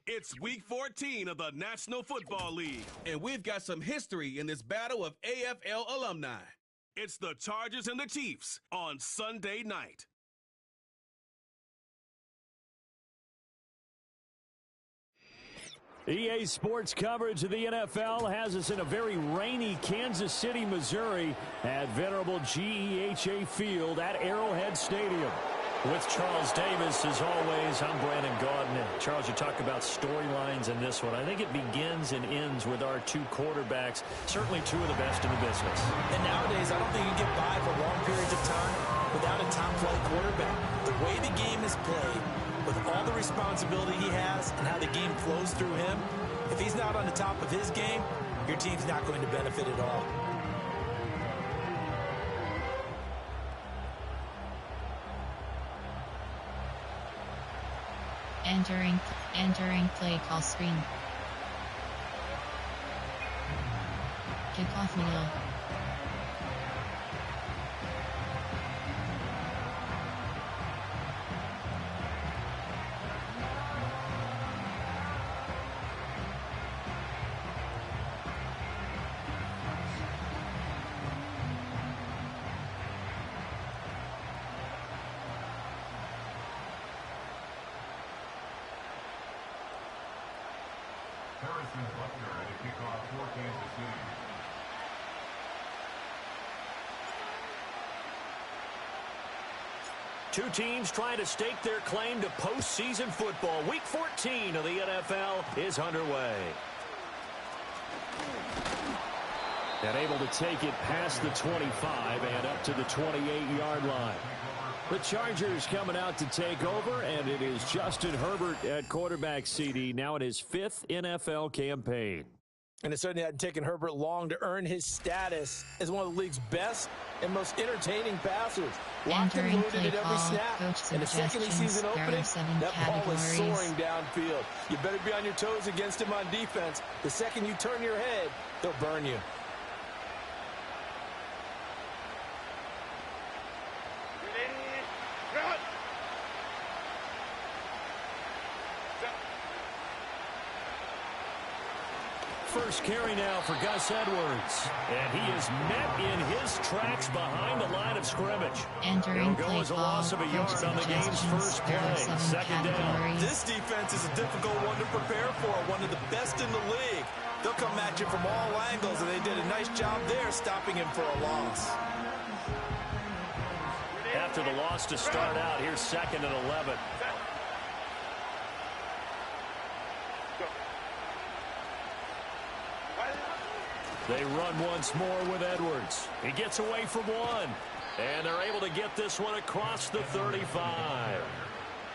It's Week 14 of the National Football League, and we've got some history in this battle of AFL alumni. It's the Chargers and the Chiefs on Sunday night. EA Sports coverage of the NFL has us in a very rainy Kansas City, Missouri at venerable GEHA Field at Arrowhead Stadium. With Charles Davis, as always, I'm Brandon Gaudin. Charles, you talk about storylines in this one. I think it begins and ends with our two quarterbacks, certainly two of the best in the business. And nowadays, I don't think you can get by for long periods of time without a top-flight quarterback. The way the game is played, with all the responsibility he has and how the game flows through him, if he's not on the top of his game, your team's not going to benefit at all. Entering play call screen. Kickoff wheel. Two teams trying to stake their claim to postseason football. Week 14 of the NFL is underway. And able to take it past the 25 and up to the 28-yard line. The Chargers coming out to take over, and it is Justin Herbert at quarterback CD, now in his fifth NFL campaign. And it certainly hadn't taken Herbert long to earn his status as one of the league's best and most entertaining passers. Locked and loaded at every snap. And the second he sees an opening, that ball is soaring downfield. You better be on your toes against him on defense. The second you turn your head, they'll burn you. First carry now for Gus Edwards. And he is met in his tracks behind the line of scrimmage. It'll go as a loss of a yard on the game's first play. Second down. This defense is a difficult one to prepare for, one of the best in the league. They'll come at you from all angles, and they did a nice job there stopping him for a loss. After the loss to start out, here's second and 11. They run once more with Edwards. He gets away from one. And they're able to get this one across the 35.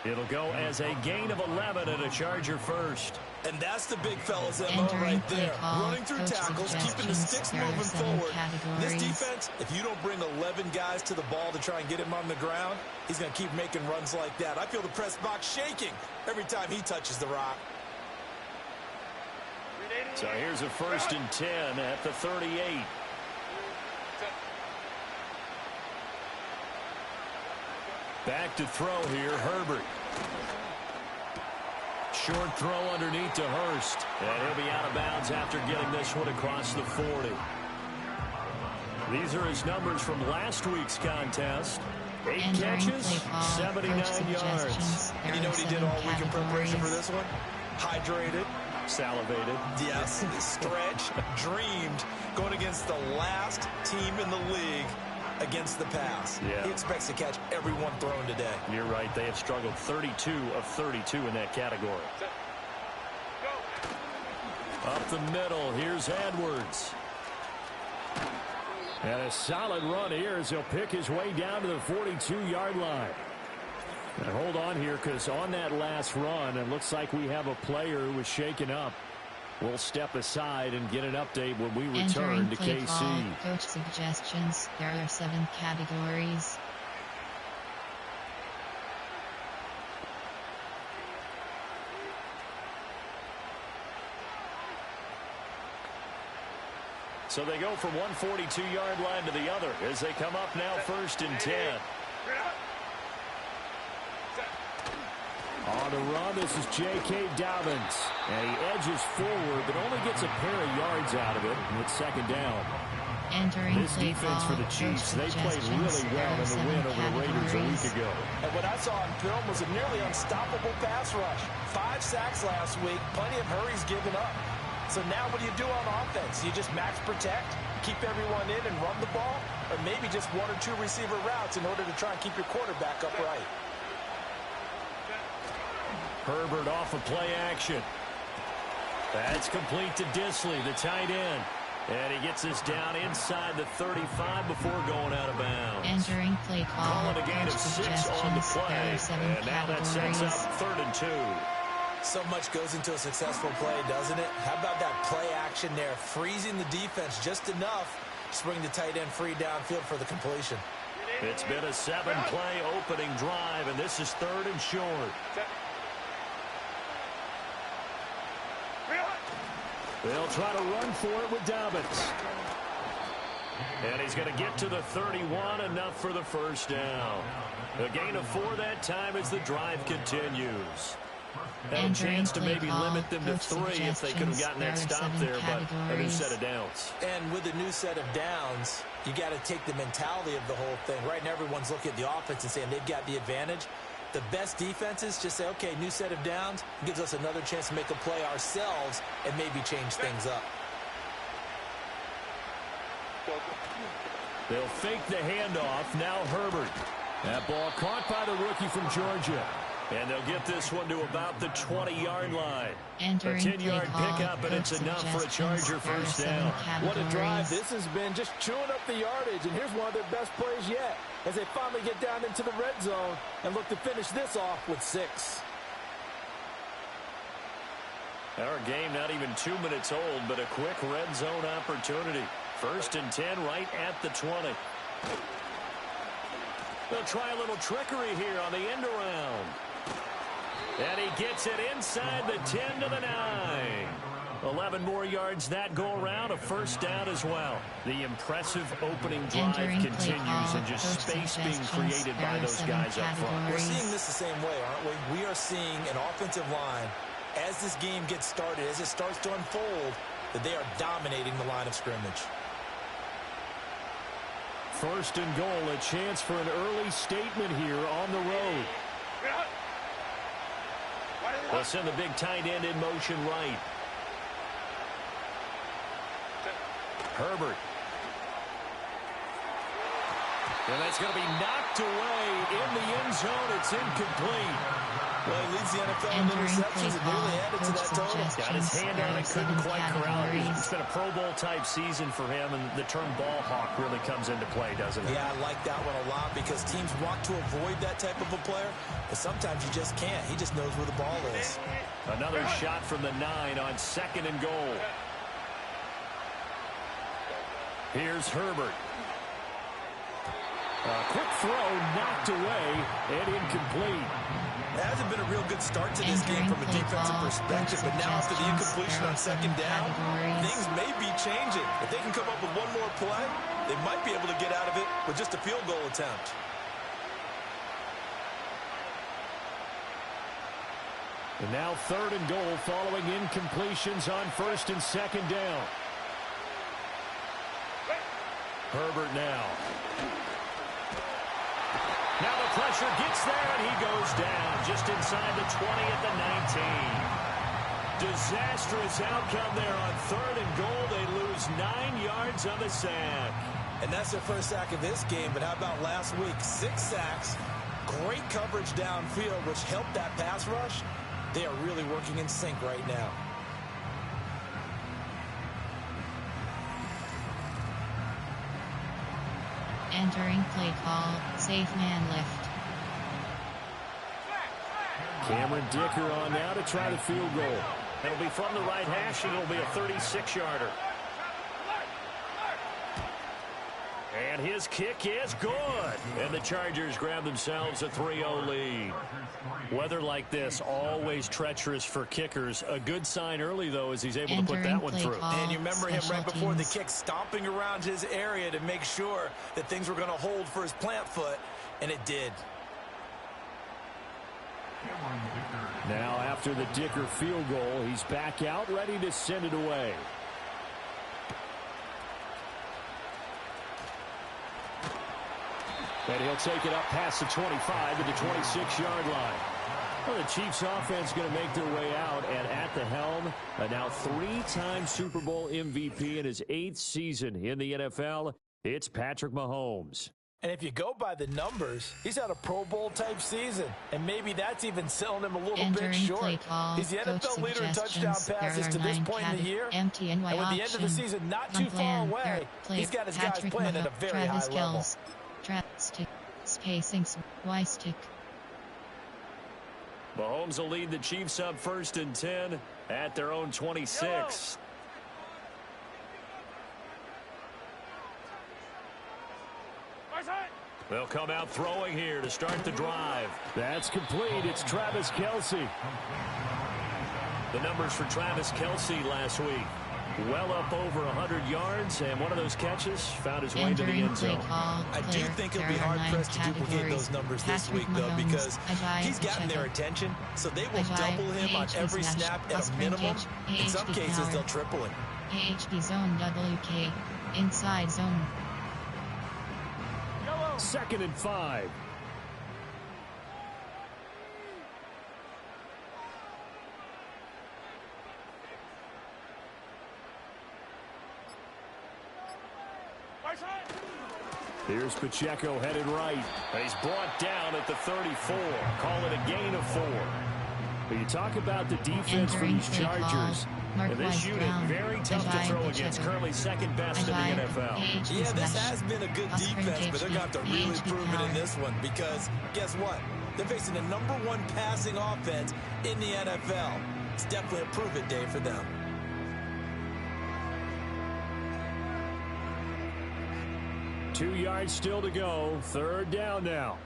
It'll go as a gain of 11 and a Charger first. And that's the big fella's MO right there. Running through tackles, keeping the sticks moving forward. This defense, if you don't bring 11 guys to the ball to try and get him on the ground, he's going to keep making runs like that. I feel the press box shaking every time he touches the rock. So here's a first and 10 at the 38. Back to throw here, Herbert. Short throw underneath to Hurst. And he'll be out of bounds after getting this one across the 40. These are his numbers from last week's contest. 8 catches, 79 yards. And you know what he did all week in preparation for this one? Hydrated. Salivated. Yes, stretched, dreamed, going against the last team in the league against the pass. Yeah. He expects to catch every one thrown today. You're right. They have struggled 32 of 32 in that category. Up the middle, here's Edwards. And a solid run here as he'll pick his way down to the 42-yard line. And hold on here, because on that last run, it looks like we have a player who was shaken up. We'll step aside and get an update when we return to KC. Coach suggestions. There are 7 categories. So they go from one 42-yard line to the other as they come up now first and 10. On on the run. This is J.K. Dobbins. And he edges forward, but only gets a pair of yards out of it. And it's second down. Entering This defense for the Chiefs, they played really well in the win over the Raiders a week ago. And what I saw on film was a nearly unstoppable pass rush. 5 sacks last week, plenty of hurries given up. So now what do you do on offense? You just max protect, keep everyone in and run the ball, or maybe just 1 or 2 receiver routes in order to try and keep your quarterback upright. Herbert off of play action. That's complete to Disley, the tight end. And he gets this down inside the 35 before going out of bounds. Entering play call. Calling a gain of 6 on the play. And now that sets up 3rd and 2. So much goes into a successful play, doesn't it? How about that play action there? Freezing the defense just enough to bring the tight end free downfield for the completion. It's been a 7-play opening drive, and this is 3rd and short. They'll try to run for it with Dobbins. And he's going to get to the 31, enough for the first down. A gain of 4 that time as the drive continues. Had a chance to maybe limit them to 3 if they could have gotten that stop there, but a new set of downs. And with a new set of downs, you got to take the mentality of the whole thing. Right now, everyone's looking at the offense and saying they've got the advantage. The best defenses just say, okay, new set of downs, gives us another chance to make a play ourselves and maybe change things up. They'll fake the handoff. Now Herbert. That ball caught by the rookie from Georgia. And they'll get this one to about the 20-yard line. Entering a 10-yard pickup, and it's enough for a Charger first down. What a drive this has been, just chewing up the yardage. And here's one of their best plays yet, as they finally get down into the red zone and look to finish this off with 6. Our game not even 2 minutes old, but a quick red zone opportunity. 1st and 10 right at the 20. They'll try a little trickery here on the end around. And he gets it inside the 10 to the 9. 11 more yards that go around, a first down as well. The impressive opening drive continues, and just space being created by those guys up front. We're seeing this the same way, aren't we? We are seeing an offensive line, as this game gets started, as it starts to unfold, that they are dominating the line of scrimmage. 1st and goal, a chance for an early statement here on the road. They'll send the big tight end in motion right. Herbert. And that's going to be knocked away in the end zone. It's incomplete. Well, he leads the NFL in interceptions and nearly added to that total. Got his hand on it, couldn't quite corral it. It's been a Pro Bowl type season for him, and the term ball hawk really comes into play, doesn't it? Yeah, I like that one a lot because teams want to avoid that type of a player, but sometimes you just can't. He just knows where the ball is. Another shot from the 9 on 2nd and goal. Here's Herbert. A quick throw knocked away and incomplete. It hasn't been a real good start to this game from a defensive perspective, but now after the incompletion on 2nd down, things may be changing. If they can come up with one more play, they might be able to get out of it with just a field goal attempt. And now 3rd and goal following incompletions on 1st and 2nd down. Herbert now. Now the pressure gets there, and he goes down just inside the 20 at the 19. Disastrous outcome there on 3rd and goal. They lose 9 yards on the sack. And that's their first sack of this game, but how about last week? 6 sacks, great coverage downfield, which helped that pass rush. They are really working in sync right now. Entering play call, safe man lift. Cameron Dicker on now to try the field goal. It'll be from the right hash, and it'll be a 36-yarder. And his kick is good. And the Chargers grab themselves a 3-0 lead. Weather like this, always treacherous for kickers. A good sign early, though, as he's able to put that one through. And you remember him right before the kick, stomping around his area to make sure that things were going to hold for his plant foot, and it did. Now after the Dicker field goal, he's back out ready to send it away. And he'll take it up past the 25 to the 26-yard line. Well, the Chiefs offense going to make their way out, and at the helm, a now 3-time Super Bowl MVP in his 8th season in the NFL, it's Patrick Mahomes. And if you go by the numbers, he's had a Pro Bowl-type season, and maybe that's even selling him a little bit short. He's the NFL leader in touchdown passes to this point in the year, and with the end of the season not too far away, he's got his guys playing at a very high level. Spacing, Y-stick. Mahomes will lead the Chiefs up 1st and 10 at their own 26. They'll come out throwing here to start the drive. That's complete. It's Travis Kelce. The numbers for Travis Kelce last week. Well up over 100 yards, and one of those catches found his way to the end zone. I do think he'll be hard-pressed to duplicate those numbers this week, though, because he's gotten their attention, so they will double him on every snap at a minimum. In some cases, they'll triple him. AHD zone WK, inside zone. 2nd and 5. Here's Pacheco headed right. He's brought down at the 34. Call it a gain of 4. But you talk about the defense for these Chargers. And this unit, very tough to throw against. Currently 2nd best in the NFL. Yeah, this has been a good defense, but they're going to have to really prove it in this one. Because guess what? They're facing the #1 passing offense in the NFL. It's definitely a prove-it day for them. Two yards still to go. 3rd down now.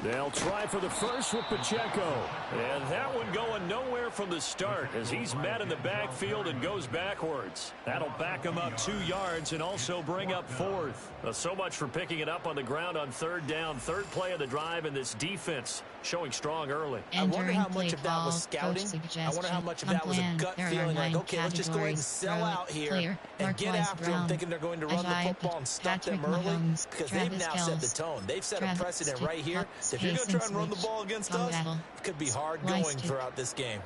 They'll try for the first with Pacheco. And that one going nowhere from the start as he's met in the backfield and goes backwards. That'll back him up 2 yards and also bring up 4th. So much for picking it up on the ground on 3rd down. 3rd play of the drive, and this defense showing strong early. I wonder how much of that was scouting. I wonder how much of that was a gut feeling like, okay, let's just go ahead and sell out here and get after them, thinking they're going to run the football and stop them early, because they've now set the tone. They've set a precedent right here. If you're going to try and run the ball against us, it could be hard going throughout this game.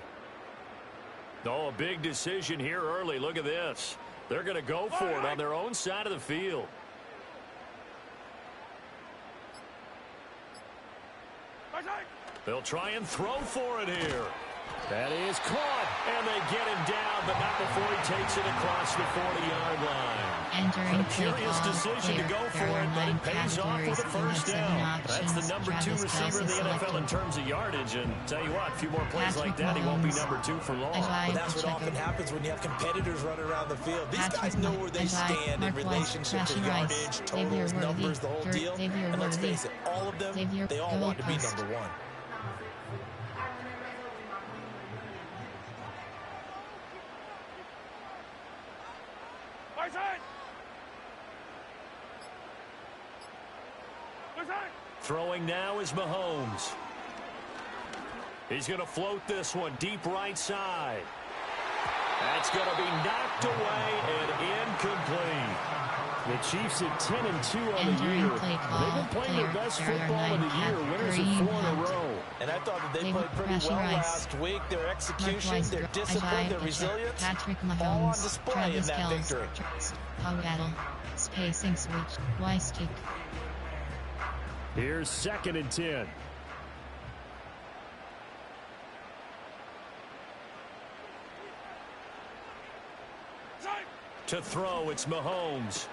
Oh, a big decision here early. Look at this. They're going to go for it on their own side of the field. They'll try and throw for it here. That is caught, and they get him down, but not before he takes it across the 40-yard line. A curious decision to go for it, but it pays off with a 1st down. That's the #2 receiver in the NFL in terms of yardage, and tell you what, a few more plays like that, he won't be #2 for long. But that's what often happens when you have competitors running around the field. These guys know where they stand in relationship to yardage, totals, numbers, the whole deal. And let's face it, all of them, they all want to be #1. Throwing now is Mahomes. He's going to float this one deep right side. That's going to be knocked away and incomplete. The Chiefs at 10-2 on the year. They've been playing their best football of the year. Winners of 4 in a row. And I thought that they played pretty well last week. Their execution, their discipline, their resilience, all on display in that victory. Spacing switch, Y-stick. Here's 2nd and 10. To throw, it's Mahomes.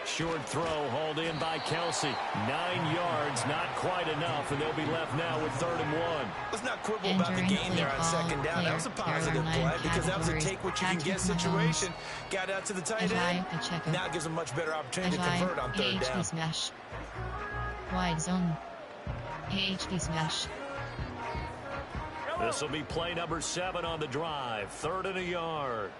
Short throw hauled in by Kelce. 9 yards, not quite enough, and they'll be left now with 3rd and 1. Let's not quibble about the gain there on 2nd down. That was a positive play because that was a take-what-you-can-get situation. Got out to the tight end. Now it gives them a much better opportunity to convert on 3rd down. Smash. Wide zone. AHD smash. This will be play number 7 on the drive. 3rd and a yard.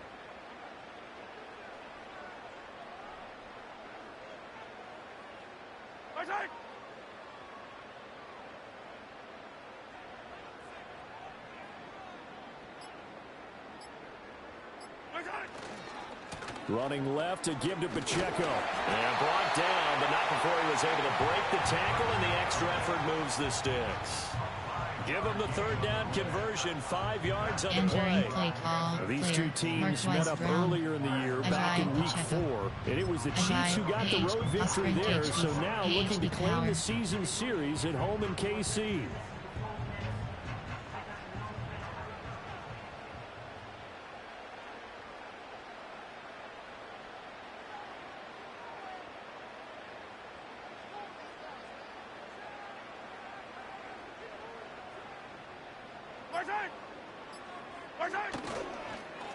Running left to give to Pacheco. And brought down, but not before he was able to break the tackle, and the extra effort moves the sticks. Give him the third down conversion, 5 yards on the play. These two teams met up earlier in the year, back in week 4, and it was the Chiefs who got the road victory there, so now looking to claim the season series at home in KC.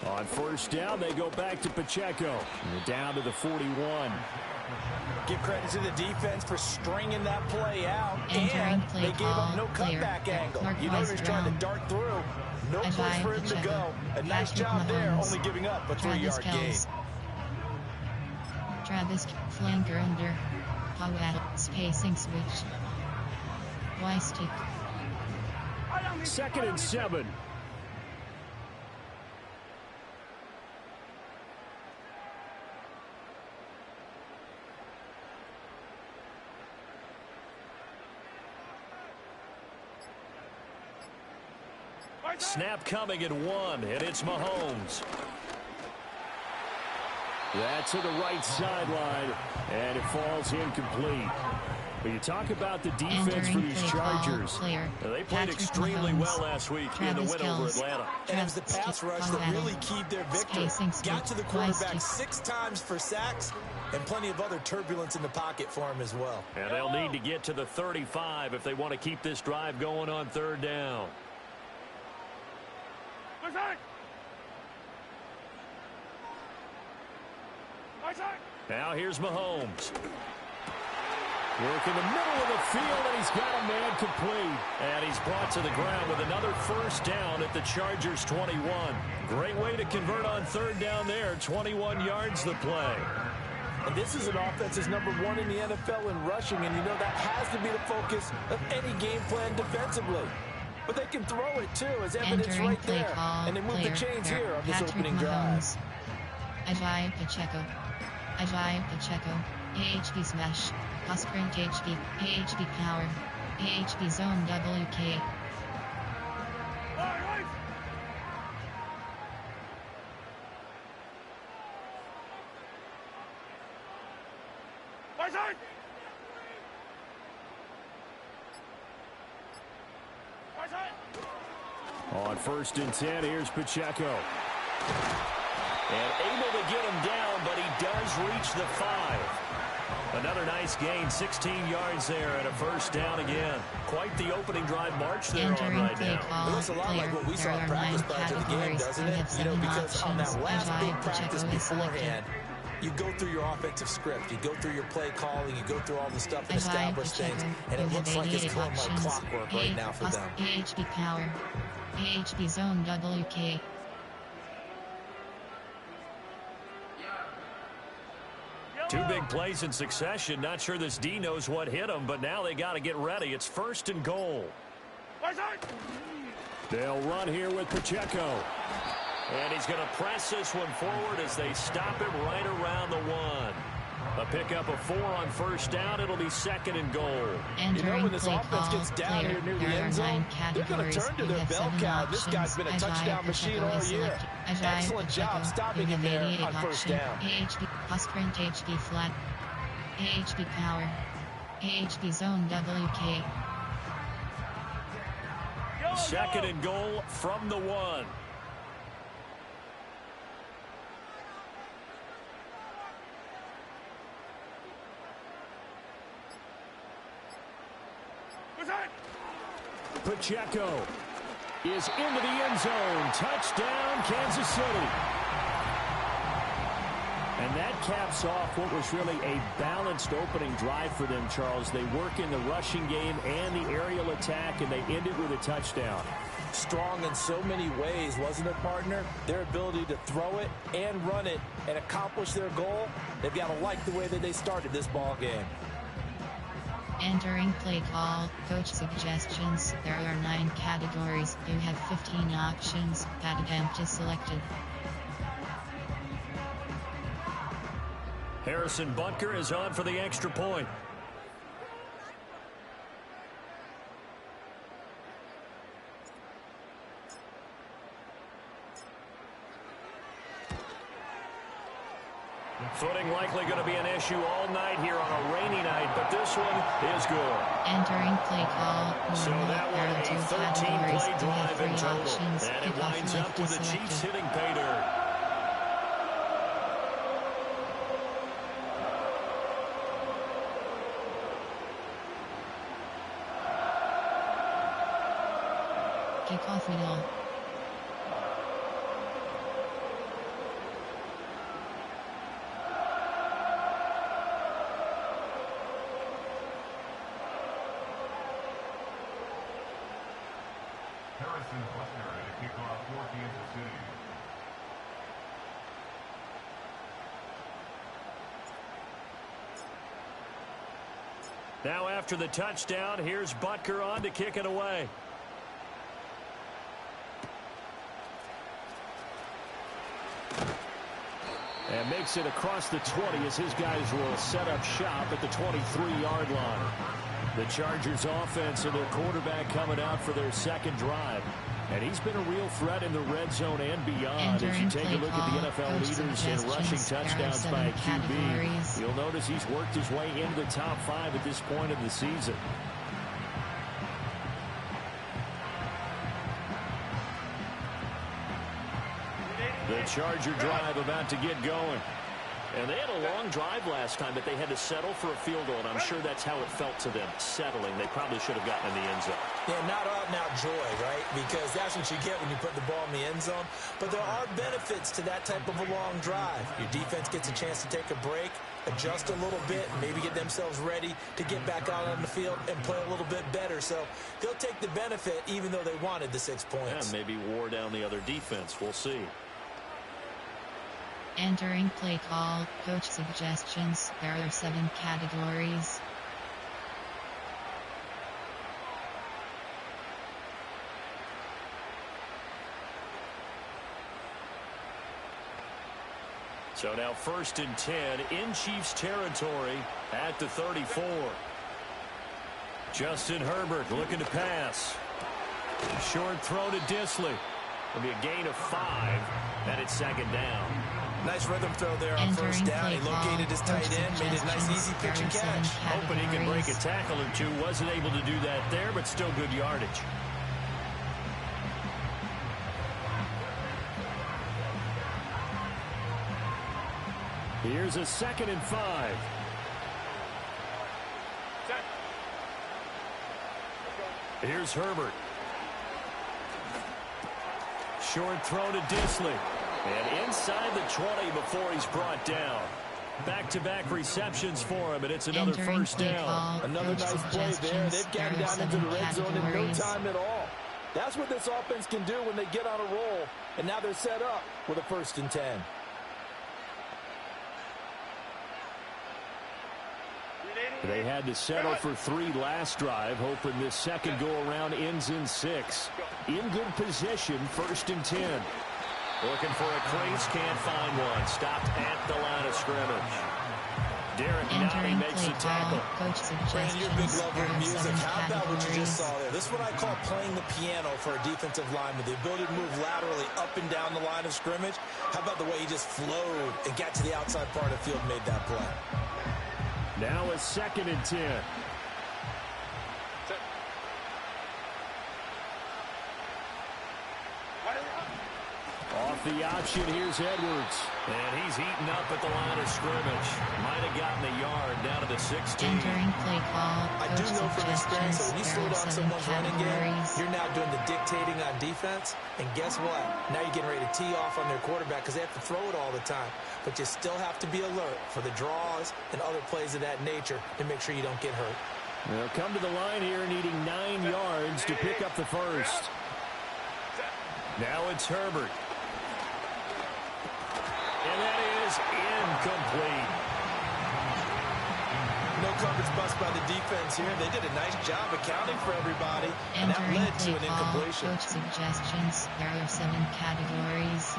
On first down, they go back to Pacheco. And down to the 41. Give credit to the defense for stringing that play out. And they gave up no cutback angle. You know they're trying to dart through. No place for him to go. A nice job there, only giving up a 3-yard gain. Travis, flanker under. Powell, spacing switch. Weistick. 2nd and 7. Snap coming at 1, and it's Mahomes. That's to the right sideline, and it falls incomplete. But you talk about the defense for these Chargers. They played extremely well last week in the win over Atlanta. And it was the pass rush that really keyed their victory. Got to the quarterback 6 times for sacks, and plenty of other turbulence in the pocket for him as well. And they'll need to get to the 35 if they want to keep this drive going on 3rd down. Now here's Mahomes. Work in the middle of the field, and he's got a man complete. And he's brought to the ground with another first down at the Chargers 21. Great way to convert on 3rd down there. 21 yards the play. And this is an offense that's #1 in the NFL in rushing, and you know that has to be the focus of any game plan defensively. But they can throw it, too, as evidence right there. And they move the chains here on this opening drive. Ajayi Pacheco. AHP smash. Sprint HP. AHP power. AHP zone WK. On 1st and 10, here's Pacheco. And able to get him down, but he does reach the 5. Another nice gain, 16 yards there, and a first down again. Quite the opening drive march they're on right now. It looks a lot like what we saw in practice prior to the game, doesn't it? You know, because on that last big practice beforehand, you go through your offensive script, you go through your play calling, you go through all the stuff and establish things, and it looks like it's going like clockwork right now for them. AHP power. AHP zone WK. Two big plays in succession. Not sure this D knows what hit him, but now they got to get ready. It's 1st and goal. They'll run here with Pacheco. And he's going to press this one forward as they stop him right around the 1. A pickup of 4 on first down. It'll be 2nd and goal. You know, when this offense gets down here near the end zone, they're going to turn to their bell cow. This guy's been a touchdown machine all year. Excellent job stopping him there on first down. AHP sprint, HP flat, AHP power, AHP zone WK. 2nd and goal from the 1. Pacheco is into the end zone. Touchdown, Kansas City. And that caps off what was really a balanced opening drive for them, Charles. They work in the rushing game and the aerial attack, and they end it with a touchdown. Strong in so many ways, wasn't it, partner? Their ability to throw it and run it and accomplish their goal, they've got to like the way that they started this ball game. Entering play call, coach suggestions. There are 9 categories. You have 15 options. Pad attempt is selected. Harrison Butker is on for the extra point. Footing likely going to be an issue all night here on a rainy night, but this one is good. Entering play call. So that one a 13-play drive in total. And it winds up with the Chiefs hitting pay dirt. Kickoff wheel. Harrison Butker to kick off for Kansas City. Now after the touchdown, here's Butker on to kick it away. And makes it across the 20 as his guys will set up shop at the 23-yard line. The Chargers offense and their quarterback coming out for their second drive. And he's been a real threat in the red zone and beyond. As you take a look at the NFL leaders in rushing touchdowns by a QB, you'll notice he's worked his way into the top 5 at this point of the season. The Charger drive about to get going. And they had a long drive last time, but they had to settle for a field goal, and I'm sure that's how it felt to them, settling. They probably should have gotten in the end zone. Yeah, not out-and-out joy, right? Because that's what you get when you put the ball in the end zone. But there are benefits to that type of a long drive. Your defense gets a chance to take a break, adjust a little bit, maybe get themselves ready to get back out on the field and play a little bit better. So they'll take the benefit even though they wanted the 6 points. Yeah, maybe wore down the other defense. We'll see. Entering play call, coach suggestions. There are 7 categories. So now 1st and 10 in Chiefs territory at the 34. Justin Herbert looking to pass. Short throw to Disley. It'll be a gain of 5, and it's 2nd down. Nice rhythm throw there on first down. He located his tight end, made a nice easy pitch and catch. Hoping he can break a tackle or two. Wasn't able to do that there, but still good yardage. Here's a 2nd and 5. Here's Herbert. Short throw to Disley. And inside the 20 before he's brought down. Back-to-back receptions for him, and it's another first down. Another nice play there. They've gotten down into the red zone in no time at all. That's what this offense can do when they get on a roll. And now they're set up with a 1st and 10. They had to settle for 3 last drive, hoping this second go-around ends in 6. In good position, 1st and 10. Looking for a crease, can't find one. Stopped at the line of scrimmage. Derek Nowdy makes the tackle. Brandon, you're a big lover of music. How about what you just saw there? This is what I call playing the piano for a defensive lineman. The ability to move laterally up and down the line of scrimmage. How about the way he just flowed and got to the outside part of the field and made that play? Now a 2nd and 10. Off the option, here's Edwards. And he's eaten up at the line of scrimmage. Might have gotten a yard down to the 16. Entering play call, I do know from experience that when you slow down someone's running game, you're now doing the dictating on defense. And guess what? Now you're getting ready to tee off on their quarterback because they have to throw it all the time. But you still have to be alert for the draws and other plays of that nature to make sure you don't get hurt. They'll come to the line here needing 9 yards to pick up the first. Now it's Herbert. And that is incomplete. No coverage bust by the defense here. They did a nice job accounting for everybody, and that led to an incompletion. Coach suggestions. There are 7 categories.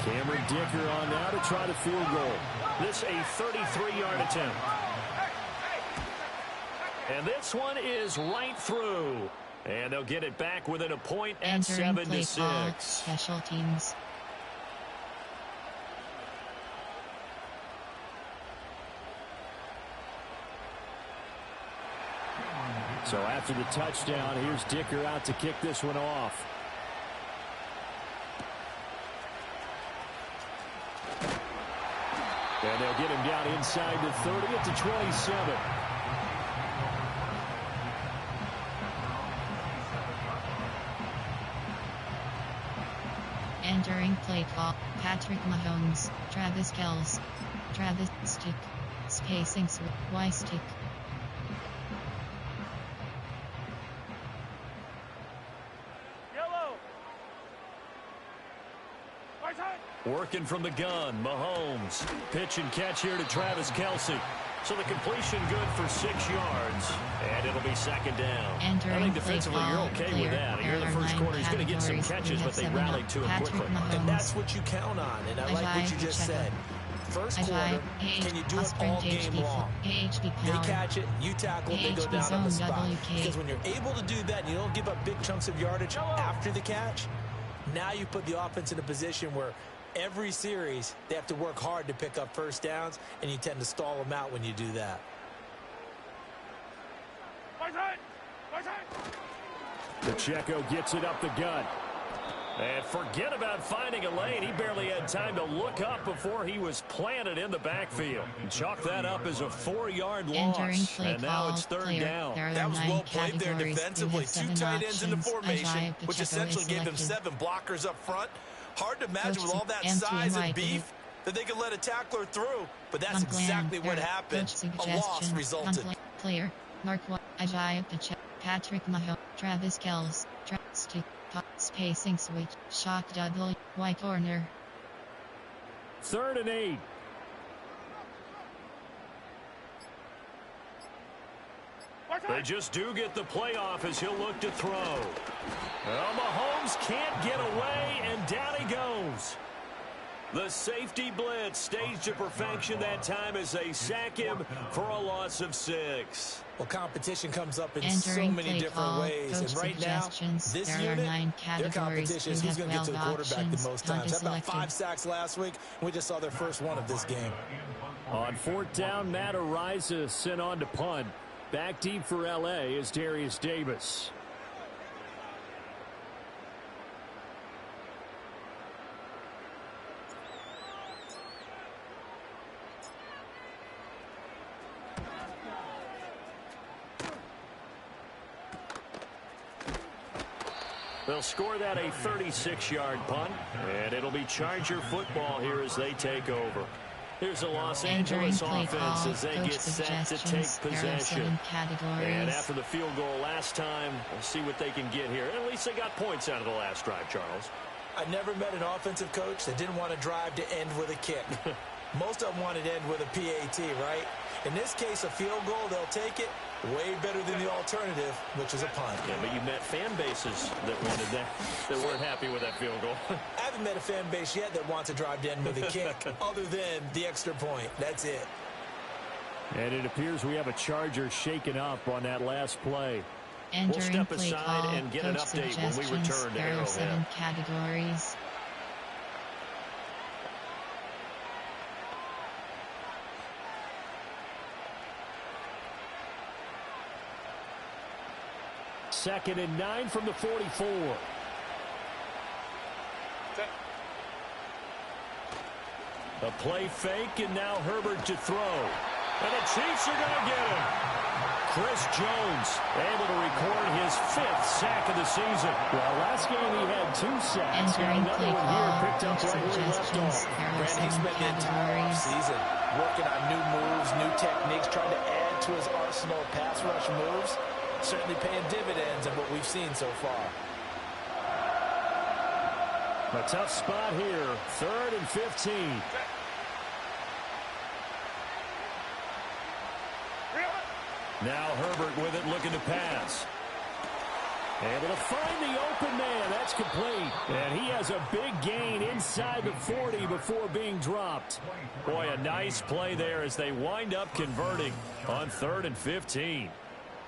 Cameron Dicker on now to try the field goal. This a 33-yard attempt. And this one is right through. And they'll get it back within a point at 7-6. Special teams. So after the touchdown, here's Dicker out to kick this one off. And they'll get him down inside the 30 at the 27. Entering play call. Patrick Mahomes, Travis Kelce, Travis Stick, spacing Y stick. Working from the gun, Mahomes. Pitch and catch here to Travis Kelce. So the completion good for 6 yards. And it'll be second down. I think defensively you're okay with that. Here in the first quarter, he's going to get some catches, but they rallied to him quickly. And that's what you count on, and I like what you just said. First quarter, can you do it all game long? They catch it, you tackle it, they go down on the spot. Because when you're able to do that, and you don't give up big chunks of yardage after the catch, now you put the offense in a position where every series, they have to work hard to pick up first downs, and you tend to stall them out when you do that. Pacheco gets it up the gut. And forget about finding a lane. He barely had time to look up before he was planted in the backfield. Chalk that up as a 4-yard loss. And now it's third down. That was well played there defensively. 2 tight ends in the formation, which essentially gave them 7 blockers up front. Hard to imagine with all that size and beef that they could let a tackler through, but that's exactly what happened. A loss resulted. Player, Mark Isaiah Pacheco, Patrick Mahomes, Travis Kelce, Stick, spacing switch, shock double, Y corner. 3rd and 8. They just do get the playoff as he'll look to throw. Well, Mahomes can't get away, and down he goes. The safety blitz staged to perfection that time as they sack him for a loss of 6. Well, competition comes up in so many different ways. And right now, this unit, their competition is who's going to get to the quarterback the most times. How about 5 sacks last week? We just saw their first one of this game. On 4th down, Matt Ariza sent on to punt. Back deep for L.A. is Darius Davis. They'll score that a 36-yard punt, and it'll be Charger football here as they take over. Here's a Los Angeles offense as they get set to take possession. And after the field goal last time, we'll see what they can get here. At least they got points out of the last drive, Charles. I never met an offensive coach that didn't want to drive to end with a kick. Most of them wanted to end with a PAT, right? In this case, a field goal, they'll take it. Way better than the alternative, which is a punt. Yeah, but you met fan bases that wanted that weren't happy with that field goal. I haven't met a fan base yet that wants to drive to end with a kick, other than the extra point. That's it. And it appears we have a Charger shaken up on that last play. We'll step aside and get an update when we return to Arrowhead. 7 categories. Second and 9 from the 44. A play fake, and now Herbert to throw. And the Chiefs are going to get him. Chris Jones able to record his 5th sack of the season. Well, last game he had 2 sacks. Entering play call, picked up right where he left off. Brandon, he spent the entire season working on new moves, new techniques, trying to add to his arsenal of pass rush moves. Certainly paying dividends, and what we we've seen so far. A tough spot here. 3rd and 15. Now Herbert with it, looking to pass. Able to find the open man. That's complete. And he has a big gain inside the 40 before being dropped. Boy, a nice play there as they wind up converting on 3rd and 15.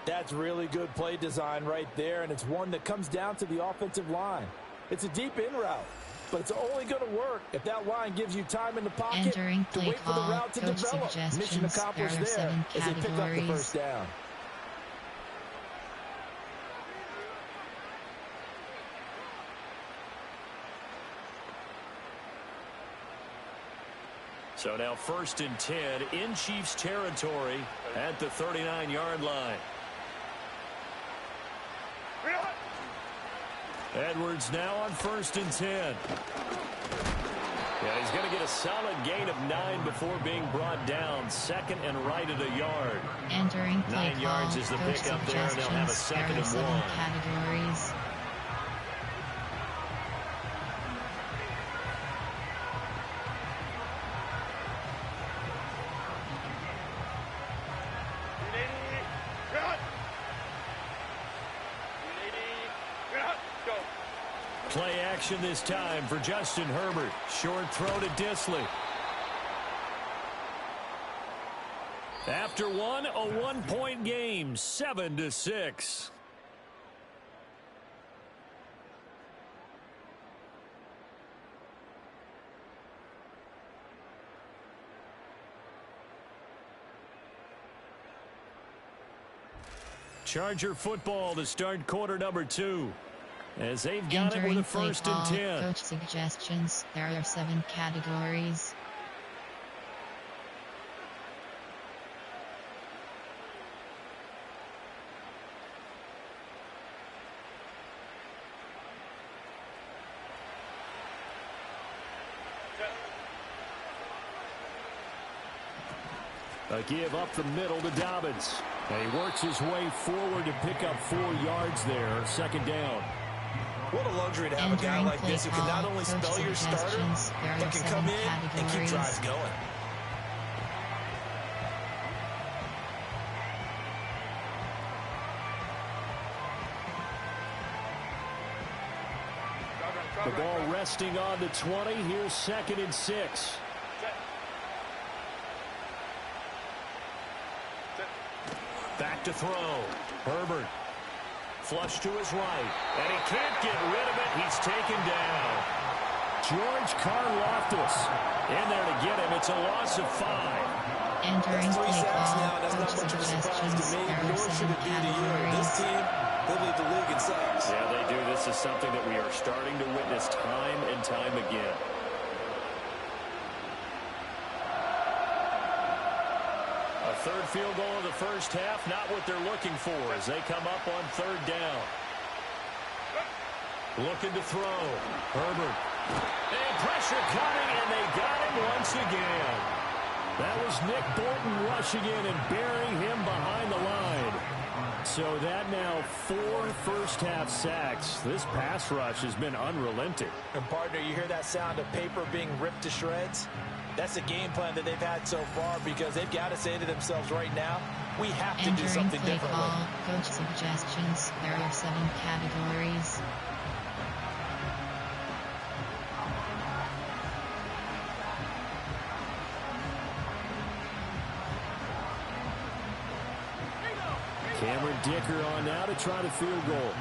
That's really good play design right there, and it's one that comes down to the offensive line. It's a deep in route, but it's only going to work if that line gives you time in the pocket Entering to play wait for the call, route to coach develop. Mission suggestions. accomplished There are there 7 as they pick up the categories. first down. So now 1st and 10 in Chiefs territory at the 39-yard line. Edwards now on 1st and 10. Yeah, he's going to get a solid gain of 9 before being brought down. 2nd and right at a yard. Entering play 9 yards is the coach pickup there, and they'll have a suggestions. 2nd There are and 7 1. categories. Play action this time for Justin Herbert. Short throw to Disley. After one, a 1-point game, 7-6. Charger football to start quarter number 2. As they've got it with a 1st and 10. Coach suggestions. There are 7 categories. A give up the middle to Dobbins. And he works his way forward to pick up 4 yards there. 2nd down. What a luxury to have a guy like this who can not only spell your starter, but can come in and keep drives going. The ball resting on the 20. Here's 2nd and 6. Back to throw. Herbert. Flush to his right. And he can't get rid of it. He's taken down. George Karlaftis in there to get him. It's a loss of 5. Entering That's 3 play sacks call. now. That's not Coach much of a surprise suggestions. to me, There are nor should 7 it be to you. This categories. team, they lead the league in sacks. Yeah, they do. This is something that we are starting to witness time and time again. A 3rd field goal of the first half, not what they're looking for as they come up on 3rd down. Looking to throw. Herbert. And pressure coming, and they got him once again. That was Nick Bolton rushing in and burying him behind the line. So that now 4 first-half sacks. This pass rush has been unrelenting. And partner, you hear that sound of paper being ripped to shreds? That's the game plan that they've had so far because they've got to say to themselves right now, we have to do something play differently. call. Coach suggestions. There are 7 categories. Cameron Dicker on now to try the field goal.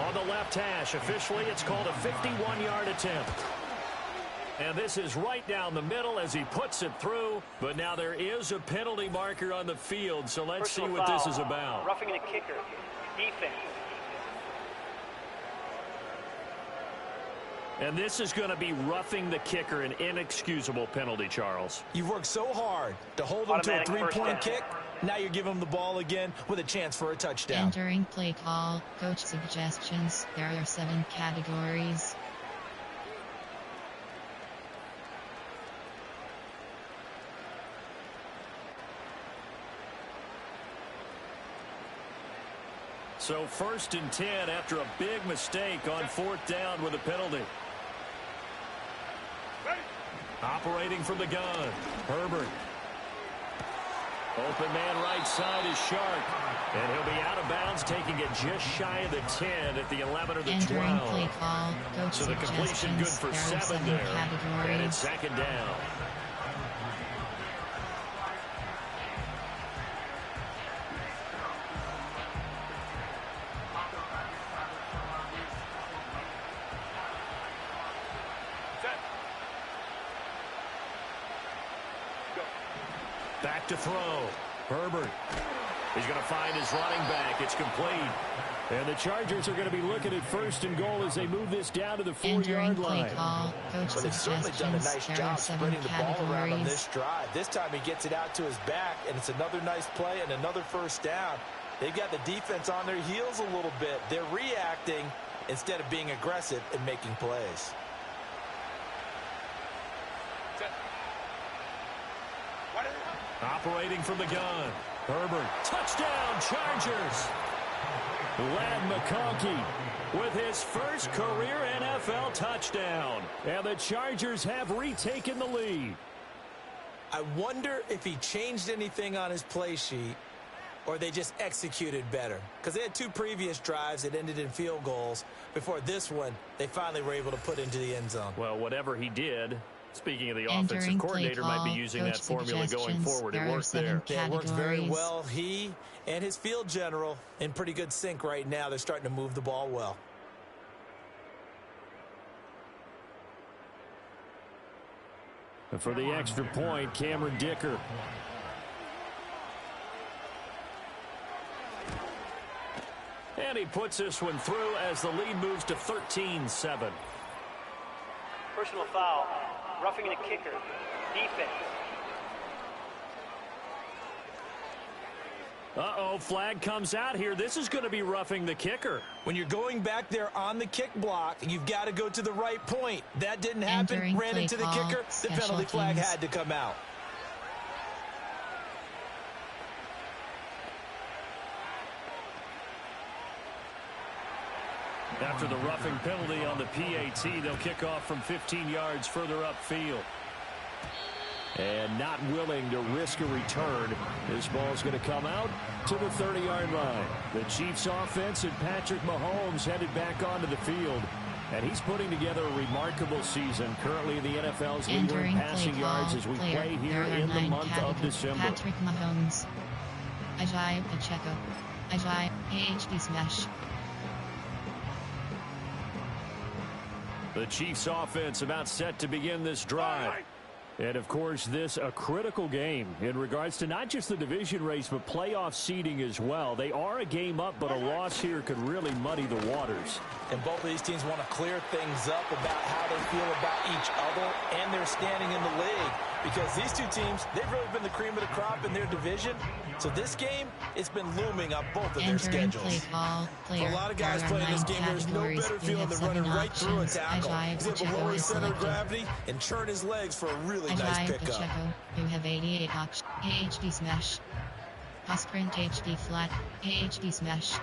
On the left hash, officially it's called a 51-yard attempt. And this is right down the middle as he puts it through. But now there is a penalty marker on the field, so let's see what this is about. Roughing the kicker. Defense. And this is going to be roughing the kicker, an inexcusable penalty, Charles. You've worked so hard to hold them to a 3-point kick. Now you give them the ball again with a chance for a touchdown. Entering play call. Coach suggestions. There are 7 categories. So 1st and 10 after a big mistake on 4th down with a penalty. Operating from the gun, Herbert. Open man right side is Sharp. And he'll be out of bounds, taking it just shy of the 10 at the 11 or the 12. Play call. So the completion good for 7 there. And it's 2nd down. Back to throw. Herbert. He's going to find his running back. It's complete. And the Chargers are going to be looking at 1st and goal as they move this down to the 4-yard line. But they've certainly done a nice job spreading the ball around on this drive. This time he gets it out to his back, and it's another nice play and another 1st down. They've got the defense on their heels a little bit. They're reacting instead of being aggressive and making plays. Operating from the gun. Herbert. Touchdown, Chargers. Ladd McConkey with his first career NFL touchdown. And the Chargers have retaken the lead. I wonder if he changed anything on his play sheet or they just executed better. Because they had 2 previous drives that ended in field goals. Before this one, they finally were able to put into the end zone. Well, whatever he did, speaking of the offensive coordinator, might be using that formula going forward. It worked there. Yeah, it works very well. He and his field general in pretty good sync right now. They're starting to move the ball well. For the extra point, Cameron Dicker. And he puts this one through as the lead moves to 13-7. Personal foul. Roughing the kicker. Defense. Uh-oh, flag comes out here. This is going to be roughing the kicker. When you're going back there on the kick block, you've got to go to the right point. That didn't happen. Ran into the kicker. The penalty flag had to come out. After the roughing penalty on the PAT, they'll kick off from 15 yards further upfield. And not willing to risk a return, this ball's going to come out to the 30-yard line. The Chiefs offense and Patrick Mahomes headed back onto the field. And he's putting together a remarkable season. Currently the NFL's leader in passing yards as we play here in the month of December. Patrick Mahomes. Ajay Pacheco. Ajay AHD smash. The Chiefs offense about set to begin this drive. And, of course, this a critical game in regards to not just the division race, but playoff seeding as well. They are a game up, but a loss here could really muddy the waters. And both of these teams want to clear things up about how they feel about each other and their standing in the league. Because these two teams, they've really been the cream of the crop in their division. So this game, it's been looming on both of their schedules. For a lot of guys playing this game, there's no better feeling than running right through a tackle. He's able to lower his center of gravity and churn his legs for a really nice pickup. You have 88 options. AHD smash. Sprint HD flat. AHD smash.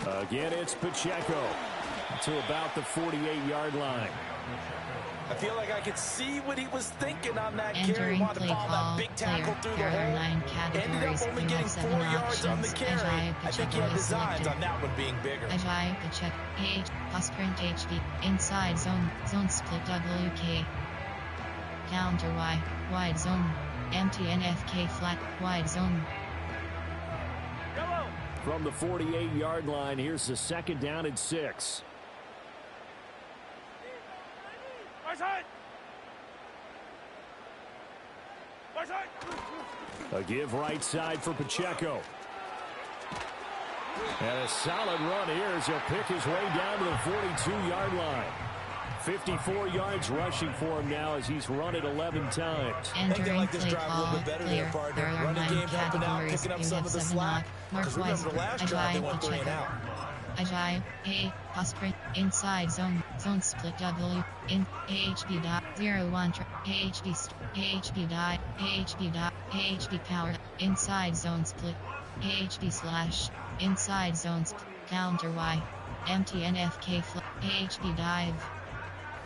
Again, it's Pacheco to about the 48-yard line. I feel like I could see what he was thinking on that carry. Wanted to follow that big tackle through the hole. Ended up only getting 4 yards on the carry. I think he had designs on that one being bigger. Ajay Pacheco. Sprint HD. Inside zone. Zone split WK. Counter Y. Wide zone. Empty NFK flat. Wide zone. From the 48-yard line, here's the 2nd down and 6. A give right side for Pacheco. And a solid run here as he'll pick his way down to the 42-yard line. 54 yards rushing for him now as he's run it 11 times. I think they like this drive a little bit better than their partner. Running game helping out, picking up some of the slack. Because remember the last drive they went 3 and out. Ajay, A, sprint, inside zone split W, in, HB dot, 0-1, HB dot, HB power, inside zone split, HB slash, inside zone split, counter Y, MTNFK HB dive,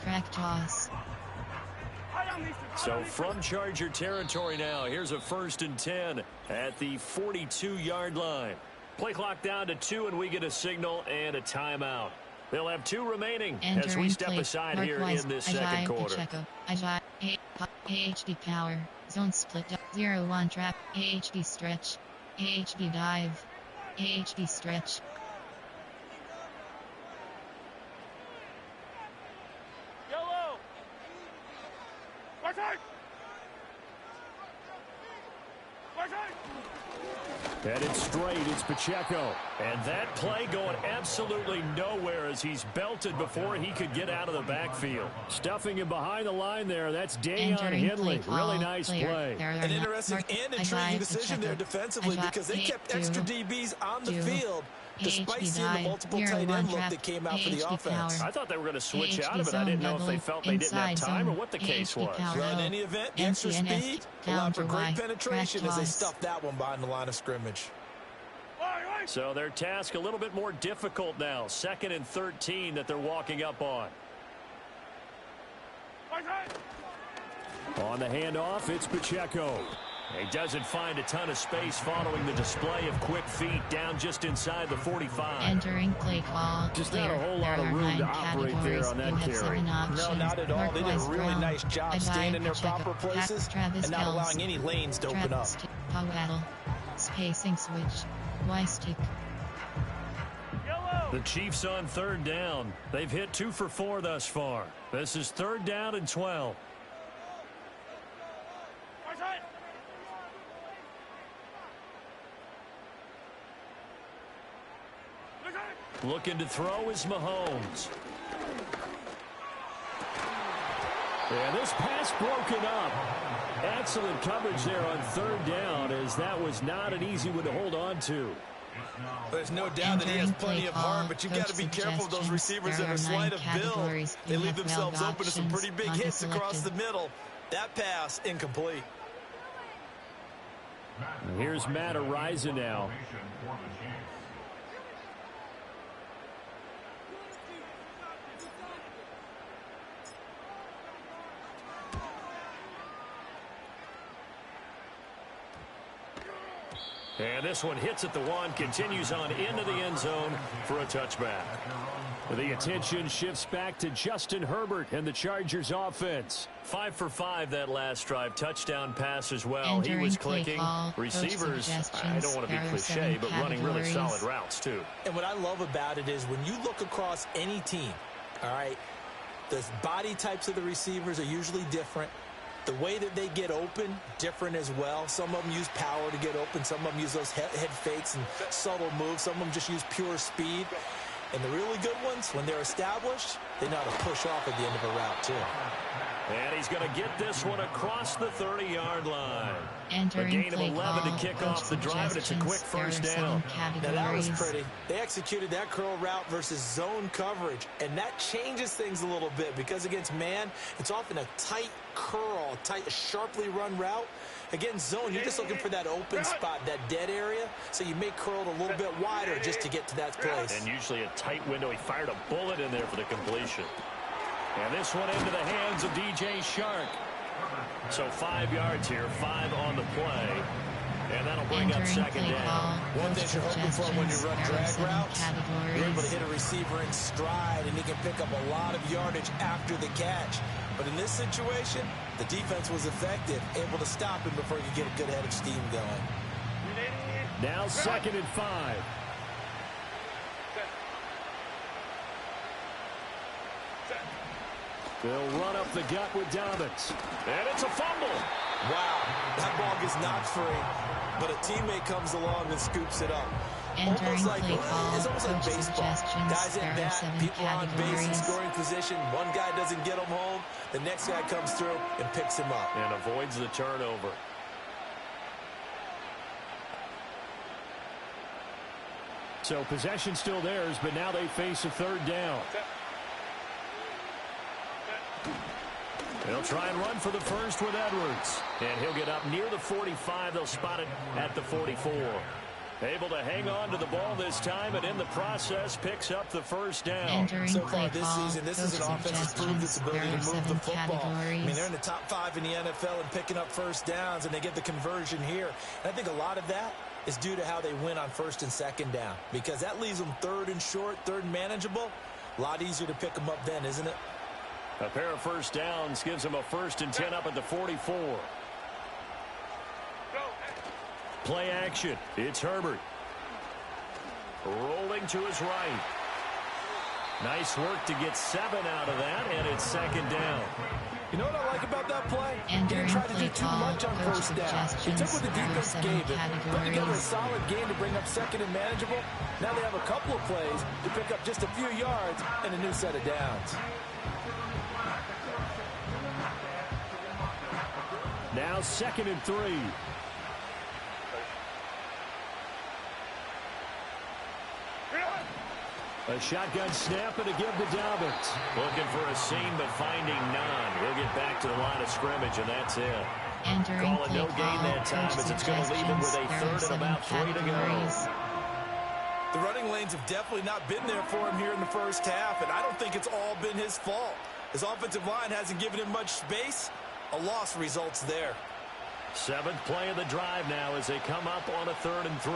crack toss. So from Charger territory now, here's a 1st and 10 at the 42-yard line. Play clock down to 2, and we get a signal and a timeout. They'll have 2 remaining as we step aside here in this second quarter. HB power, zone split, 0-1 trap, HB stretch, HB dive, HB stretch. Yellow! Right side! Right side! Headed straight, it's Pacheco. And that play going absolutely nowhere as he's belted before he could get out of the backfield. Stuffing him behind the line there. That's Dayon Henley. Really nice play. An interesting and intriguing decision there defensively because they kept extra DBs on the field despite seeing the multiple tight end look that came out for the offense. I thought they were going to switch out of it. I didn't know if they felt they didn't have time or what the case was. Well, in any event, the extra speed allowed for great penetration as they stuffed that one behind the line of scrimmage. So their task a little bit more difficult now. 2nd and 13 that they're walking up on. On the handoff, it's Pacheco. He doesn't find a ton of space following the display of quick feet down just inside the 45. Entering play call. Just not a whole lot of room to operate there on that carry. No, not at all. They did a really nice job staying in their proper places and not allowing any lanes to open up. Spacing switch. Y-stick. The Chiefs on 3rd down. They've hit 2 for 4 thus far. This is 3rd down and 12. Looking to throw is Mahomes. Yeah, this pass broken up. Excellent coverage there on 3rd down as that was not an easy one to hold on to. There's no doubt that he has plenty of heart, but you got to be careful of those receivers that are slight of build. They leave themselves open to some pretty big hits across the middle. That pass, incomplete. Here's Matt Ariza now. And this one hits at the 1, continues on into the end zone for a touchback. The attention shifts back to Justin Herbert and the Chargers offense. 5 for 5 that last drive. Touchdown pass as well. He was clicking. Receivers, I don't want to be cliche, but running really solid routes too. And what I love about it is when you look across any team, all right, the body types of the receivers are usually different. The way that they get open, different as well. Some of them use power to get open. Some of them use those head fakes and subtle moves. Some of them just use pure speed. And the really good ones, when they're established, they know how to push off at the end of a route, too. And he's going to get this one across the 30-yard line. A gain of 11 to kick off the drive, and it's a quick 1st down. Now, that was pretty. They executed that curl route versus zone coverage, and that changes things a little bit because against man, it's often a tight curl, tight, sharply run route. Against zone, you're just looking for that open spot, that dead area, so you may curl it a little bit wider just to get to that place. And usually a tight window. He fired a bullet in there for the completion. And this one into the hands of DJ Shark. So 5 yards here, 5 on the play. And that'll bring up 2nd down. One thing you're hoping for when you run drag routes, you're able to hit a receiver in stride, and he can pick up a lot of yardage after the catch. But in this situation, the defense was effective, able to stop him before he could get a good head of steam going. Now 2nd and 5. They'll run up the gut with Dobbins. And it's a fumble. Wow, that ball gets knocked free, but a teammate comes along and scoops it up. Entering play call, it's almost like coach baseball. suggestions. Guys There at are bat, 7 people on base in categories. scoring position. One guy doesn't get them home. The next guy comes through and picks him up. And avoids the turnover. So possession still theirs, but now they face a third down. They'll try and run for the first with Edwards. And he'll get up near the 45. They'll spot it at the 44. Able to hang on to the ball this time, and in the process picks up the first down. Entering So play far this call, season, this is an coach offense that's proved its suggestions. ability There are to move 7 the football. categories. I mean, they're in the top 5 in the NFL and picking up first downs, and they get the conversion here. And I think a lot of that is due to how they win on first and second down, because that leaves them third and short, third and manageable. A lot easier to pick them up then, isn't it? A pair of first downs gives them a 1st and 10 up at the 44. Play action. It's Herbert. Rolling to his right. Nice work to get 7 out of that, and it's 2nd down. You know what I like about that play? He Entering didn't try to do play too call, much on coach first down. He took what the suggestions. There are defense 7 gave him, put together a categories. solid game to bring up second and manageable. Now they have a couple of plays to pick up just a few yards and a new set of downs. Now 2nd and 3. A shotgun snap and a give to Dobbins. Looking for a seam, but finding none. He'll get back to the line of scrimmage, and that's it. Entering Call it play no gain call, that time, coach as it's going to leave him with a suggestions. There are 3rd and 7 about 3 to go. categories. The running lanes have definitely not been there for him here in the first half, and I don't think it's all been his fault. His offensive line hasn't given him much space. A loss results there. 7th play of the drive now as they come up on a 3rd and 3.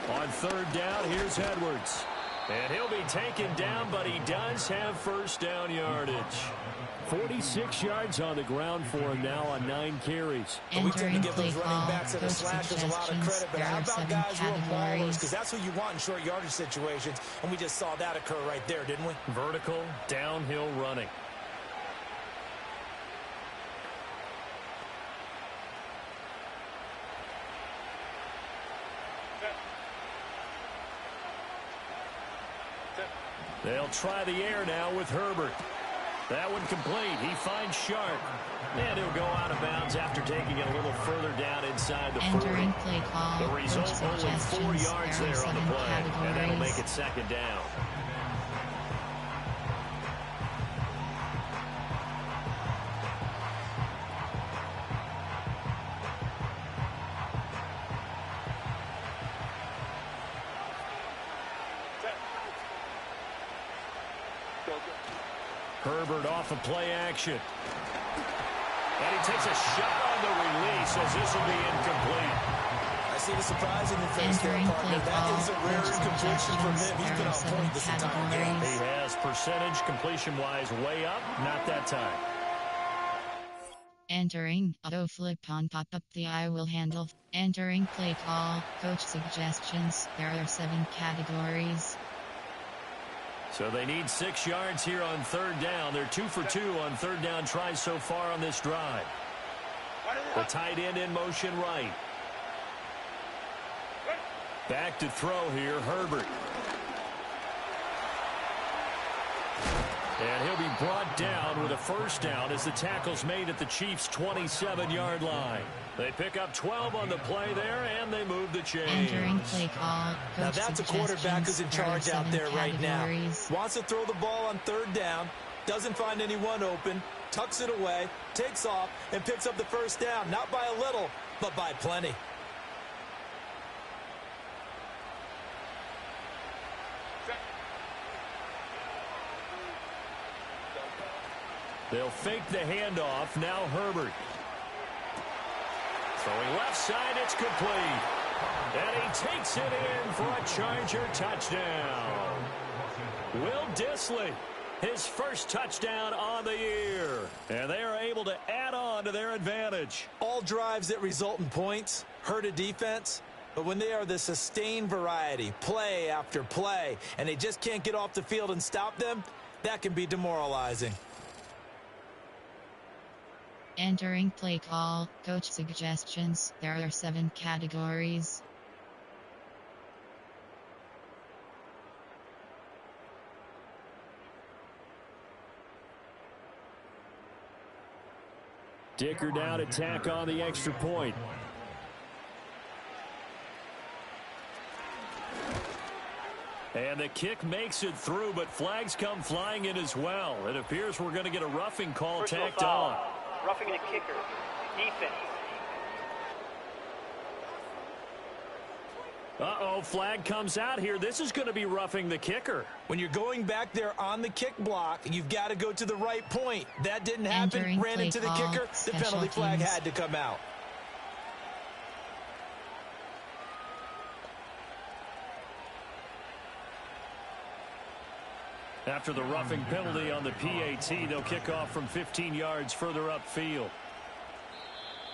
On 3rd down, here's Edwards. And he'll be taken down, but he does have first down yardage. 46 yards on the ground for him now on 9 carries. We tend to Entering give play those running call, backs and the coach slashers a lot of suggestions. credit, but There how are about 7 guys who are ballers? categories. Because that's who you want in short yardage situations, and we just saw that occur right there, didn't we? Vertical, downhill running. They'll try the air now with Herbert. That one complete. He finds Sharp. And he'll go out of bounds after taking it a little further down inside the 40. Entering play call, The result, coach only 4 suggestions. yards There are there on the 7 play. And that'll make categories. it 2nd down. Herbert off of play action. And he takes a shot on the release as this will be incomplete. I see the surprise in your face there, Entering partner. play That call, is a rare coach completion from him. suggestions. He's There been are on 7 point this entire game. He categories. has percentage completion-wise way up. Not that time. Entering auto flip on pop-up. The I will handle. Entering play call, coach suggestions. There are 7 categories. So they need 6 yards here on 3rd down. They're 2 for 2 on 3rd down tries so far on this drive. The tight end in motion right. Back to throw here, Herbert. And he'll be brought down with a first down as the tackle's made at the Chiefs' 27-yard line. They pick up 12 on the play there, and they move the chains. Entering play call, coach Now that's a quarterback who's in suggestions. charge out There there are 7 right now. categories. Wants to throw the ball on 3rd down, doesn't find anyone open, tucks it away, takes off, and picks up the first down. Not by a little, but by plenty. They'll fake the handoff. Now Herbert. Throwing left side, it's complete. And he takes it in for a Charger touchdown. Will Dissly, his first touchdown on the year. And they are able to add on to their advantage. All drives that result in points hurt a defense, but when they are the sustained variety, play after play, and they just can't get off the field and stop them, that can be demoralizing. Entering play call, coach suggestions. There are 7 categories. Dicker down, attack on the extra point. And the kick makes it through, but flags come flying in as well. It appears we're going to get a roughing call tacked on. Roughing the kicker. Defense. Uh-oh, flag comes out here. This is going to be roughing the kicker. When you're going back there on the kick block, you've got to go to the right point. That didn't happen. Entering Ran into the kicker. The penalty flag had to come out. After the roughing penalty on the PAT, they'll kick off from 15 yards further upfield.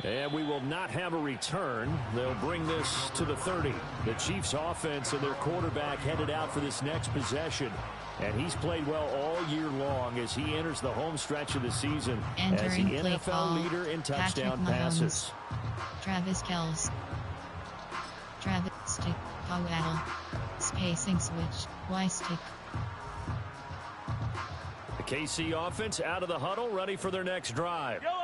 And we will not have a return. They'll bring this to the 30. The Chiefs offense and their quarterback headed out for this next possession. And he's played well all year long as he enters the home stretch of the season as the NFL leader in touchdown passes. Travis Kelce. Travis stick. Powell. Spacing switch. Y stick. The KC offense out of the huddle, ready for their next drive. Yellow.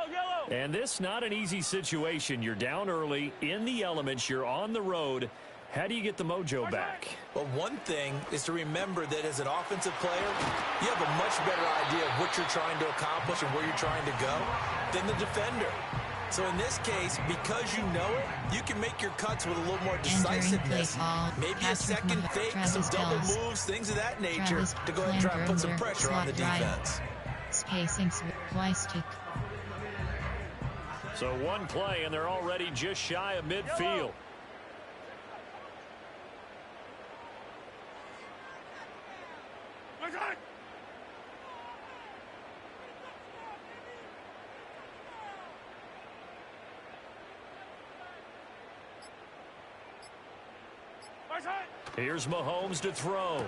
And this not an easy situation. You're down early, in the elements, you're on the road. How do you get the mojo back? Well, one thing is to remember that as an offensive player, you have a much better idea of what you're trying to accomplish and where you're trying to go than the defender. So in this case, because you know it, you can make your cuts with a little more decisiveness. Maybe a second fake, some double moves, things of that nature to go ahead and try and put some pressure on the defense. Spacing switch. Y stick. So one play, and they're already just shy of midfield. Here's Mahomes to throw.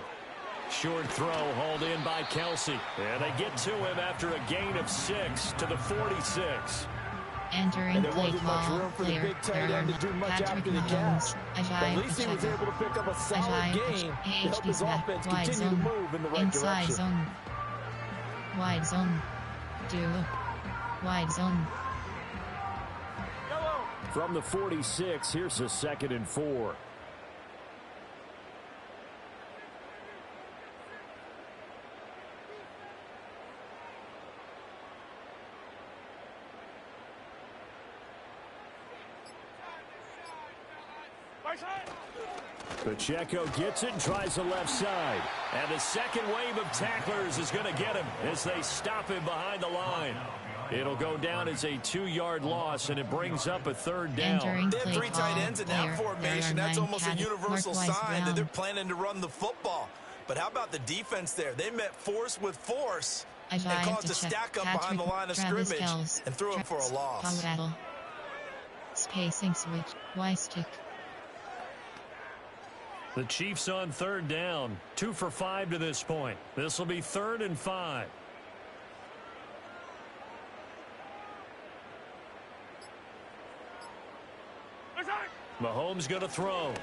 Short throw hauled in by Kelce. And they get to him after a gain of 6 to the 46. Entering play call, player, turn, Patrick Mahomes, At least he was able to pick up a solid gain to help his offense continue to move in the right inside direction. zone, wide zone, duo, wide zone. From the 46, here's a 2nd and 4. Pacheco gets it and tries the left side. And the second wave of tacklers is going to get him as they stop him behind the line. It'll go down as a 2-yard loss, and it brings up a 3rd down. They have 3 tight ends in that formation. That's almost a universal sign that they're planning to run the football. But how about the defense there? They met force with force and caused a stack up behind the line of scrimmage and threw him for a loss. Spacing switch. Y stick. The Chiefs on 3rd down. 2 for 5 to this point. This will be 3rd and 5. Mahomes going to throw.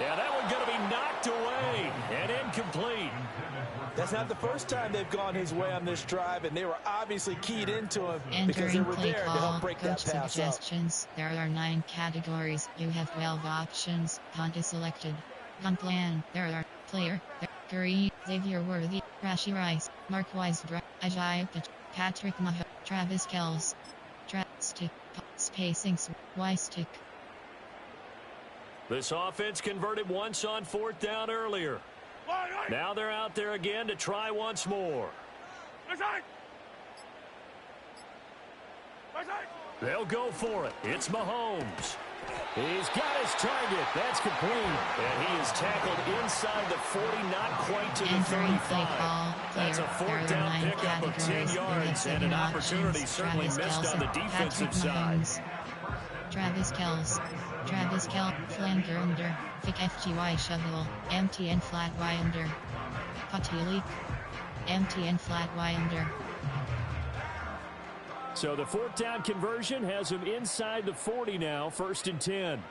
Yeah, that one's going to be knocked away and incomplete. That's not the first time they've gone his way on this drive, and they were obviously keyed into him because they were there to help break that pass suggestions. Up. There are 9 categories. You have 12 options. Punt is selected. Punt plan. There are player, Curry, Xavier Worthy, Rashee Rice, Mark Weisbrot, Ajayi, Patrick Mahomes, Travis Kelce. Stick, spacing, Y stick. This offense converted once on 4th down earlier. Now they're out there again to try once more. They'll go for it. It's Mahomes. He's got his target. That's complete. And he is tackled inside the 40, not quite to the 35. That's a 4th down pickup of 10 yards and an opportunity certainly missed on the defensive side. Travis Kelce. Travis Kelce, flanker under, Vic FGY shovel, empty and flat Y under. Patili. Empty and flat Y under. So the fourth down conversion has him inside the 40 now, 1st and 10.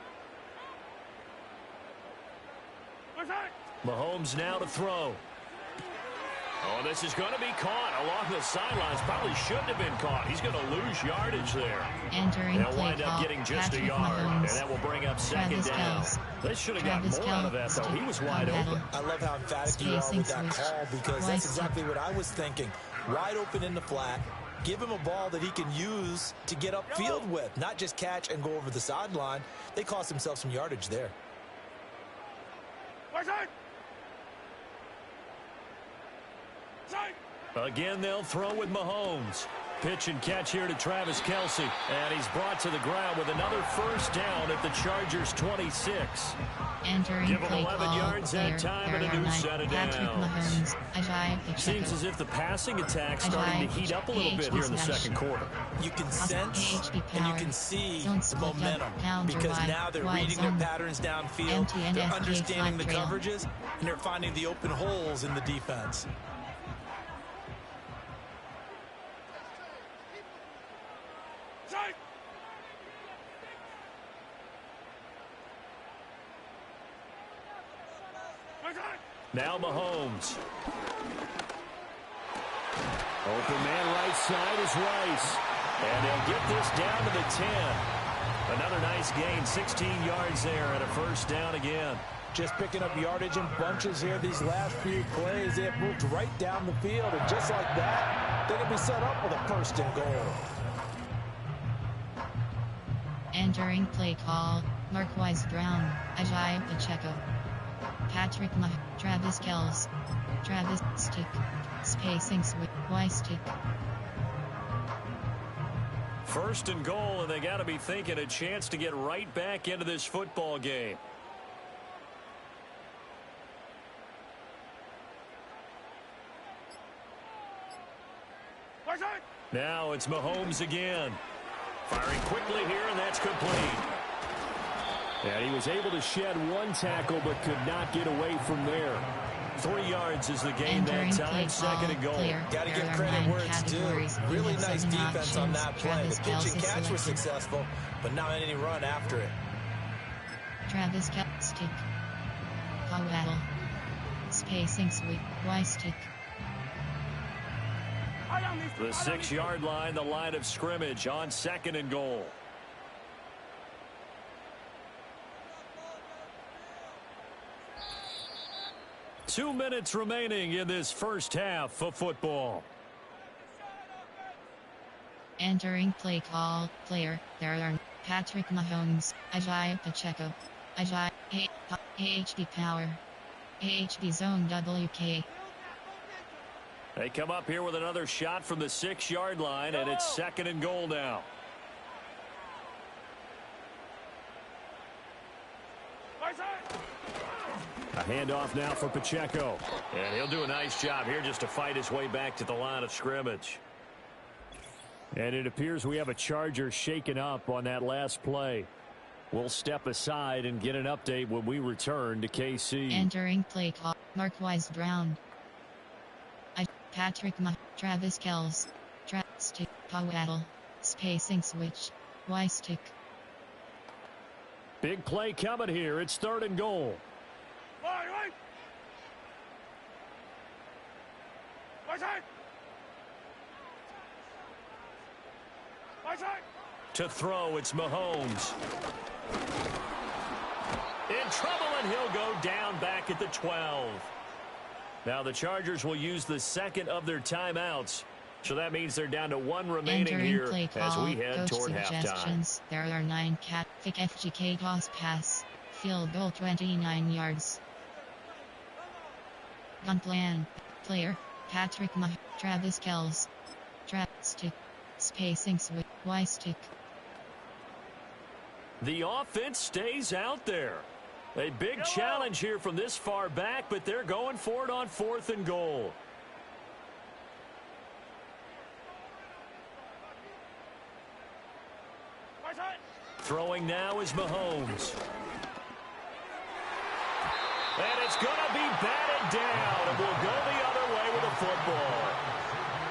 Mahomes now to throw. Oh, this is going to be caught along the sidelines. Probably shouldn't have been caught. He's going to lose yardage there. They'll wind up getting just a yard, and that will bring up 2nd down. They should have got more out of that, though. He was wide open. I love how emphatic you are with that call, because that's exactly what I was thinking. Wide open in the flat. Give him a ball that he can use to get upfield with, not just catch and go over the sideline. They cost themselves some yardage there. Again, they'll throw with Mahomes. Pitch and catch here to Travis Kelce. And he's brought to the ground with another 1st down at the Chargers' 26. Give him 11 yards that time and a new set of downs. Seems as if the passing attack's starting to heat up a little bit here in the 2nd quarter. You can sense and you can see the momentum, because now they're reading their patterns downfield, they're understanding the coverages, and they're finding the open holes in the defense. Now Mahomes. Open man right side is Rice. And they'll get this down to the 10. Another nice gain, 16 yards there and a 1st down again. Just picking up yardage in bunches here these last few plays. They have moved right down the field, and just like that, they're going to be set up with a 1st and goal. Entering play call, Marquise Brown, Ajayi Pacheco, Patrick Mahomes, Travis Kelce, Travis Stick, spacing switch, Y-Stick. 1st and goal, and they got to be thinking a chance to get right back into this football game. Now it's Mahomes again. Firing quickly here, and that's complete. And he was able to shed 1 tackle, but could not get away from there. 3 yards is the gain that time, 2nd and goal. Got to give credit where it's due. Really nice defense on that play. The pitch and catch was successful, but not any run after it. Travis Kelce, stick. Powell. Spacing sweep, Y-Stick. The 6-yard line, the line of scrimmage on 2nd and goal. Two minutes remaining in this 1st half of football. Entering play call, player, there are Patrick Mahomes, Ajayi Pacheco, Ajayi, AHB Power, AHB Zone WK. They come up here with another shot from the 6-yard line, and it's 2nd and goal now. A handoff now for Pacheco. And he'll do a nice job here just to fight his way back to the line of scrimmage. And it appears we have a Charger shaken up on that last play. We'll step aside and get an update when we return to KC. Entering play call, Marquise Brown. Patrick Travis Kelce, Stick, Powell, spacing switch, Y-Stick. Big play coming here. It's 3rd and goal. To throw, it's Mahomes. In trouble, and he'll go down back at the 12. Now the Chargers will use the 2nd of their timeouts. So that means they're down to 1 remaining here as we head toward halftime. There are 9 FGK toss pass. Field goal 29 yards. Gun plan. Player, Patrick Travis Kelce. Stick. Spacing switch. Y-Stick. The offense stays out there. A big challenge here from this far back, but they're going for it on 4th and goal. Throwing now is Mahomes. And it's going to be batted down, and we'll go the other way with the football.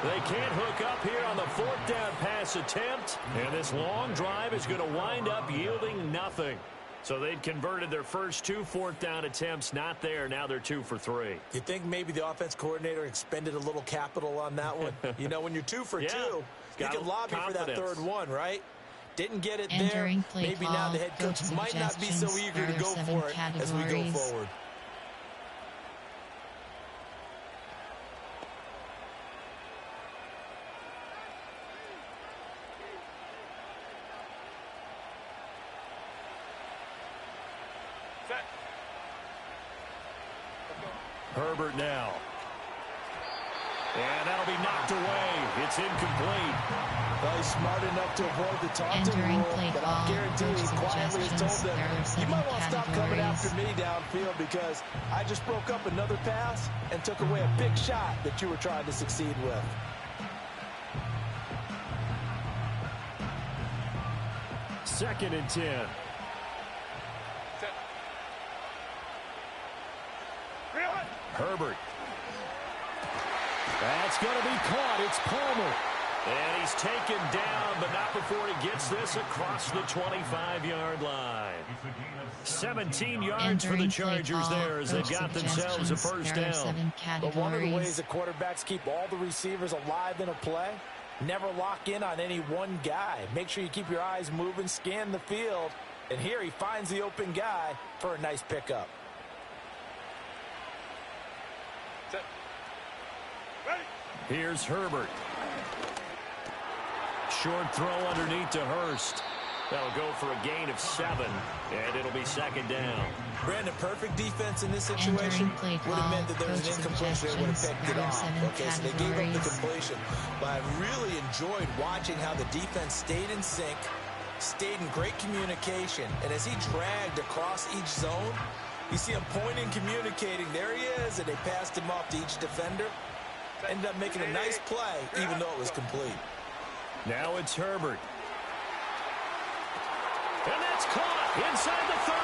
They can't hook up here on the fourth down pass attempt, and this long drive is going to wind up yielding nothing. So they'd converted their first 2 fourth down attempts, not there. Now they're 2 for 3. You think maybe the offense coordinator expended a little capital on that one? You know, when you're 2 for 2, you can lobby for that third one, right? Didn't get it there. Maybe now the head coach might not be so eager to go for it as we go forward. Herbert now. And that'll be knocked away. It's incomplete. Well, he's smart enough to avoid the taunting rule, but I'll guarantee he quietly has told them, you might want to stop coming after me downfield because I just broke up another pass and took away a big shot that you were trying to succeed with. Second and 10. Herbert. That's going to be caught. It's Palmer. And he's taken down, but not before he gets this across the 25-yard line. 17 yards for the Chargers there as they've got themselves a first down. But one of the ways the quarterbacks keep all the receivers alive in a play, never lock in on any one guy. Make sure you keep your eyes moving, scan the field. And here he finds the open guy for a nice pickup. Here's Herbert. Short throw underneath to Hurst. That'll go for a gain of 7, and it'll be second down. Brandon, perfect defense in this situation would have meant that there was an incompletion. They would have picked it off. Okay, so they gave up the completion. But I really enjoyed watching how the defense stayed in sync, stayed in great communication, and as he dragged across each zone, you see him pointing, communicating. There he is, and they passed him off to each defender. Ended up making a nice play, even though it was complete. Now it's Herbert. And that's caught inside the 30.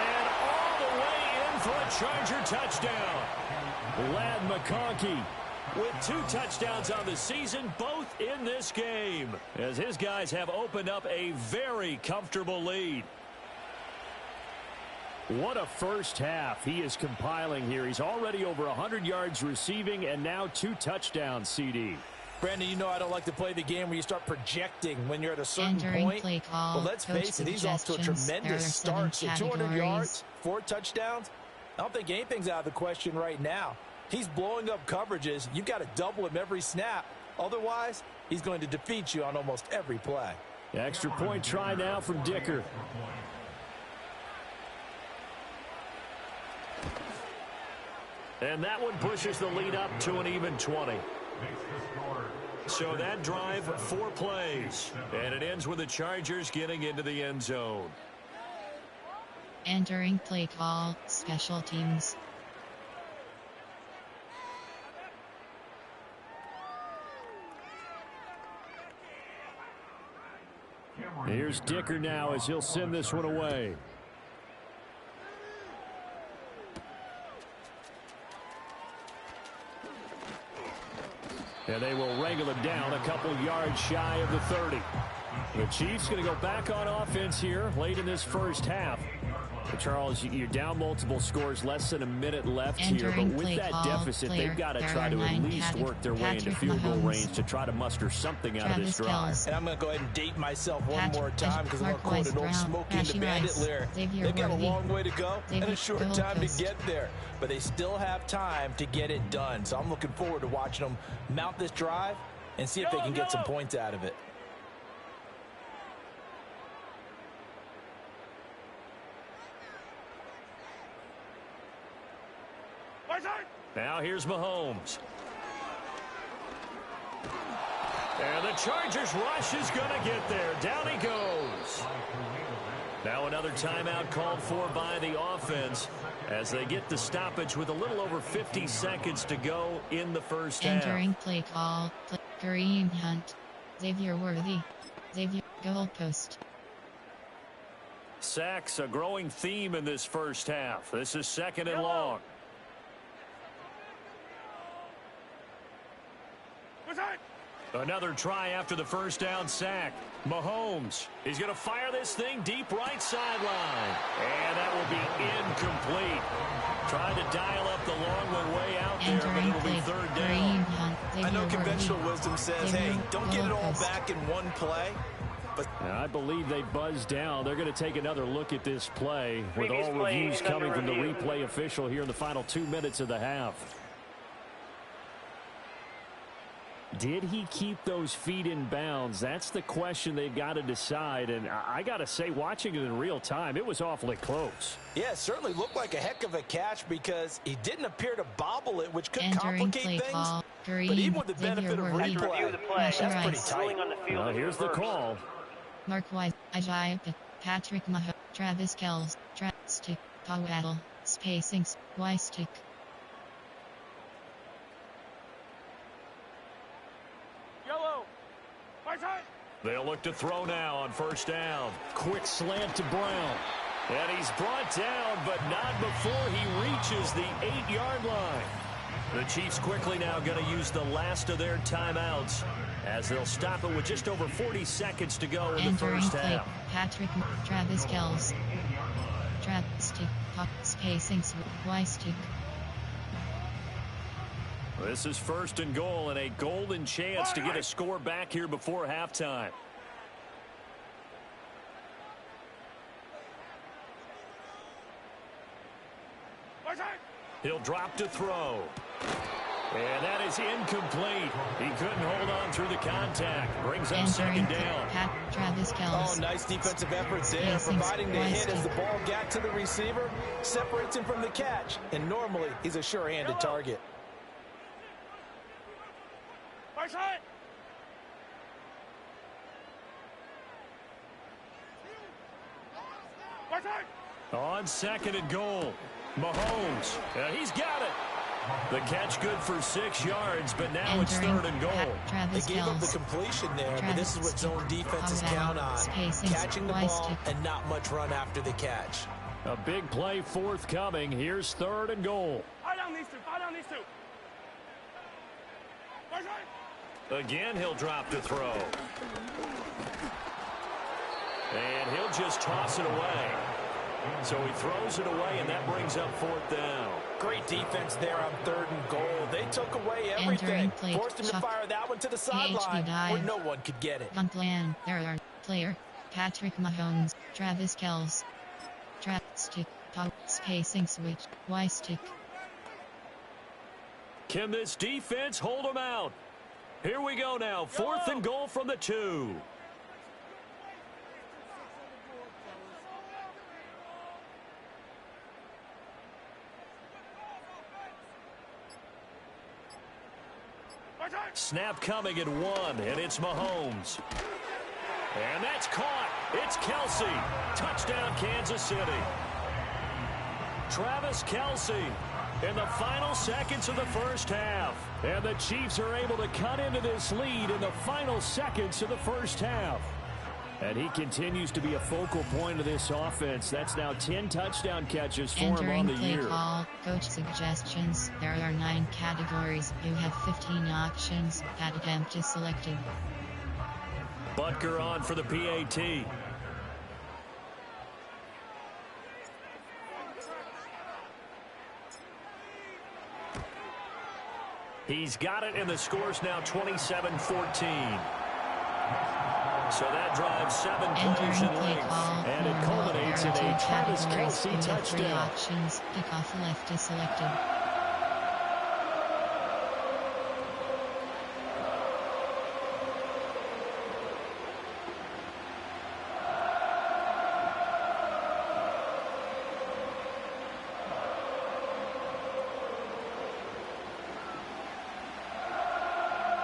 And all the way in for a Charger touchdown. Ladd McConkey with 2 touchdowns on the season, both in this game, as his guys have opened up a very comfortable lead. What a first half he is compiling here. He's already over 100 yards receiving and now 2 touchdowns, CD. Brandon, you know I don't like to play the game where you start projecting when you're at a certain point. But let's face it, he's off to a tremendous start. So 200 yards, 4 touchdowns. I don't think anything's out of the question right now. He's blowing up coverages. You've got to double him every snap. Otherwise, he's going to defeat you on almost every play. Extra point try now from Dicker. And that one pushes the lead up to an even 20. So that drive, 4 plays. And it ends with the Chargers getting into the end zone. Entering play call, special teams. Here's Dicker now as he'll send this one away. And they will wrangle him down a couple yards shy of the 30. The Chiefs going to go back on offense here late in this first half. But Charles, you're down multiple scores, less than a minute left here. But with that deficit, they've got to try to at least work their way into field goal range to try to muster something out of this drive. And I'm going to go ahead and date myself one more time because I'm going to quote an old Smokey and the Bandit lyric. They've got a long way to go and a short time to get there. But they still have time to get it done. So I'm looking forward to watching them mount this drive and see if they can get some points out of it. Now here's Mahomes. And the Chargers rush is going to get there. Down he goes. Now another timeout called for by the offense as they get the stoppage with a little over 50 seconds to go in the first half. Entering play call, Kareem Hunt, Xavier Worthy, Xavier goalpost. Sacks, a growing theme in this first half. This is second and long. Another try after the first down sack. Mahomes, he's going to fire this thing deep right sideline. And that will be incomplete. Trying to dial up the long one way out there, but it'll be third down. I know conventional wisdom says, hey, don't get it all back in one play. But I believe they buzzed down. They're going to take another look at this play with all reviews coming from the replay official here in the final 2 minutes of the half. Did he keep those feet in bounds? That's the question they've got to decide. And I got to say, watching it in real time, it was awfully close. Yeah, it certainly looked like a heck of a catch because he didn't appear to bobble it, which could complicate things. But even with the benefit of replay, that's pretty tight. Well, here's the call. Mark White, Ajay, Patrick Mahomes, Travis Kelce, Stick, Powell, Spacings, Stick. They'll look to throw now on first down. Quick slant to Brown. And he's brought down, but not before he reaches the 8-yard line. The Chiefs quickly now going to use the last of their timeouts as they'll stop it with just over 40 seconds to go in the first half. Patrick, Travis Kelce, Stick, Spacing, Stick. This is first and goal and a golden chance to get a score back here before halftime. He'll drop to throw. And that is incomplete. He couldn't hold on through the contact. Brings up second down. Travis Kelce. Oh, nice defensive effort there, providing the hit as the ball got to the receiver, separates him from the catch. And normally, he's a sure-handed target. On second and goal, Mahomes. He's got it. The catch good for 6 yards, but now it's third and goal. They gave up the completion there, but this is what zone defenses count on. Catching the ball and not much run after the catch. A big play forthcoming. Here's third and goal. Fire down these two. Again, he'll drop to throw. And he'll just toss it away. So he throws it away, and that brings up fourth down. Great defense there on third and goal. They took away everything. Forced him to fire that one to the sideline where no one could get it. Puntland. There are player Patrick Mahomes, Travis Kelce, Stick, Spacing switch, Stick. Can this defense hold him out? Here we go now. Fourth and goal from the 2. Snap coming at 1, and it's Mahomes. And that's caught. It's Kelce. Touchdown, Kansas City. Travis Kelce in the final seconds of the first half. And the Chiefs are able to cut into this lead in the final seconds of the first half. And he continues to be a focal point of this offense. That's now 10 touchdown catches for him on the year. Call, coach suggestions. There are 9 categories. You have 15 options. That attempt is selected. Butker on for the PAT. He's got it, and the score's now 27-14. So that drives 7 plays in length, and it culminates in a Travis Kelce touchdown. Options. Kickoff left is selected.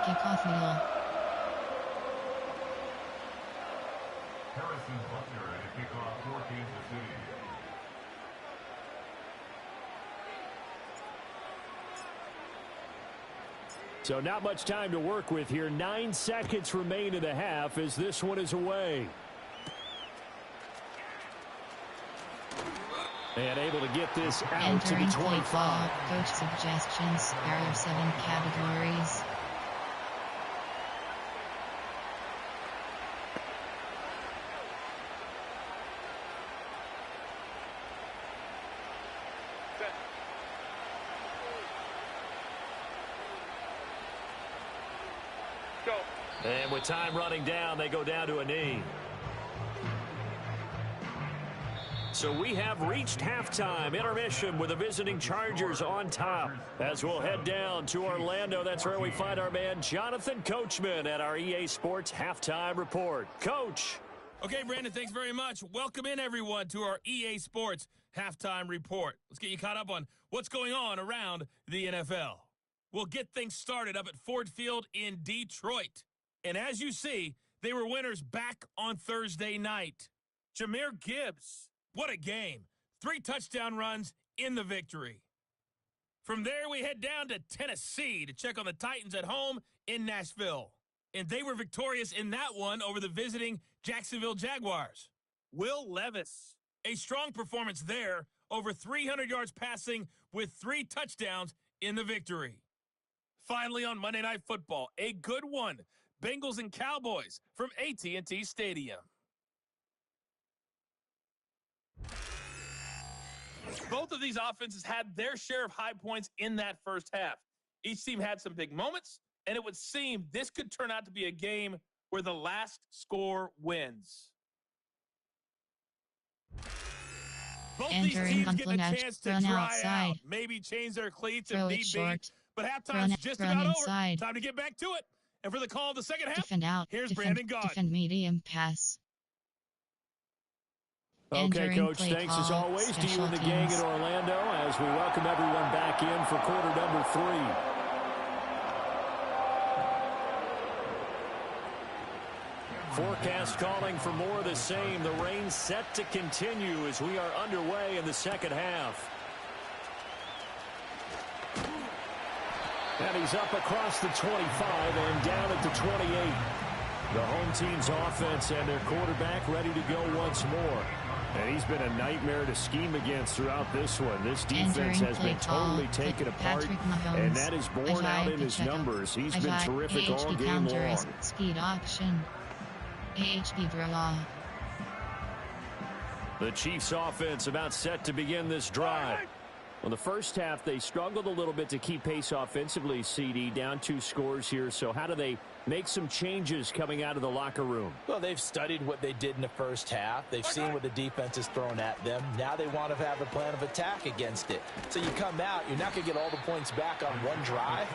Kickoff kneel. Harrison Butler at a kickoff for Kansas City. So not much time to work with here. 9 seconds remain in the half as this one is away. And able to get this out to the 25. Coach suggestions. There are 7 categories. defense. Go. And with time running down, they go down to a knee. So we have reached halftime, intermission with the visiting Chargers on top. As we'll head down to Orlando, that's where we find our man Jonathan Coachman at our EA Sports Halftime Report. Coach. Okay, Brandon, thanks very much. Welcome in, everyone, to our EA Sports Halftime Report. Let's get you caught up on what's going on around the NFL. We'll get things started up at Ford Field in Detroit. And as you see, they were winners back on Thursday night. Jahmyr Gibbs. What a game. 3 touchdown runs in the victory. From there, we head down to Tennessee to check on the Titans at home in Nashville. And they were victorious in that one over the visiting Jacksonville Jaguars. Will Levis, a strong performance there, over 300 yards passing with 3 touchdowns in the victory. Finally, on Monday Night Football, a good one. Bengals and Cowboys from AT&T Stadium. Both of these offenses had their share of high points in that first half. Each team had some big moments, and it would seem this could turn out to be a game where the last score wins. Both these teams get a chance to dry out, maybe change their cleats if need be. But halftime's just about over. Time to get back to it. And for the call of the second half, defend out, here's defend, Brandon Gaud. Defend medium pass. Okay, Coach, thanks as always to you and the gang in Orlando as we welcome everyone back in for quarter number 3. Forecast calling for more of the same. The rain set to continue as we are underway in the second half. And he's up across the 25 and down at the 28. The home team's offense and their quarterback ready to go once more. And he's been a nightmare to scheme against throughout this one. This defense has been totally taken apart, and that is borne out in his numbers. He's been terrific all game long. Speed option. AHP draw. The Chiefs offense about set to begin this drive. Well, the first half, they struggled a little bit to keep pace offensively, CD, down 2 scores here. So how do they make some changes coming out of the locker room? Well, they've studied what they did in the first half. They've seen what the defense is throwing at them. Now they want to have a plan of attack against it. So you come out, you're not going to get all the points back on one drive,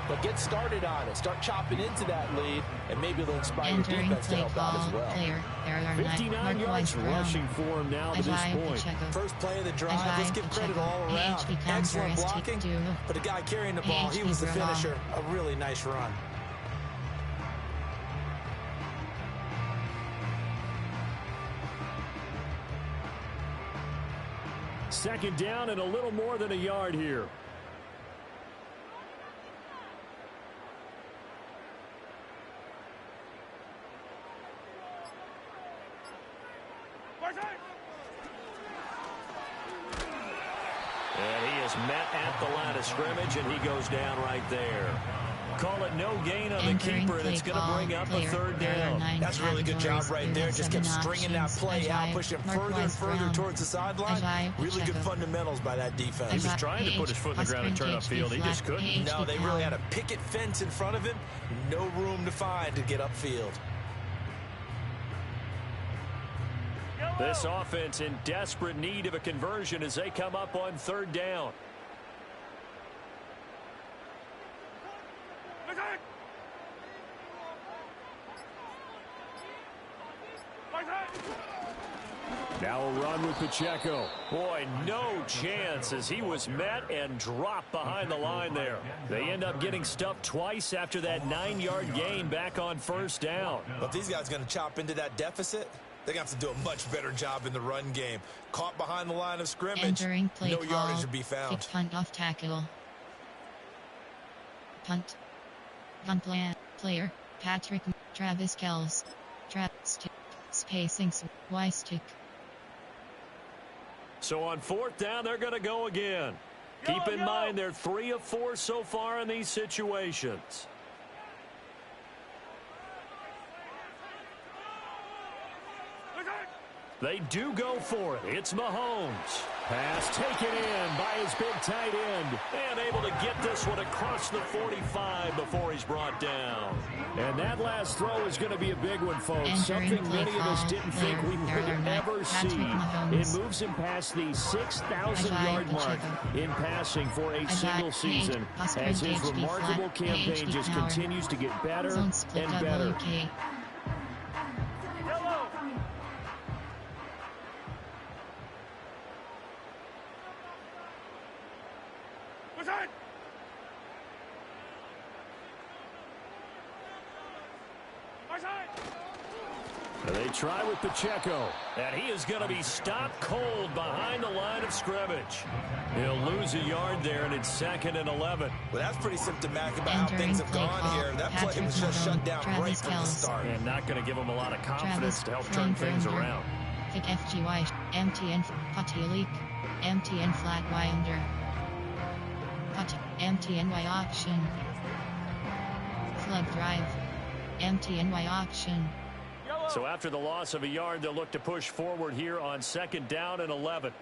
but get started on it. Start chopping into that lead, and maybe it'll inspire your defense to help out as well. 59 yards rushing for him now to this point. First play of the drive, let's give credit all around. Excellent blocking, but the guy carrying the ball, he was the finisher. A really nice run. Second down and a little more than a yard here. And he is met at the line of scrimmage, and he goes down right there. Call it no gain on the keeper, and it's going to bring up a third down. That's a really good job right there. Just kept stringing that play out, pushing further and further towards the sideline. Really good fundamentals by that defense. He was trying to put his foot in the ground and turn upfield. He just couldn't. No, they really had a picket fence in front of him. No room to find to get upfield. This offense in desperate need of a conversion as they come up on third down. Now a run with Pacheco. Boy, no chance as he was met and dropped behind the line there. They end up getting stuffed twice after that 9-yard gain back on first down. But these guys going to chop into that deficit, they're going to have to do a much better job in the run game. Caught behind the line of scrimmage, no yardage to be found. Punt off tackle. Punt. Punt plan. Player. Patrick. Travis Kells. Stick. Spacing. Y stick. So on fourth down, they're going to go again. Keep in mind, they're 3 of 4 so far in these situations. They do go for it. It's Mahomes. Pass taken in by his big tight end. And able to get this one across the 45 before he's brought down. And that last throw is going to be a big one, folks. Something many of us didn't think we would ever see. It moves him past the 6,000-yard mark in passing for a single season as his remarkable campaign just continues to get better and better. They try with Pacheco, and he is going to be stopped cold behind the line of scrimmage. He'll lose a yard there, and it's 2nd and 11. Well, that's pretty symptomatic about how things have gone here. That play was just shut down right from the start. And not going to give him a lot of confidence to help turn things around. Kick FGY, MTN, Patilic, MTN flat Y under. MTNY option. Flood drive. MTNY option. So after the loss of a yard, they'll look to push forward here on 2nd down and 11.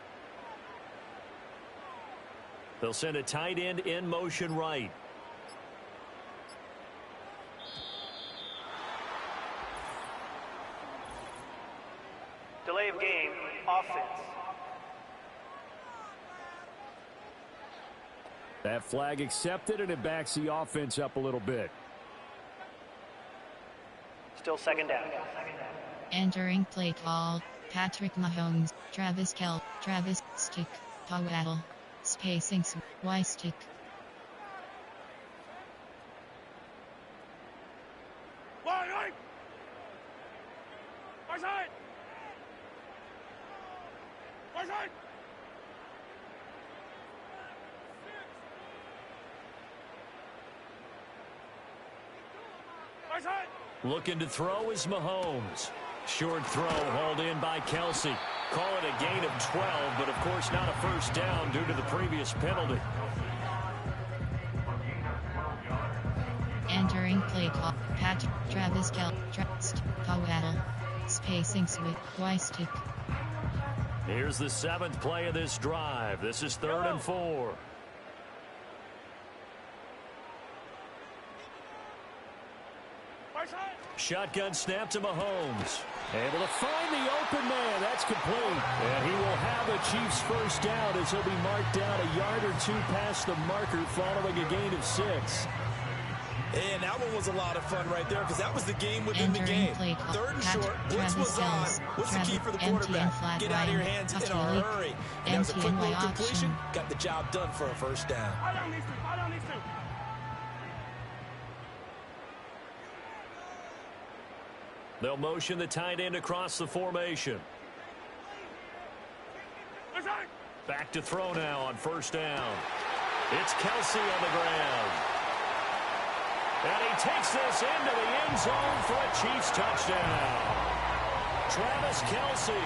They'll send a tight end in motion right. Delay of game, offense. That flag accepted, and it backs the offense up a little bit. Still 2nd down. Entering play call, Patrick Mahomes, Travis Kell, Travis, stick, Powell, spacing, Y stick. Looking to throw is Mahomes. Short throw hauled in by Kelsey. Call it a gain of 12, but of course not a first down due to the previous penalty. Entering play call, Patrick, Travis Kell, Powell, spacing switch, Y stick. Here's the 7th play of this drive. This is 3rd and 4. Shotgun snap to Mahomes. Able to find the open man. That's complete. And he will have a Chiefs first down as he'll be marked down a yard or two past the marker following a gain of 6. And that one was a lot of fun right there because that was the game within the game. 3rd and short, blitz was on. What's the key for the quarterback? Get out of your hands in a hurry. And that was a quick little completion. Got the job done for a first down. They'll motion the tight end across the formation. Back to throw now on 1st down. It's Kelsey on the ground. And he takes this into the end zone for a Chiefs touchdown. Travis Kelsey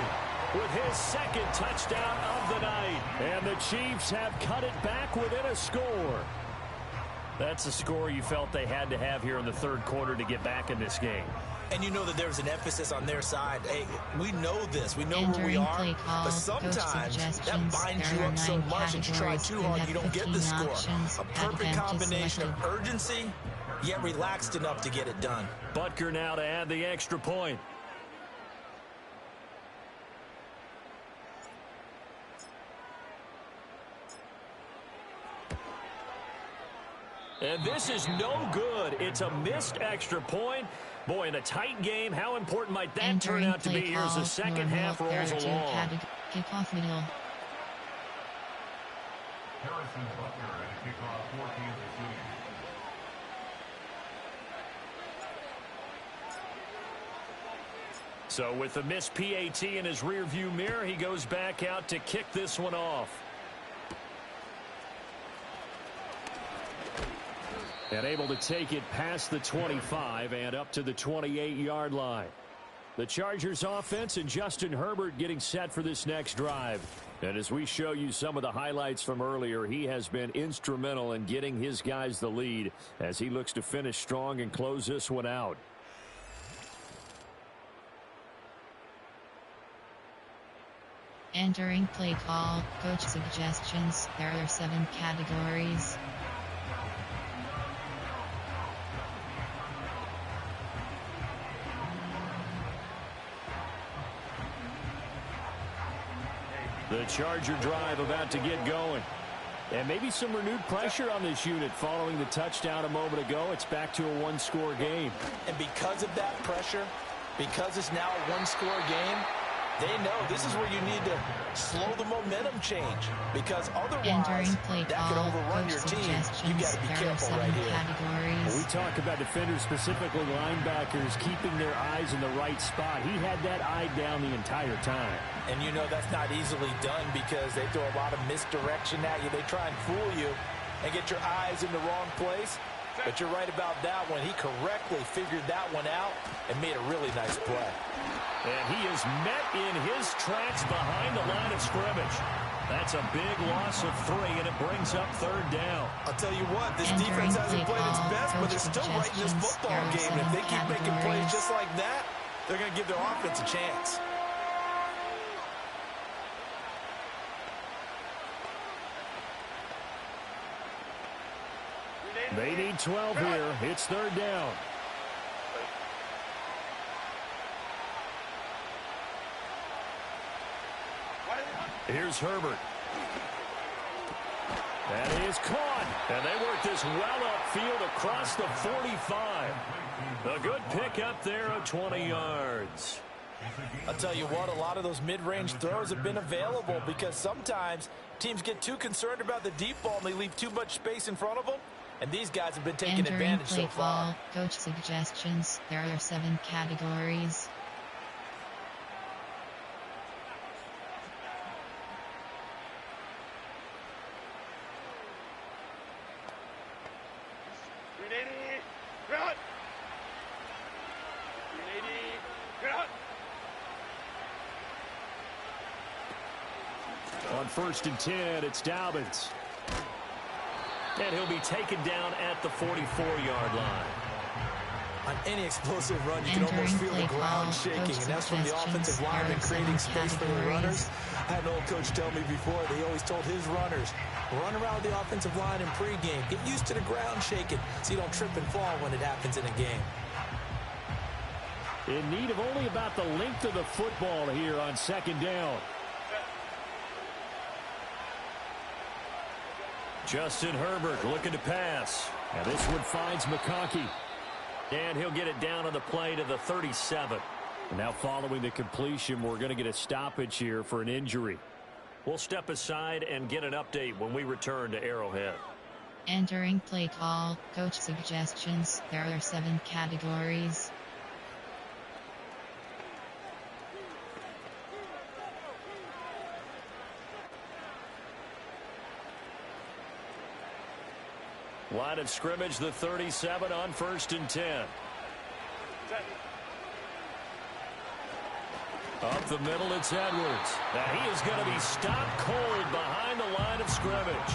with his 2nd touchdown of the night. And the Chiefs have cut it back within a score. That's a score you felt they had to have here in the 3rd quarter to get back in this game. And you know that there's an emphasis on their side. Hey, we know this. We know where we are. But sometimes that binds you up so much and you try too hard, you don't get the score. A perfect combination of urgency, yet relaxed enough to get it done. Butker now to add the extra point. And this is no good. It's a missed extra point. Boy, in a tight game, how important might that turn out to be here as the 2nd half rolls along? Kickoff middle. Harrison Butker at kickoff for Kansas City. So with the missed PAT in his rearview mirror, he goes back out to kick this one off. And able to take it past the 25 and up to the 28-yard line. The Chargers offense and Justin Herbert getting set for this next drive. And as we show you some of the highlights from earlier, he has been instrumental in getting his guys the lead as he looks to finish strong and close this one out. Entering play call, coach suggestions. There are 7 categories. The Charger drive about to get going. And maybe some renewed pressure on this unit following the touchdown a moment ago. It's back to a one-score game. And because of that pressure, because it's now a one-score game, they know this is where you need to slow the momentum change, because otherwise that could overrun your team. You got to be careful right here. When we talk about defenders, specifically linebackers, keeping their eyes in the right spot. He had that eye down the entire time. And you know that's not easily done because they throw a lot of misdirection at you. They try and fool you and get your eyes in the wrong place. But you're right about that one. He correctly figured that one out and made a really nice play. And he is met in his tracks behind the line of scrimmage. That's a big loss of 3, and it brings up 3rd down. I'll tell you what, this defense hasn't played its best, but they're still right in this football game. And if they keep making plays just like that, they're going to give their offense a chance. They need 12 here. It's 3rd down. Here's Herbert. That is caught. And they work this well upfield across the 45. A good pick up there of 20 yards. I'll tell you what, a lot of those mid-range throws have been available because sometimes teams get too concerned about the deep ball and they leave too much space in front of them. And these guys have been taking advantage so far. Coach suggestions. There are 7 categories. On 1st and 10, it's Dobbins. And he'll be taken down at the 44-yard line. On any explosive run, you can almost feel the ground shaking, and that's from the offensive lineman creating space for the runners. I had an old coach tell me before, they always told his runners, run around the offensive line in pregame. Get used to the ground shaking so you don't trip and fall when it happens in a game. In need of only about the length of the football here on 2nd down. Justin Herbert looking to pass. And this one finds McConkey. And he'll get it down on the play to the 37. And now following the completion, we're going to get a stoppage here for an injury. We'll step aside and get an update when we return to Arrowhead. Entering play call, coach suggestions. There are 7 categories. Line of scrimmage, the 37 on 1st and 10. Up the middle, it's Edwards. Now he is going to be stopped cold behind the line of scrimmage.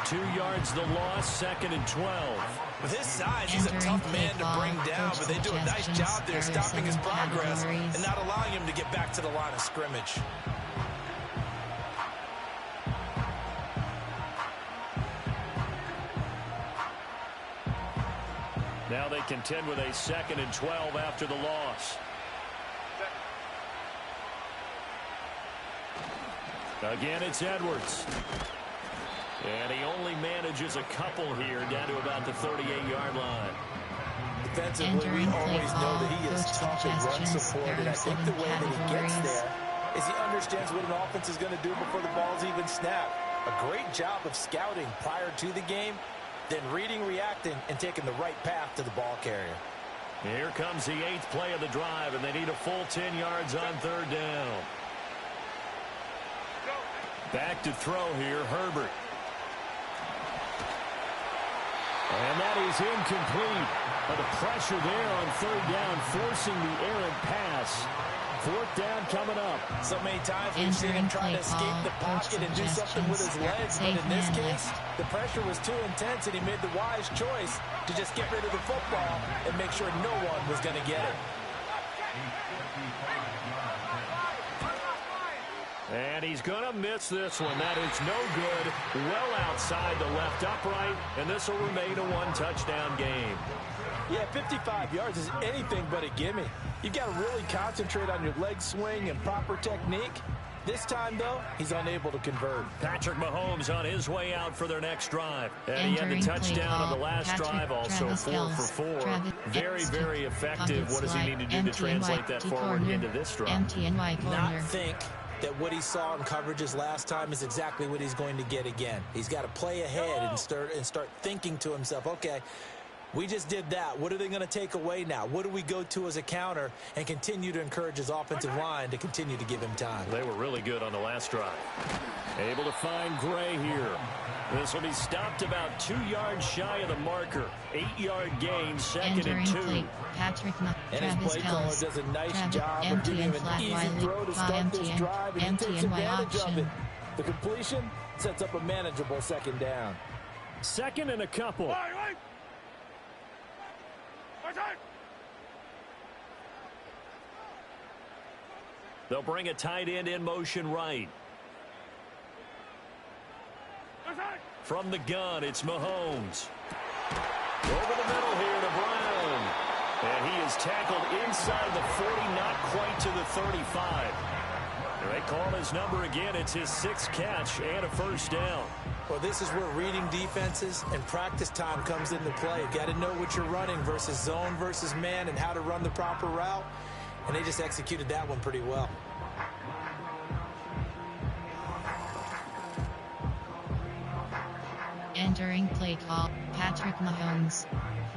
2 yards the loss, 2nd and 12. With his size, he's a tough man to bring down, but they do a nice job there stopping his progress and not allowing him to get back to the line of scrimmage. Now they contend with a 2nd and 12 after the loss. Again, it's Edwards. And he only manages a couple here down to about the 38-yard line. Defensively, we always know that he is tough and run support, and I think the way that he gets there is he understands what an offense is going to do before the ball's even snapped. A great job of scouting prior to the game, then reading, reacting, and taking the right path to the ball carrier. Here comes the 8th play of the drive, and they need a full 10 yards on 3rd down. Back to throw here, Herbert. And that is incomplete. But the pressure there on 3rd down, forcing the errant pass. 4th down coming up. So many times we've seen him try to escape the pocket and do something with his legs, but in this case, the pressure was too intense and he made the wise choice to just get rid of the football and make sure no one was going to get it. And he's going to miss this one. That is no good. Well outside the left upright, and this will remain a one-touchdown game. Yeah, 55 yards is anything but a gimme. You've got to really concentrate on your leg swing and proper technique. This time, though, he's unable to convert. Patrick Mahomes on his way out for their next drive. And he had the touchdown on the last drive also, 4 for 4. Very, very effective. What does he need to do to translate that forward into this drive? Not think that what he saw in coverages last time is exactly what he's going to get again. He's got to play ahead and start thinking to himself, okay, we just did that. What are they going to take away now? What do we go to as a counter? And continue to encourage his offensive line to continue to give him time. They were really good on the last drive. Able to find Gray here. This will be stopped about 2 yards shy of the marker. 8-yard gain, second and 2. And his play caller does a nice job of giving him an easy throw to start this drive, and he takes advantage of it. The completion sets up a manageable second down. Second and a couple. They'll bring a tight end in motion right. From the gun, it's Mahomes. Over the middle here to Brown. And he is tackled inside the 40, not quite to the 35. They call his number again. It's his 6th catch and a first down. Well, this is where reading defenses and practice time comes into play. You've got to know what you're running versus zone versus man and how to run the proper route. And they just executed that one pretty well. Entering play call, Patrick Mahomes.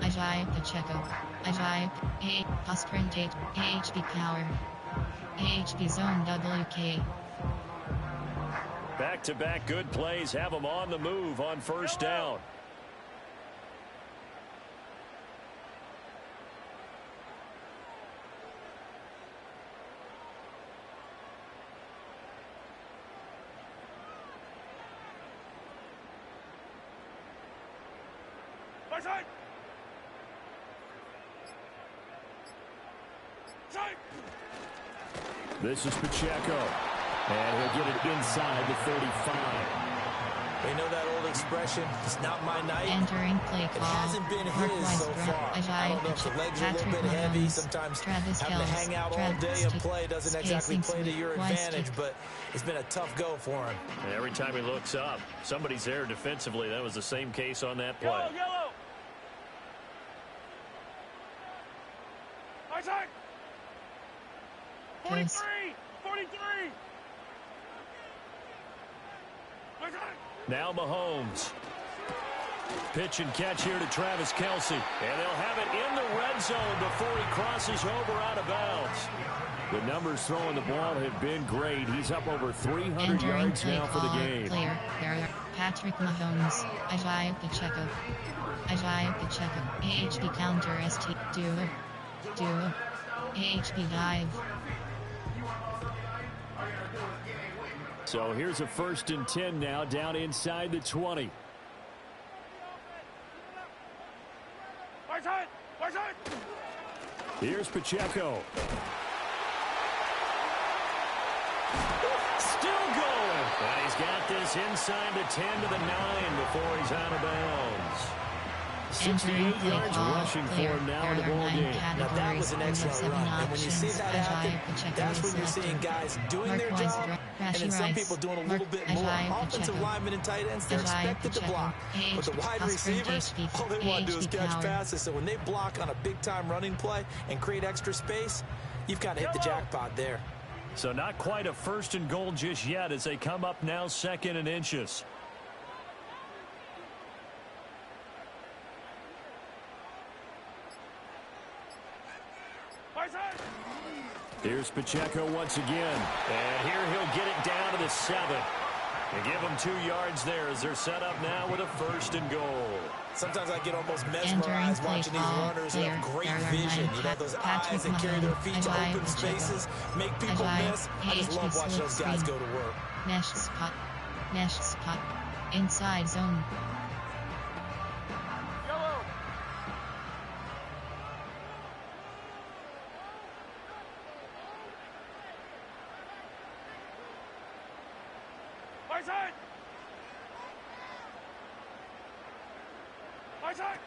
Ajay Pacheco. Ajay, sprint 8, AHP power. AHP zone WK. Back-to-back good plays have them on the move on first down. This is Pacheco. And he'll get it inside the 35. We know that old expression, it's not my night. Entering play call. It hasn't been his so far. I don't know if the legs are a little bit heavy. Sometimes having to hang out all day and play doesn't exactly play to your advantage, but it's been a tough go for him. And every time he looks up, somebody's there defensively. That was the same case on that play. Yellow! 43! 43! Now Mahomes. Pitch and catch here to Travis Kelce. And they'll have it in the red zone before he crosses over out of bounds. The numbers throwing the ball have been great. He's up over 300 yards now for the game. Player, Patrick Mahomes. Ajay Pacheco. Ajay Pacheco. AHP counter ST. Duo. AHP dive. So here's a 1st and 10 now, down inside the 20. Here's Pacheco. Still going. And he's got this inside the 10 to the 9 before he's out of bounds. 68 yards rushing for him now in the ball game. Now that was an excellent run. And when you see that happen, that's when you're seeing guys doing their job, and then some people doing a little bit more. Offensive linemen and tight ends, they're expected to block. But the wide receivers, all they want to do is catch passes. So when they block on a big-time running play and create extra space, you've got to hit the jackpot there. So not quite a 1st and goal just yet as they come up now 2nd and inches. Here's Pacheco once again. And here he'll get it down to the 7. And give them 2 yards there as they're set up now with a 1st and goal. Sometimes I get almost mesmerized watching these runners who have great vision. You know, those eyes that carry their feet to open spaces, make people miss. I just love watching those guys go to work. Mesh spot. Inside zone. My side! My side!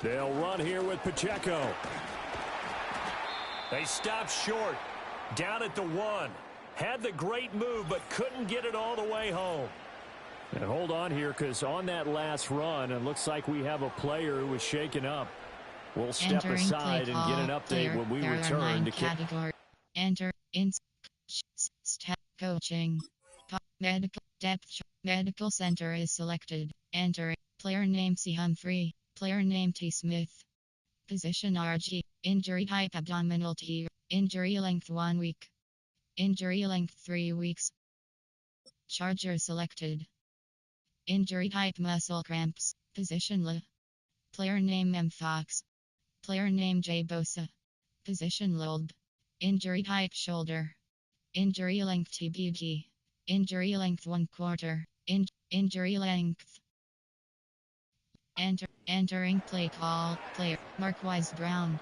They'll run here with Pacheco. They stop short. Down at the 1. Had the great move, but couldn't get it all the way home. And hold on here, because on that last run, it looks like we have a player who was shaken up. We'll step aside and get an update when we return to kick. Enter in step coaching. Medical depth. Medical center is selected. Enter player name C. Humphrey. Player name T. Smith. Position RG. Injury type abdominal T. Injury length 1 week. Injury length 3 weeks. Charger selected. Injury type muscle cramps. Position L. Player name M. Fox. Player name J. Bosa. Position Lob. Injury type shoulder. Injury length TBD. Injury length 1/4. Injury length. Entering play call. Player Marquise Brown.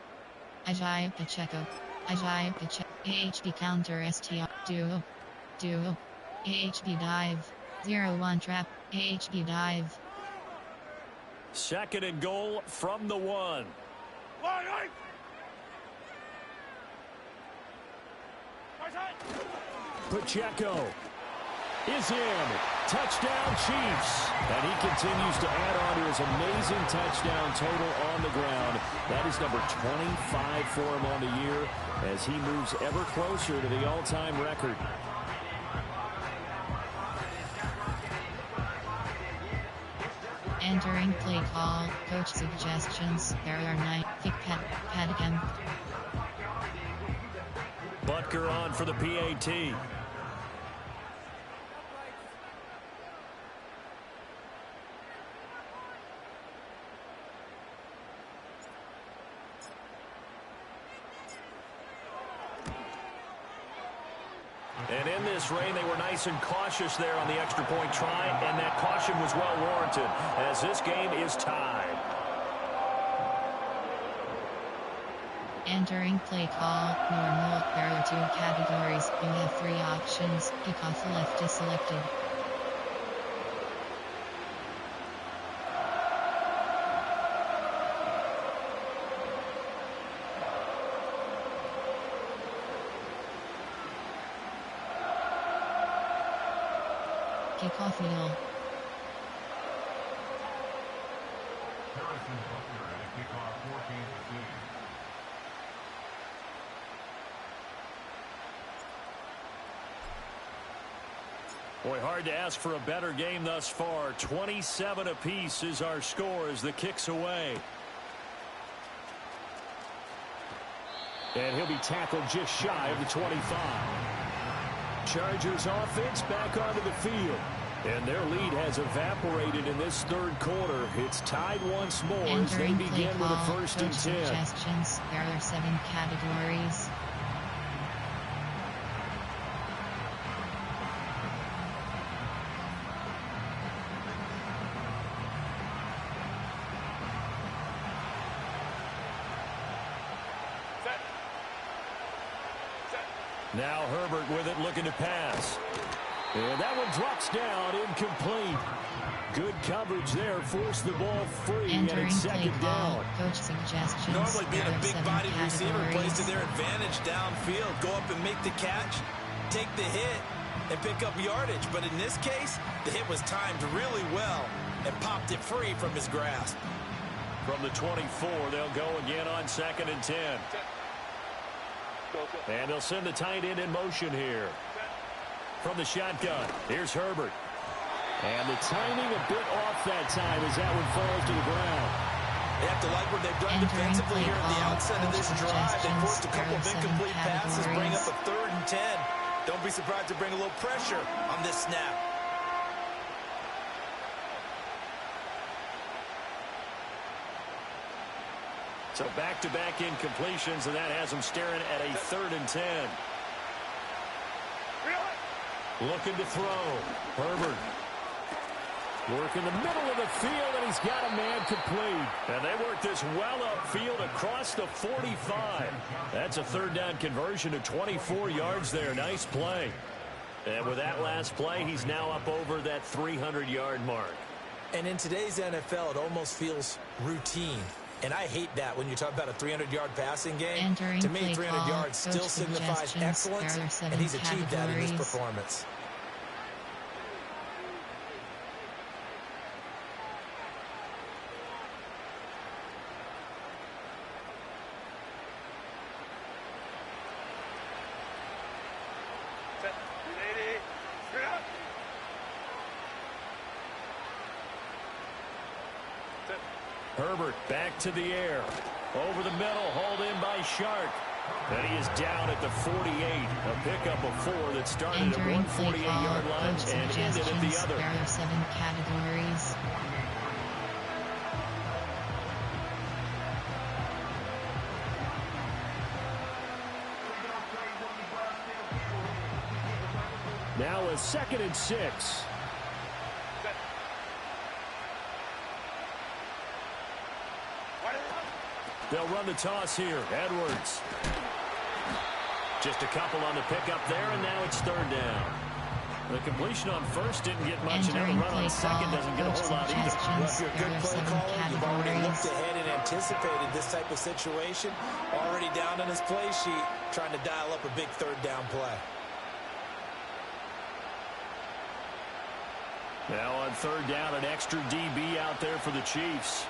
Ajay Pacheco. Ajay Pacheco. AHP counter STR. Duo. AHP dive. 0-1 trap. AHP dive. Second and goal from the 1. Pacheco is in. Touchdown Chiefs. And he continues to add on to his amazing touchdown total on the ground. That is number 25 for him on the year as he moves ever closer to the all-time record. Entering play call. Coach suggestions. There are 9. Padicam. Butker on for the PAT. And in this rain, they were nice and cautious there on the extra point try, and that caution was well warranted as this game is tied. Entering play call. Normal. There are 2 categories. You have 3 options. Kickoff left is selected. Kickoff middle. Harrison Butler at kickoff 14 to 2. Boy, hard to ask for a better game thus far. 27 apiece is our score as the kick's away. And he'll be tackled just shy of the 25. Chargers offense back onto the field. And their lead has evaporated in this third quarter. It's tied once more as they begin with a 1st and 10. Suggestions. There are 7 categories. Now Herbert with it, looking to pass. And that one drops down, incomplete. Good coverage there, forced the ball free, and it's 2nd down. Coach suggestions. Normally being a big-bodied receiver plays to their advantage downfield. Go up and make the catch, take the hit, and pick up yardage. But in this case, the hit was timed really well and popped it free from his grasp. From the 24, they'll go again on 2nd and 10. And they'll send the tight end in motion here. From the shotgun, here's Herbert. And the timing a bit off that time as that one falls to the ground. They have to like what they've done defensively here at the outset of this drive. They forced a couple of incomplete passes, bring up a 3rd and 10. Don't be surprised to bring a little pressure on this snap. So back-to-back incompletions, and that has them staring at a 3rd and 10. Looking to throw. Herbert. Work in the middle of the field, and he's got a man complete. And they work this well upfield across the 45. That's a 3rd down conversion to 24 yards there. Nice play. And with that last play, he's now up over that 300-yard mark. And in today's NFL, it almost feels routine. And I hate that when you talk about a 300-yard passing game. Entering to me, 300 call, yards still signifies excellence, and he's achieved that in his performance. Herbert back to the air. Over the middle, hauled in by Shark. And he is down at the 48. A pickup of 4 that started at 148-yard line and ended at the other. There are 7 categories. Now a 2nd and 6. They'll run the toss here. Edwards. Just a couple on the pickup there, and now it's 3rd down. The completion on first didn't get much, and now the run on second doesn't get a whole lot either. Well, if you're a good play caller, you've already looked ahead and anticipated this type of situation. Already down on his play sheet, trying to dial up a big 3rd down play. Now on 3rd down, an extra DB out there for the Chiefs.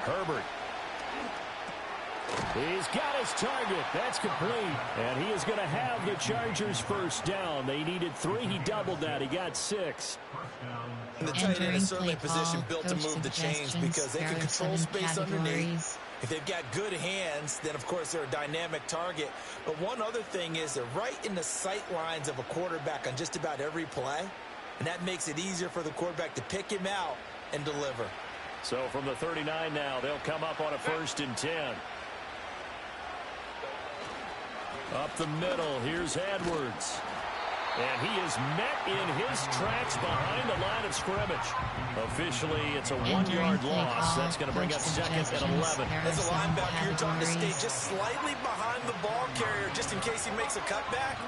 Herbert. He's got his target. That's complete. And he is going to have the Chargers first down. They needed 3. He doubled that. He got 6. And the tight end is certainly a position built to move the chains because they can control space underneath. If they've got good hands, then, of course, they're a dynamic target. But one other thing is they're right in the sight lines of a quarterback on just about every play. And that makes it easier for the quarterback to pick him out and deliver. So from the 39 now, they'll come up on a 1st and 10. Up the middle, here's Edwards. And he is met in his tracks behind the line of scrimmage. Officially, it's a 1-yard loss. That's going to bring up 2nd and 11. As a linebacker, you're trying to stay just slightly behind the ball carrier just in case he makes a cutback.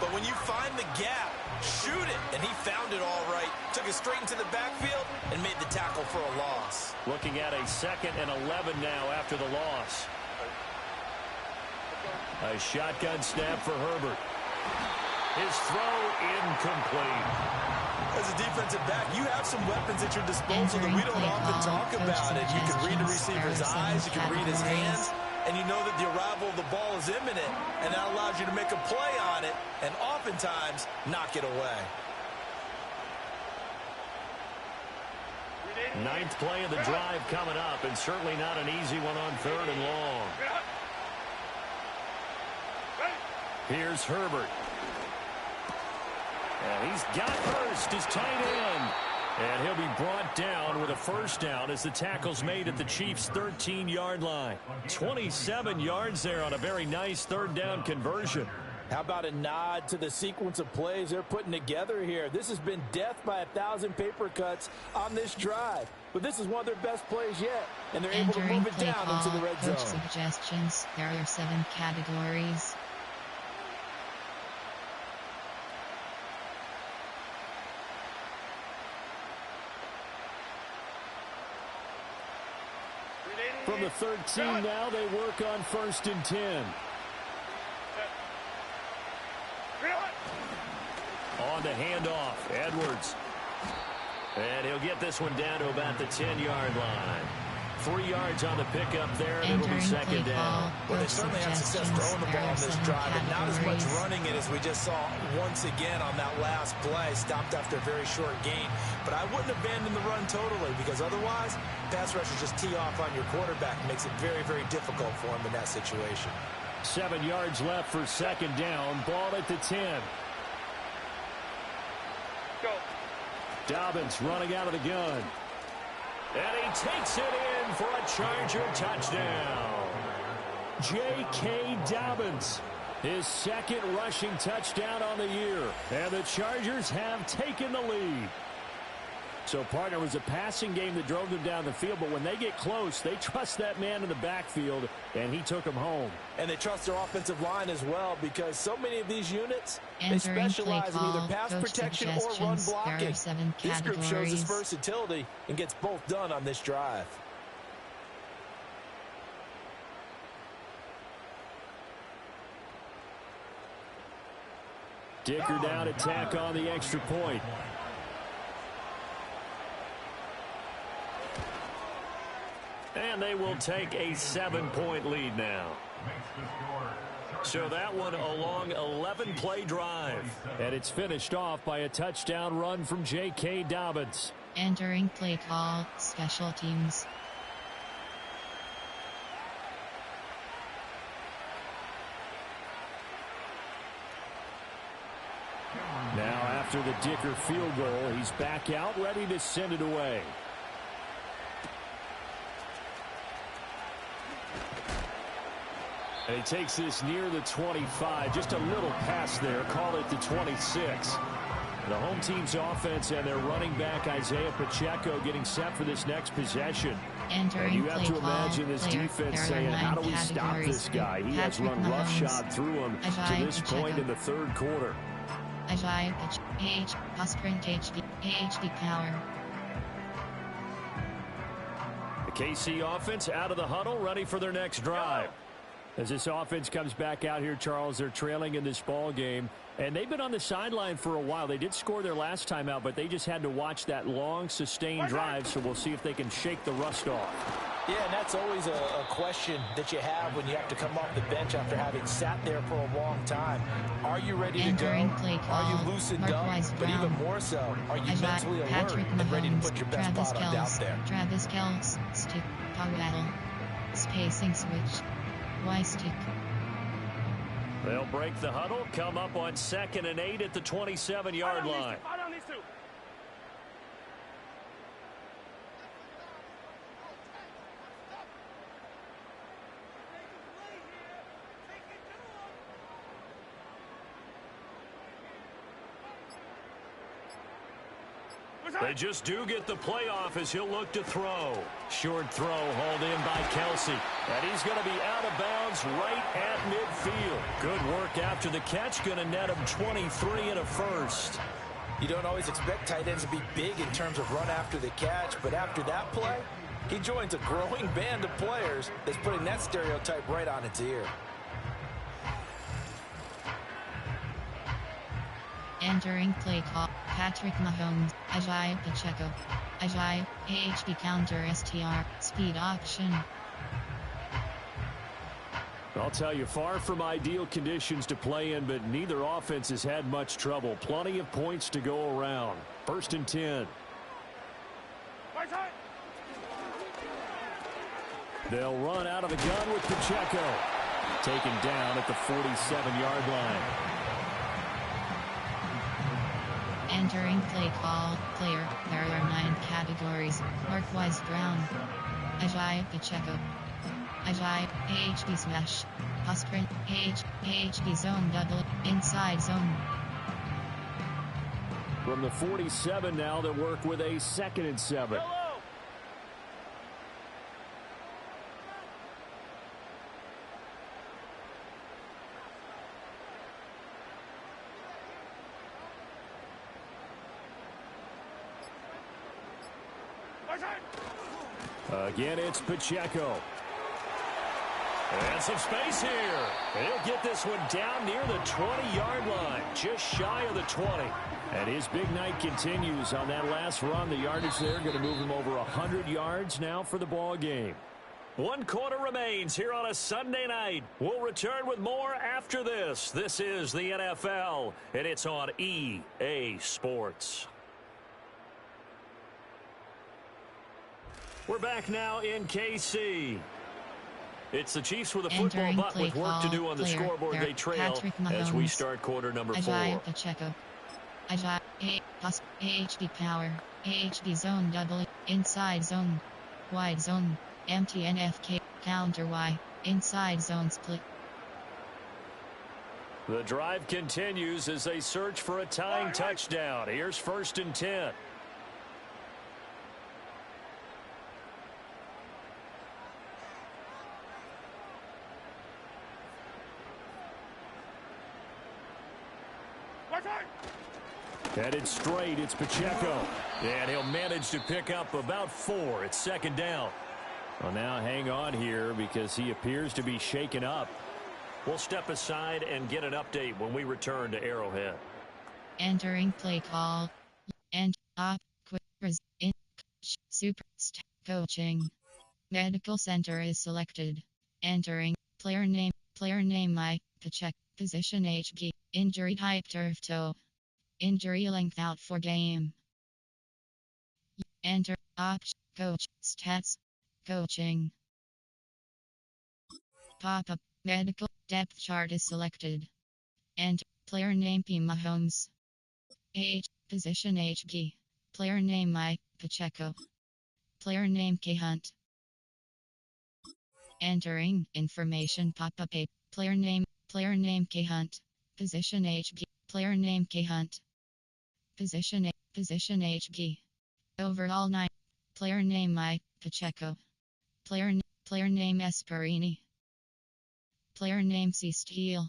But when you find the gap, shoot it. And he found it all right. Took it straight into the backfield and made the tackle for a loss. Looking at a 2nd and 11 now after the loss. A shotgun snap for Herbert. His throw incomplete. As a defensive back, you have some weapons at your disposal that we don't often talk about it. You can read the receiver's eyes, you can read his hands, and you know that the arrival of the ball is imminent, and that allows you to make a play on it and oftentimes knock it away. 9th play of the drive coming up, and certainly not an easy one on 3rd and long. Here's Herbert. And he's got Hurst, his tight end. And he'll be brought down with a 1st down as the tackle's made at the Chiefs' 13-yard line. 27 yards there on a very nice 3rd down conversion. How about a nod to the sequence of plays they're putting together here? This has been death by 1,000 paper cuts on this drive. But this is one of their best plays yet, and they're able to move it down into the red zone. Suggestions. There are 7 categories. From the 13 now, they work on 1st and 10. On the handoff, Edwards. And he'll get this one down to about the 10-yard line. 3 yards on the pickup there, and it'll be 2nd down. Well, they certainly had success throwing the ball on this drive, and not as much running it as we just saw once again on that last play. Stopped after a very short gain. But I wouldn't abandon the run totally, because otherwise, pass rushers just tee off on your quarterback. It makes it very, very difficult for him in that situation. 7 yards left for 2nd down. Ball at the 10. Go. Dobbins running out of the gun. And he takes it in for a Charger touchdown. J.K. Dobbins, his 2nd rushing touchdown on the year. And the Chargers have taken the lead. So, partner, was a passing game that drove them down the field, but when they get close, they trust that man in the backfield, and he took them home. And they trust their offensive line as well, because so many of these units, they Entering specialize in play either call, pass coach protection or run suggestions. There blocking. are 7 This group shows categories. its versatility and gets both done on this drive. Dicker down to tack on the extra point. And they will take a 7-point lead now. So that one a long 11-play drive. And it's finished off by a touchdown run from J.K. Dobbins. Entering play call, special teams. Now after the Dicker field goal, he's back out, ready to send it away. And he takes this near the 25. Just a little pass there. Call it the 26. The home team's offense and their running back, Isaiah Pacheco, getting set for this next possession. And you have to imagine this defense saying, how do we stop this guy? He has run roughshod through him to this point in the third quarter. Isaiah Pacheco, Sprint HD power. The KC offense out of the huddle, ready for their next drive. As this offense comes back out here, Charles, they're trailing in this ball game. And they've been on the sideline for a while. They did score their last time out, but they just had to watch that long, sustained drive, so we'll see if they can shake the rust off. Yeah, and that's always a question that you have when you have to come off the bench after having sat there for a long time. Are you ready to go? Are you loosened up? But even more so, are you mentally alert and ready to put your best product out there? Travis Kelce, stick, power battle, spacing switch, Y stick. They'll break the huddle, come up on 2nd and 8 at the 27-yard line. They just do get the playoff as he'll look to throw. Short throw hauled in by Kelce. And he's going to be out of bounds right at midfield. Good work after the catch. Going to net him 23 and a first. You don't always expect tight ends to be big in terms of run after the catch, but after that play, he joins a growing band of players that's putting that stereotype right on its ear. Entering play call, Patrick Mahomes, Isaiah Pacheco. Isaiah, AHP counter STR, speed option. I'll tell you, far from ideal conditions to play in, but neither offense has had much trouble. Plenty of points to go around. 1st and 10. They'll run out of the gun with Pacheco. Taken down at the 47-yard line. Entering play call, player, there are 9 categories, Marquise Brown, Isaiah Pacheco, Isaiah, AHP smash, Sprint, AHP zone double, inside zone. From the 47 now, they work with a 2nd and 7. Again, it's Pacheco. And some space here. He'll get this one down near the 20-yard line, just shy of the 20. And his big night continues on that last run. The yardage there going to move him over 100 yards now for the ball game. 1 quarter remains here on a Sunday night. We'll return with more after this. This is the NFL, and it's on EA Sports. We're back now in KC. It's the Chiefs with a football, but with work to do on the scoreboard. They trail as we start quarter number 4. Isaiah Pacheco. Isaiah, AHD power, AHD zone double, inside zone, wide zone, MTNFK, counter Y, inside zone split. The drive continues as they search for a tying touchdown. Here's 1st and 10. Headed straight, it's Pacheco. And he'll manage to pick up about 4. It's second down. Well, now hang on here because he appears to be shaken up. We'll step aside and get an update when we return to Arrowhead. Entering play call. And op quiz in super coaching. Medical center is selected. Entering player name Mike Pacheco. Position HG. Injury type turf toe. Injury length out for game. Enter option coach stats coaching. Pop-up medical depth chart is selected. Enter player name P Mahomes. Age position HG. Player name Mike Pacheco. Player name K Hunt. Entering information pop-up a player name K Hunt. Position HG. Player name K Hunt. Position HG. Overall 9. Player name Mike Pacheco. Player name Esperini. Player name C Steele.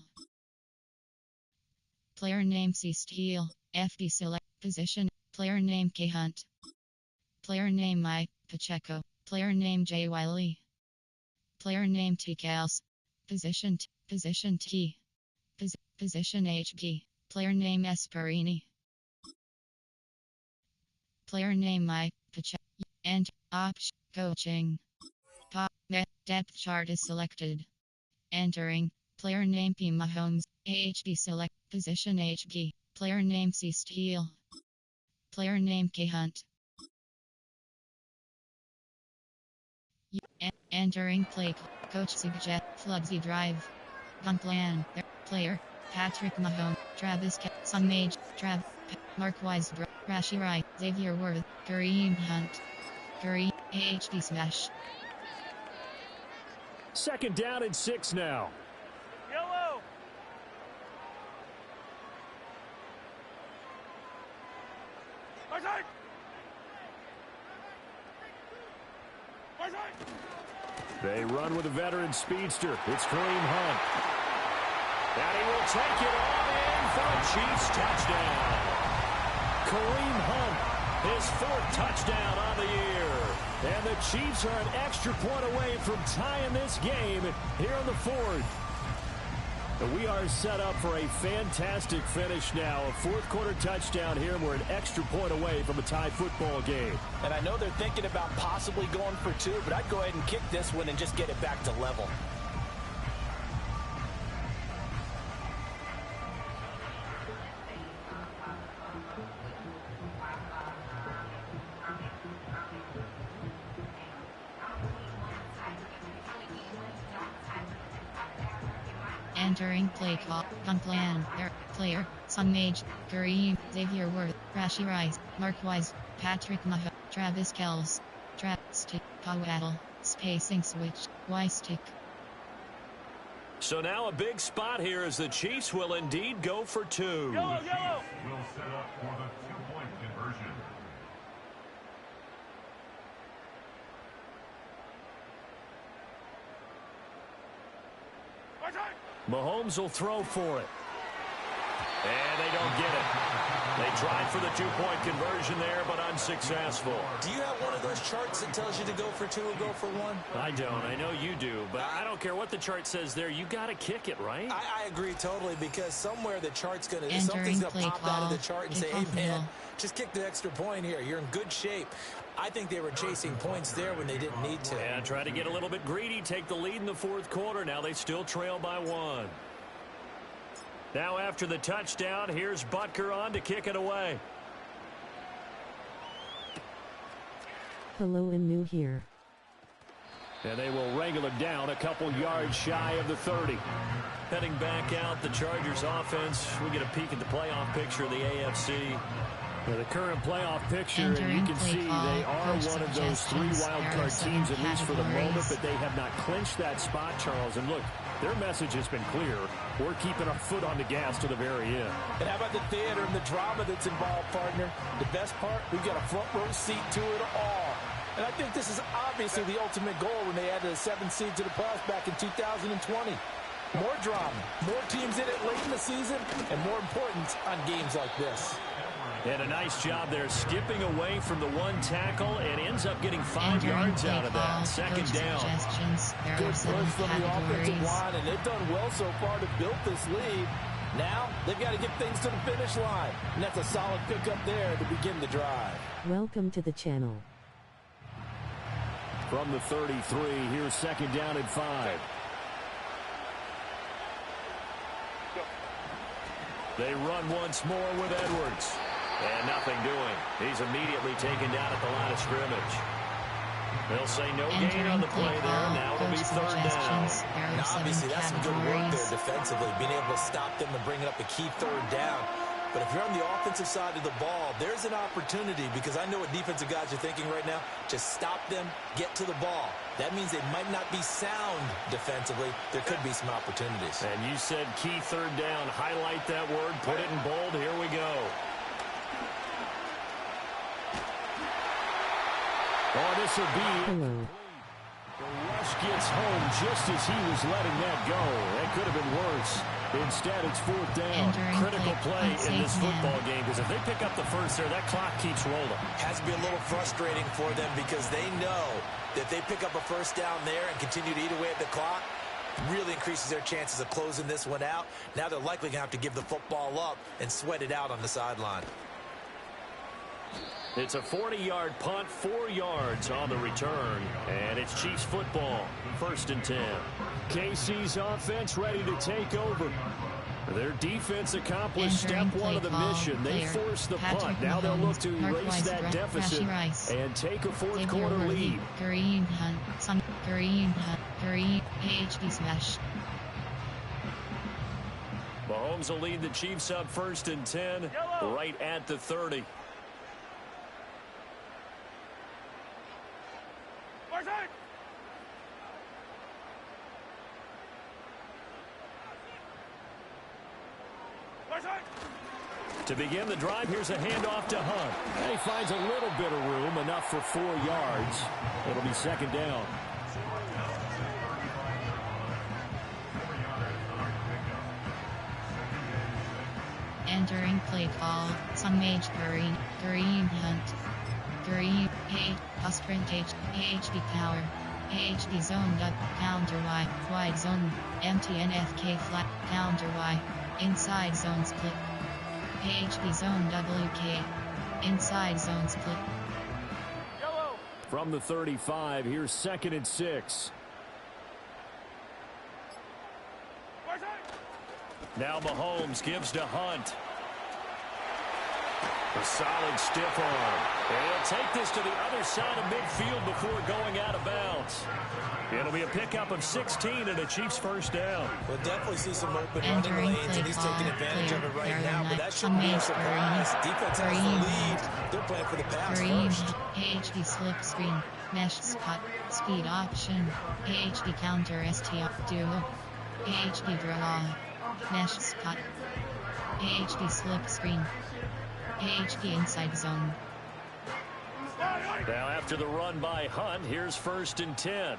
Player name C Steele. FD select position. Player name K Hunt. Player name Mike Pacheco. Player name J Wiley. Player name T Kels. Position T. Position HG. Player name Esperini. Player name Mike Pacheco. And option coaching. Pop depth chart is selected. Entering player name P Mahomes. HG select position HG. Player name C Steele. Player name K Hunt. Entering play coach suggest Floodsy drive. Gun plan. Player Patrick Mahomes. Travis Sunmage. Mark Weisbrot. Rashi Wright. Xavier Worth. Kareem Hunt. Curry. AHD smash. Second down and 6 now. Yellow. They run with a veteran speedster. It's Kareem Hunt. And he will take it all in for a Chiefs touchdown. Kareem Hunt, his 4th touchdown on the year. And the Chiefs are an extra point away from tying this game here in the 4th. We are set up for a fantastic finish now. A 4th quarter touchdown here, and we're an extra point away from a tie football game. And I know they're thinking about possibly going for 2, but I'd go ahead and kick this one and just get it back to level. Entering play call. Gun plan. Player. Sunmage. Kareem. Xavier Worth. Rashi Rice. Mark Wise. Patrick Mahomes. Travis Kelce. Stick. Powell. Spacing switch. Y-stick. So now a big spot here as the Chiefs will indeed go for 2. Yellow. We'll set up for the 2-point conversion. Mahomes will throw for it. And they don't get it. They tried for the 2-point conversion there, but unsuccessful. Do you have one of those charts that tells you to go for 2 or go for 1? I don't. I know you do, but I don't care what the chart says there. You got to kick it, right? I agree totally, because somewhere the chart's going to, something's going to pop out of the chart and say, hey, man, ball. just kick the extra point here. You're in good shape. I think they were chasing points there when they didn't need to. Yeah, try to get a little bit greedy, take the lead in the 4th quarter. Now they still trail by 1. Now after the touchdown, here's Butker on to kick it away. Hello and new here. And they will wrangle it down a couple yards shy of the 30. Heading back out, the Chargers offense. We get a peek at the playoff picture of the AFC. Now the current playoff picture, and you can see they are one of those 3 wildcard teams, at least for the moment, but they have not clinched that spot, Charles. And look, their message has been clear. We're keeping our foot on the gas to the very end. And how about the theater and the drama that's involved, partner? The best part, we've got a front row seat to it all. And I think this is obviously the ultimate goal when they added a 7th seed to the playoffs back in 2020. More drama, more teams in it late in the season, and more importance on games like this. And a nice job there skipping away from the one tackle and ends up getting 5 yards out of that. Second down. Good push from the offensive line, and they've done well so far to build this lead. Now they've got to get things to the finish line, and that's a solid pickup there to begin the drive. Welcome to the channel. From the 33, here's second down and 5. They run once more with Edwards. And nothing doing. He's immediately taken down at the line of scrimmage. They'll say no gain on the play there. Now it'll be third down. And obviously, that's some good work there defensively, being able to stop them and bring up a key third down. But if you're on the offensive side of the ball, there's an opportunity, because I know what defensive guys are thinking right now. Just stop them, get to the ball. That means they might not be sound defensively. There could be some opportunities. And you said key third down. Highlight that word. Put it in bold. Here we go. Oh, this will be... Hello. The rush gets home just as he was letting that go. That could have been worse. Instead, it's fourth down. Critical play in this football game, because if they pick up the first there, that clock keeps rolling. Has to be a little frustrating for them, because they know that they pick up a first down there and continue to eat away at the clock, really increases their chances of closing this one out. Now they're likely going to have to give the football up and sweat it out on the sideline. It's a 40-yard punt, 4 yards on the return, and it's Chiefs football, 1st and 10. KC's offense ready to take over. Their defense accomplished step one of the mission. They forced the punt. Now they'll look to erase that deficit and take a fourth quarter lead. Green Hunt, Green HD smash. Mahomes will lead the Chiefs up 1st and 10, right at the 30. To begin the drive, here's a handoff to Hunt. And he finds a little bit of room, enough for 4 yards. It'll be second down. Entering play call, Sunmage Green Hunt. Green, sprint HD power. HD zoned up, counter Y, wide zone, MTNFK flat, counter Y, inside zone split. HD zone WK, inside zone split. From the 35, here's 2nd and 6. Now Mahomes gives to Hunt. A solid stiff arm. And he'll take this to the other side of midfield before going out of bounds. It'll be a pickup of 16 and a Chiefs first down. We'll definitely see some open running lanes, and he's taking advantage of it right now, but that shouldn't be a surprise. Defense has the lead. They're playing for the pass first. HD slip screen, mesh spot, speed option, HD counter STR duo, HD draw, mesh spot, HD slip screen, HD inside zone. Now after the run by Hunt, here's 1st and 10.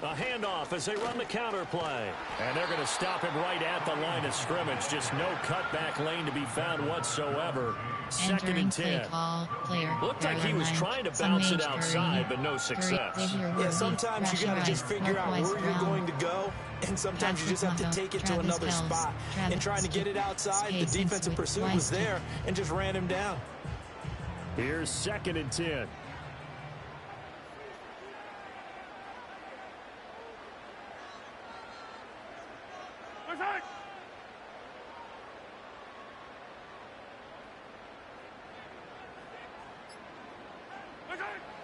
A handoff as they run the counter play. And they're going to stop him right at the line of scrimmage. Just no cutback lane to be found whatsoever. 2nd and 10. Looked like he was trying to bounce it outside, but no success. Yeah, sometimes you got to just figure out where you're going to go, and sometimes you just have to take it to another spot. And trying to get it outside, the defensive pursuit was there and just ran him down. Here's 2nd and 10.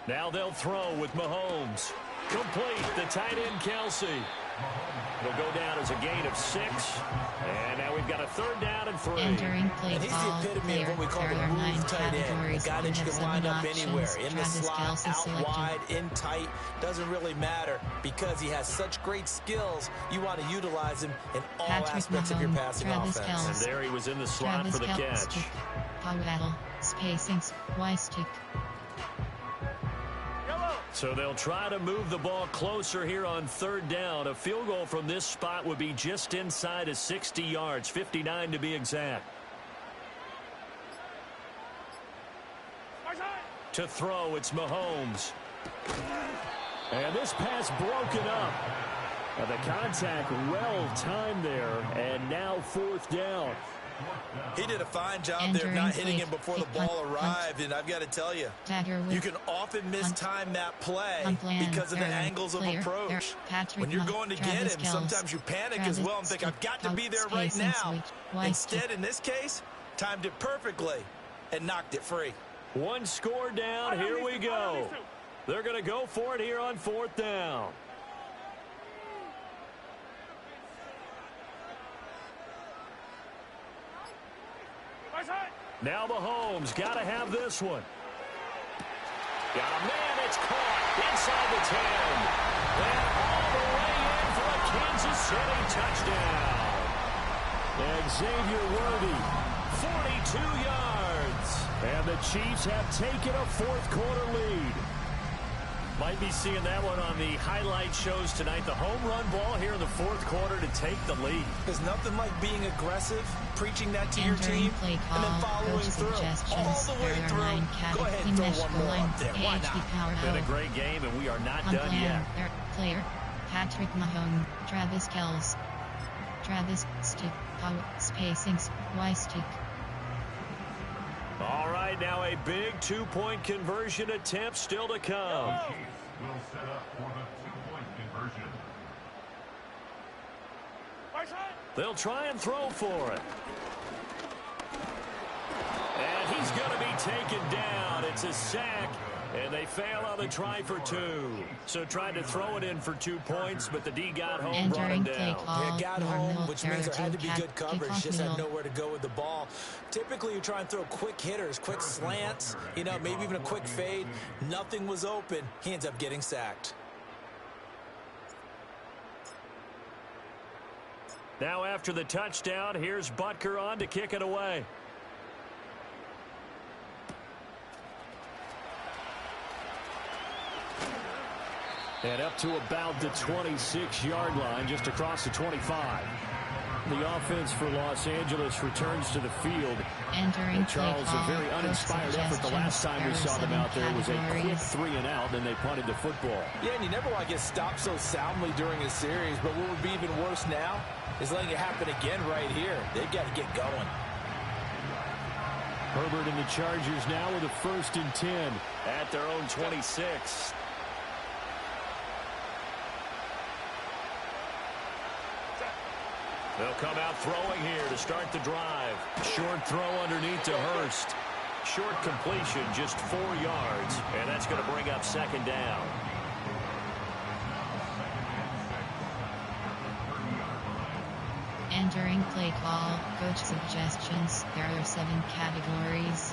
Now they'll throw with Mahomes. Complete, the tight end Kelsey. Will go down as a gain of 6. And now we've got a 3rd down and 3. Entering play and he's the epitome of what we call the move tight end. A guy that you can line up anywhere. In the slot, out wide, in tight. Doesn't really matter because he has such great skills. You want to utilize him in all aspects of your passing offense. And there he was in the slot for the catch. Power battle, spacings, Y stick. So they'll try to move the ball closer here on third down. A field goal from this spot would be just inside of 60 yards, 59 to be exact. To throw, it's Mahomes. And this pass broken up. The contact well timed there, and now fourth down. He did a fine job there of not hitting him before the ball arrived, and I've got to tell you, you can often mistime that play because of the angles of approach. When you're going to get him, sometimes you panic as well and think, I've got to be there right now. Instead, in this case, timed it perfectly and knocked it free. One score down, here we go. They're going to go for it here on fourth down. Now Mahomes got to have this one. Got a man, it's caught inside the 10. And all the way in for a Kansas City touchdown. And Xavier Worthy, 42 yards. And the Chiefs have taken a fourth quarter lead. Might be seeing that one on the highlight shows tonight. The home run ball here in the fourth quarter to take the lead. There's nothing like being aggressive, preaching that to your team, and then following through all the way through. Go ahead and throw one more up there. Why not? Been a great game, and we are not done yet. Player, Patrick Mahomes, Travis Kelce. Travis, stick, power, spacings, Y-stick. All right, now a big two-point conversion attempt still to come. Will set up for the two-point conversion. They'll try and throw for it. And he's going to be taken down. It's a sack, and they fail on the try for two. So tried to throw it in for 2 points, but the D got home, brought him down. Yeah, got home, which means there had to be good coverage. Just had nowhere to go with the ball. Typically, you try and throw quick hitters, quick slants, maybe even a quick fade. Nothing was open. He ends up getting sacked. Now after the touchdown, here's Butker on to kick it away. And up to about the 26-yard line, just across the 25. The offense for Los Angeles returns to the field. And Charles, a very uninspired effort the last time we saw them out there was a quick 3-and-out, and they punted the football. Yeah, and you never want to get stopped so soundly during a series, but what would be even worse now is letting it happen again right here. They've got to get going. Herbert and the Chargers now with a 1st and 10 at their own 26. They'll come out throwing here to start the drive. Short throw underneath to Hurst. Short completion, just 4 yards, and that's going to bring up 2nd down. Entering play call, coach suggestions. There are 7 categories.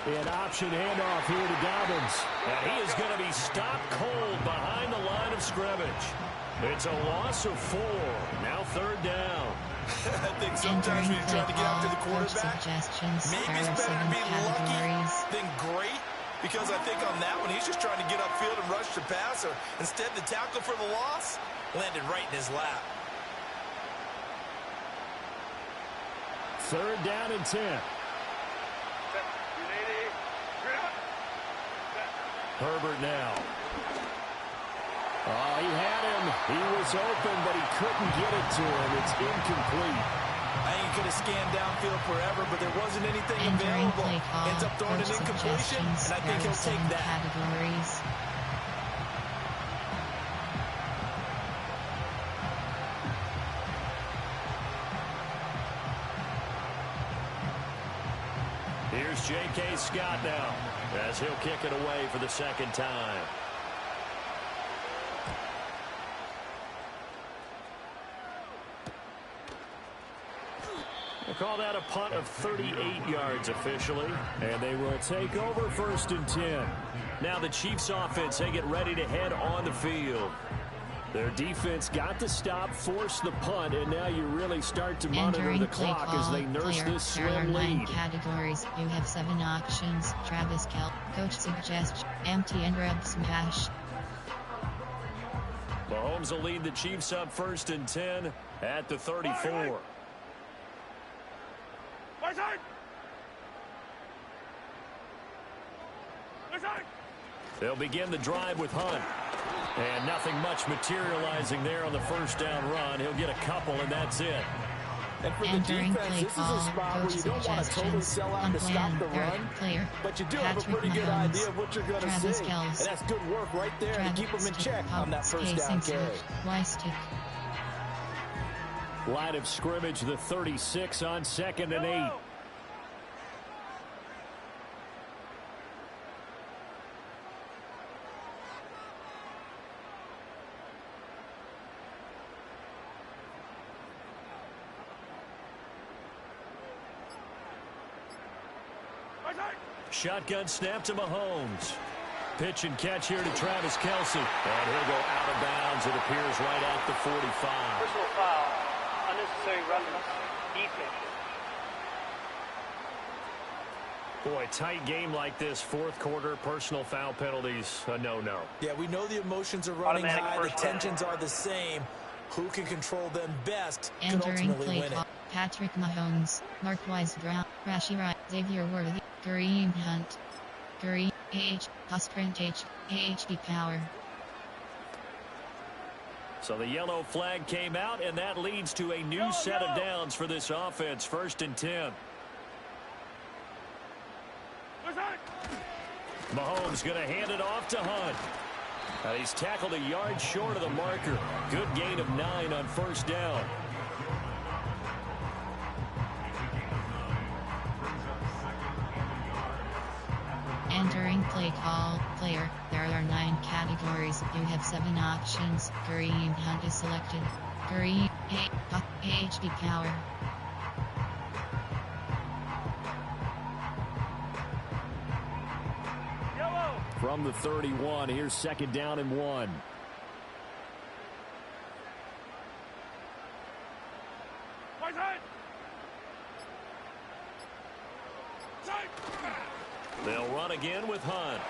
An option handoff here to Dobbins. And he is going to be stopped cold behind the line of scrimmage. It's a loss of 4. Now 3rd down. I think sometimes when you're trying to get after the quarterback, maybe it's better to be lucky than great. Because I think on that one, he's just trying to get upfield and rush the passer. Instead, the tackle for the loss landed right in his lap. 3rd down and 10. Herbert now. Oh, he had him. He was open, but he couldn't get it to him. It's incomplete. I think he could have scanned downfield forever, but there wasn't anything available. Ends up throwing an incompletion, and I think he'll take that. Categories. Here's J.K. Scott now, as he'll kick it away for the 2nd time. call that a punt of 38 yards officially. And they will take over 1st and 10. Now the Chiefs offense, they get ready to head on the field. Their defense got the stop, forced the punt, and now you really start to monitor the clock as they nurse this slim lead. 9 categories. You have 7 options. Travis Kell. Coach suggests empty and rub smash. Mahomes will lead the Chiefs up 1st and 10 at the 34. They'll begin the drive with Hunt. And nothing much materializing there on the first down run. He'll get a couple, and that's it. And for the defense, this is a spot where you don't want to totally sell out to stop the run, but you do have a pretty good idea of what you're going to see. And that's good work right there to keep them in check on that first down carry. Line of scrimmage, the 36 on 2nd and 8. Shotgun snap to Mahomes. Pitch and catch here to Travis Kelce. And he'll go out of bounds, it appears, right at the 45. Personal foul. Unnecessary roughness. Defense. Boy, tight game like this, 4th quarter, personal foul penalties, a no-no. Yeah, we know the emotions are running high, the tensions are the same. Who can control them best can ultimately win it. Patrick Mahomes, Marquise Brown, Rashee Rice, Xavier Worthy, Kareem Hunt, Kareem H, Sprint H, AHD Power. So the yellow flag came out, and that leads to a new set of downs for this offense, 1st and 10. Mahomes going to hand it off to Hunt. He's tackled a yard short of the marker. Good gain of 9 on 1st down. Entering play call, player. There are 9 categories. You have 7 options. Kareem Hunt is selected. Kareem HD Power. From the 31, here's 2nd down and 1. They'll run again with Hunt.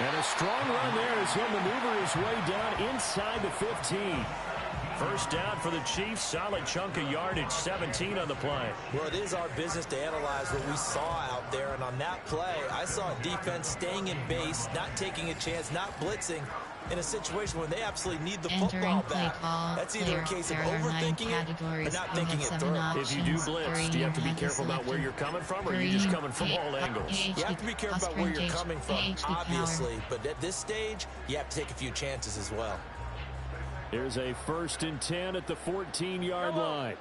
And a strong run there as he'll maneuver his way down inside the 15. First down for the Chiefs. Solid chunk of yardage, 17 on the play. Well, it is our business to analyze what we saw out there. And on that play, I saw a defense staying in base, not taking a chance, not blitzing in a situation when they absolutely need the football back. That's either a case of overthinking it or not thinking it through. If you do blitz, do you have to be careful about where you're coming from, or are you just coming from all angles? You have to be careful about where you're coming from, obviously. But at this stage, you have to take a few chances as well. Here's a 1st and 10 at the 14-yard line.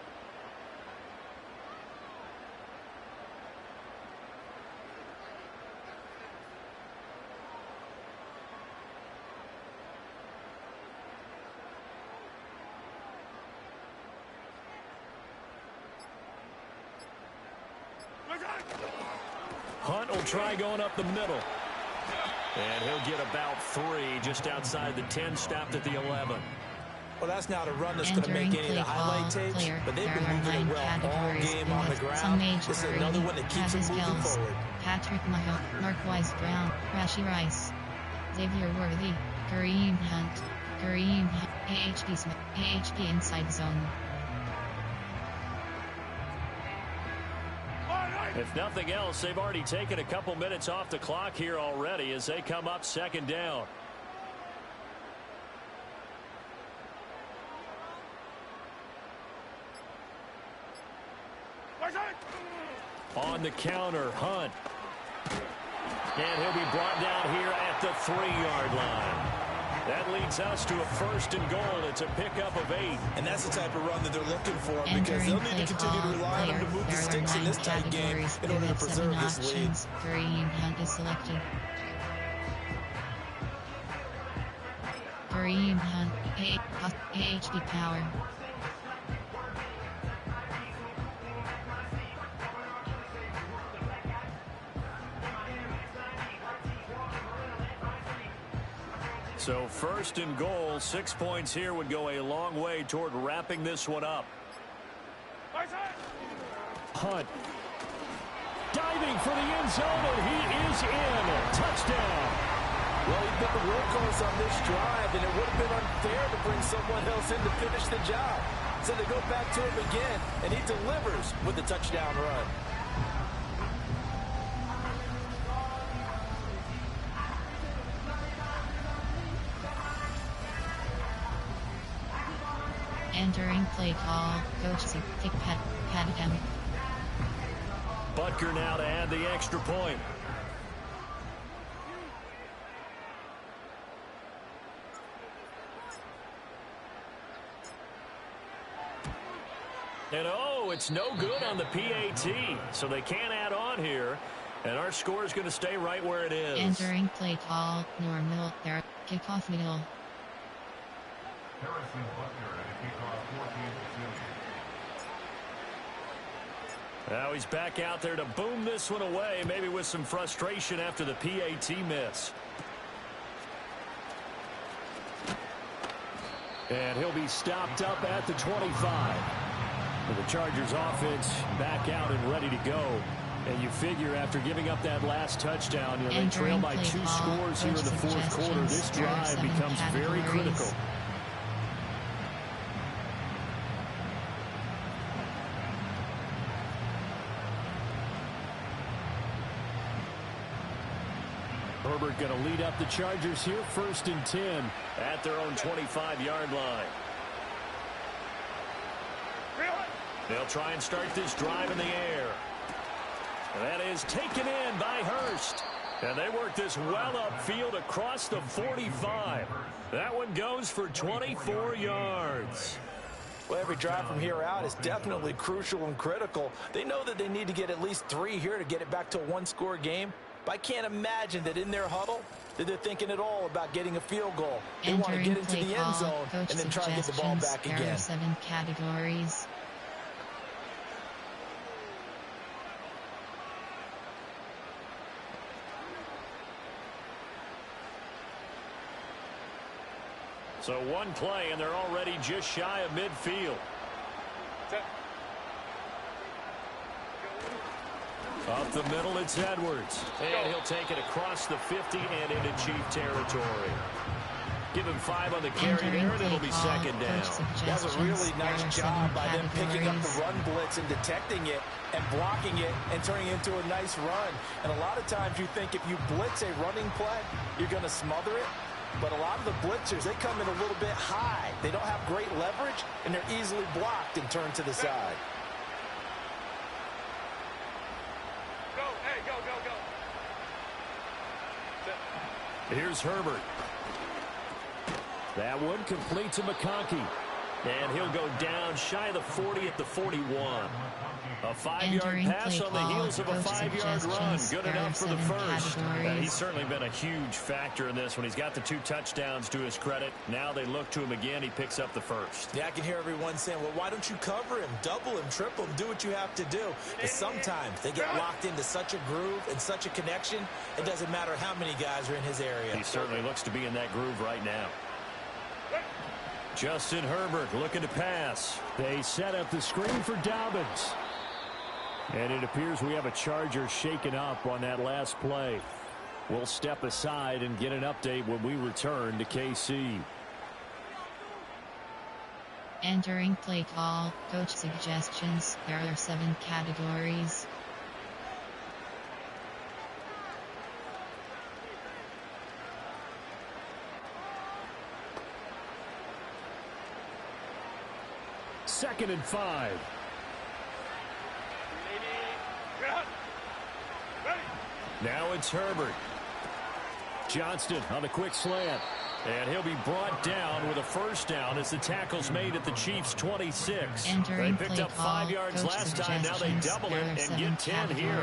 Hunt will try going up the middle. And he'll get about 3 just outside the 10, stopped at the 11. Well, that's not a run that's going to make any of the highlight tapes, but they've been moving it well all game on the ground. This is another one that keeps them moving forward. Patrick Mahomes, Marquise Brown, Rashee Rice, Xavier Worthy, Kareem Hunt, AHP Smith, AHP inside zone. If nothing else, they've already taken a couple minutes off the clock here already as they come up 2nd down. On the counter, Hunt. And he'll be brought down here at the 3-yard line. That leads us to a 1st and goal. It's a pickup of 8. And that's the type of run that they're looking for, because they'll need to continue to rely on them to move the sticks in this tight game in order to preserve this lead. Kareem Hunt is selected. Kareem Hunt, AHP Power. So first and goal, 6 points here would go a long way toward wrapping this one up. Hunt. Diving for the end zone, and he is in. Touchdown. Well, he's been the workhorse on this drive, and it would have been unfair to bring someone else in to finish the job. So they go back to him again, and he delivers with the touchdown run. Entering play call, Coach Padham. Butker now to add the extra point. And it's no good on the PAT, so they can't add on here. And our score is going to stay right where it is. Entering play call, normal, there, kickoff middle. Harrison Butker at a kickoff 14-2. Now he's back out there to boom this one away, maybe with some frustration after the PAT miss. And he'll be stopped up at the 25. And the Chargers offense back out and ready to go. And you figure after giving up that last touchdown, they trail by 2 scores here in the fourth quarter. This drive becomes very critical. Herbert going to lead up the Chargers here, 1st and 10. At their own 25-yard line. They'll try and start this drive in the air. And that is taken in by Hurst. And they work this well upfield across the 45. That one goes for 24 yards. Well, every drive from here out is definitely crucial and critical. They know that they need to get at least 3 here to get it back to a 1-score game. But I can't imagine that in their huddle that they're thinking at all about getting a field goal. They want to get into the end zone and then try to get the ball back again. There are 7 categories. So one play, and they're already just shy of midfield. Up the middle, it's Edwards. And he'll take it across the 50 and into Chief territory. Give him 5 on the carry there, and it'll be second down. That's a really nice job by them picking up the run blitz and detecting it and blocking it and turning it into a nice run. And a lot of times you think if you blitz a running play, you're going to smother it. But a lot of the blitzers, they come in a little bit high. They don't have great leverage, and they're easily blocked and turned to the side. Go, hey, go, go, go. Here's Herbert. That one complete to McConkey. And he'll go down shy of the 40 at the 41. A 5-yard pass on the heels of a 5-yard run. Good enough for the first. He's certainly been a huge factor in this when he's got the 2 touchdowns to his credit. Now they look to him again. He picks up the first. Yeah, I can hear everyone saying, well, why don't you cover him, double him, triple him, do what you have to do. But sometimes they get locked into such a groove and such a connection, it doesn't matter how many guys are in his area. He certainly looks to be in that groove right now. Justin Herbert looking to pass. They set up the screen for Dobbins. And it appears we have a Charger shaken up on that last play. We'll step aside and get an update when we return to KC. Entering play call, coach suggestions. There are 7 categories. Second and 5. Now it's Herbert. Johnston on the quick slant. And he'll be brought down with a first down as the tackle's made at the Chiefs' 26. Entering they picked up 5 yards last time. Now they double it and get 10 here.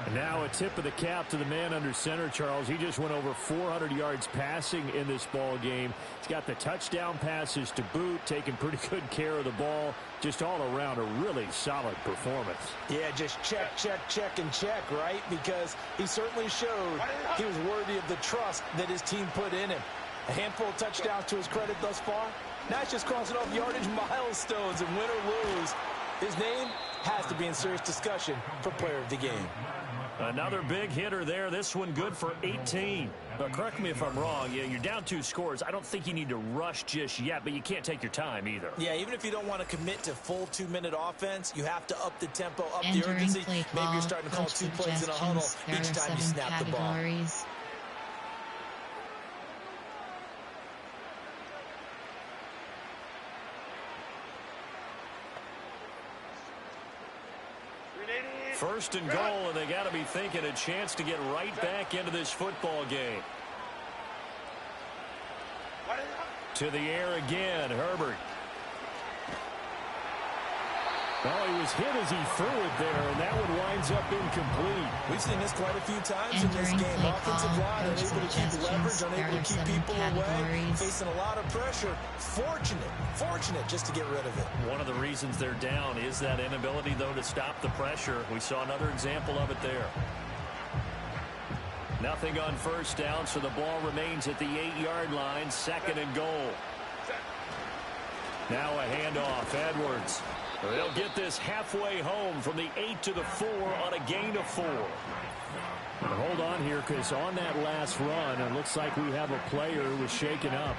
And now a tip of the cap to the man under center, Charles. He just went over 400 yards passing in this ball game. He's got the touchdown passes to boot, taking pretty good care of the ball. Just all around a really solid performance. Yeah, just check, check, check, and check, right? Because he certainly showed he was worthy of the trust that his team put in him. A handful of touchdowns to his credit thus far. Now he's just crossing off yardage milestones, and win or lose, his name has to be in serious discussion for player of the game. Another big hitter there. This one good for 18. But correct me if I'm wrong. Yeah, you're down 2 scores. I don't think you need to rush just yet, but you can't take your time either. Yeah, even if you don't want to commit to full 2-minute offense, you have to up the tempo, up the urgency. Maybe you're starting to call 2 plays in a huddle each time you snap the ball. First and goal, and they got to be thinking a chance to get right back into this football game. To the air again, Herbert. Well, he was hit as he threw it there, and that one winds up incomplete. We've seen this quite a few times in this game. Offensive line unable to keep leverage, unable to keep people away, facing a lot of pressure. Fortunate just to get rid of it. One of the reasons they're down is that inability, though, to stop the pressure. We saw another example of it there. Nothing on first down, so the ball remains at the 8-yard line, second and goal. Now a handoff, Edwards. They'll get this halfway home from the 8 to the 4 on a gain of 4. But hold on here, because on that last run, it looks like we have a player who was shaken up.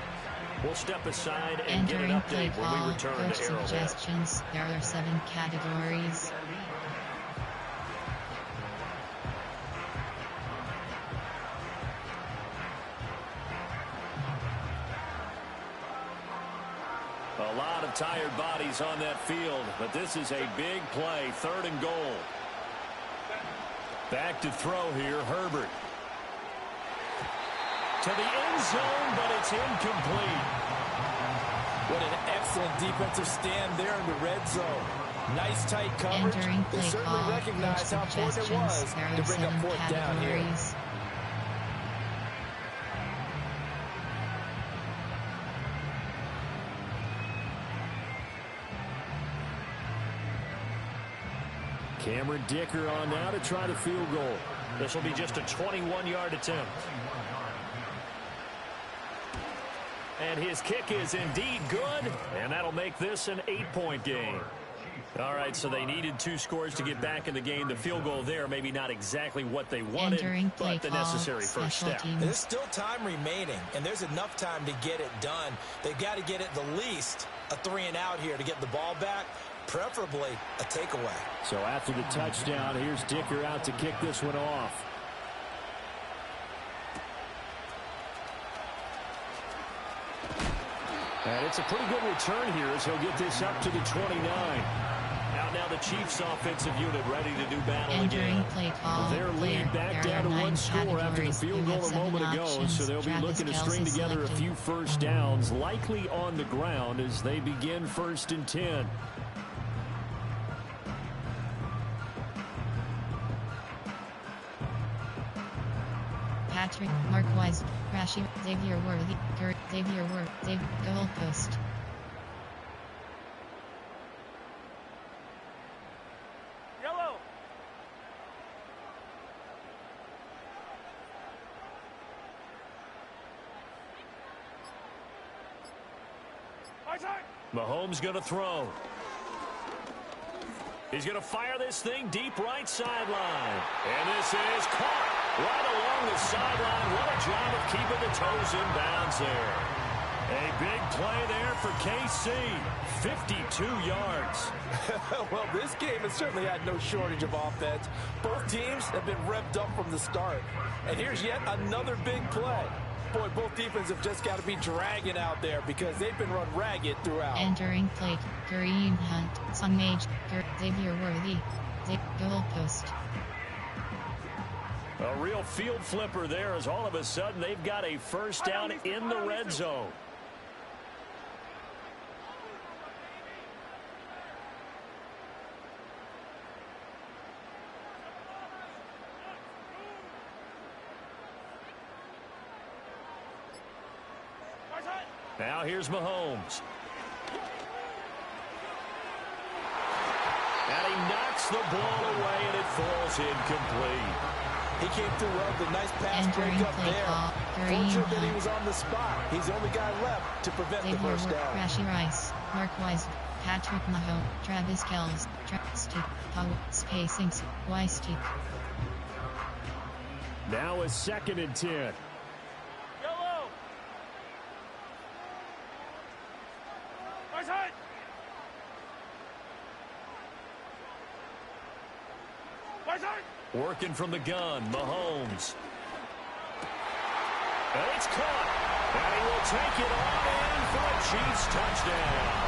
We'll step aside and get an update when we return to Arrowhead. Suggestions. There are 7 categories. A lot of tired bodies on that field, but this is a big play, 3rd and goal. Back to throw here, Herbert. To the end zone, but it's incomplete. What an excellent defensive stand there in the red zone. Nice tight coverage. They certainly recognize how important it was to bring up 4th down here. Cameron Dicker on now to try the field goal. This will be just a 21-yard attempt. And his kick is indeed good, and that'll make this an 8-point game. All right, so they needed 2 scores to get back in the game. The field goal there, maybe not exactly what they wanted, but the necessary first step. There's still time remaining, and there's enough time to get it done. They've got to get at the least a 3-and-out here to get the ball back, preferably a takeaway. So after the touchdown, here's Dicker out to kick this one off. And it's a pretty good return here as he'll get this up to the 29. Out now the Chiefs offensive unit ready to do battle again. Their lead back down to 1 score after the field goal a moment ago, so they'll be looking to string together a few first downs, likely on the ground as they begin 1st and 10. Patrick, Marquise, Rashi, Xavier Worthy, Xavier Worthy, goalpost. Yellow. Mahomes going to throw. He's going to fire this thing deep right sideline. And this is caught right along the sideline. What a job of keeping the toes in bounds there. A big play there for KC. 52 yards. Well, this game has certainly had no shortage of offense. Both teams have been revved up from the start. And here's yet another big play. Boy, both defenses have just got to be dragging out there because they've been run ragged throughout. Entering plate, Kareem Hunt, Sungmage, Xavier Worthy, goalpost. A real field flipper there as all of a sudden they've got a first down in the red zone. Now here's Mahomes. And he knocks the ball away, and it falls incomplete. He came through well with a nice pass breakup there. Fortunate that he was on the spot. He's the only guy left to prevent the first down. Rashi Rice, Mark Wise, Patrick Mahomes, Travis Kells, Stick, Power, Spacings, Stick. Now a 2nd and 10. Yellow. Right side. Right side. Working from the gun, Mahomes. And it's caught. And he will take it on in for a Chiefs touchdown.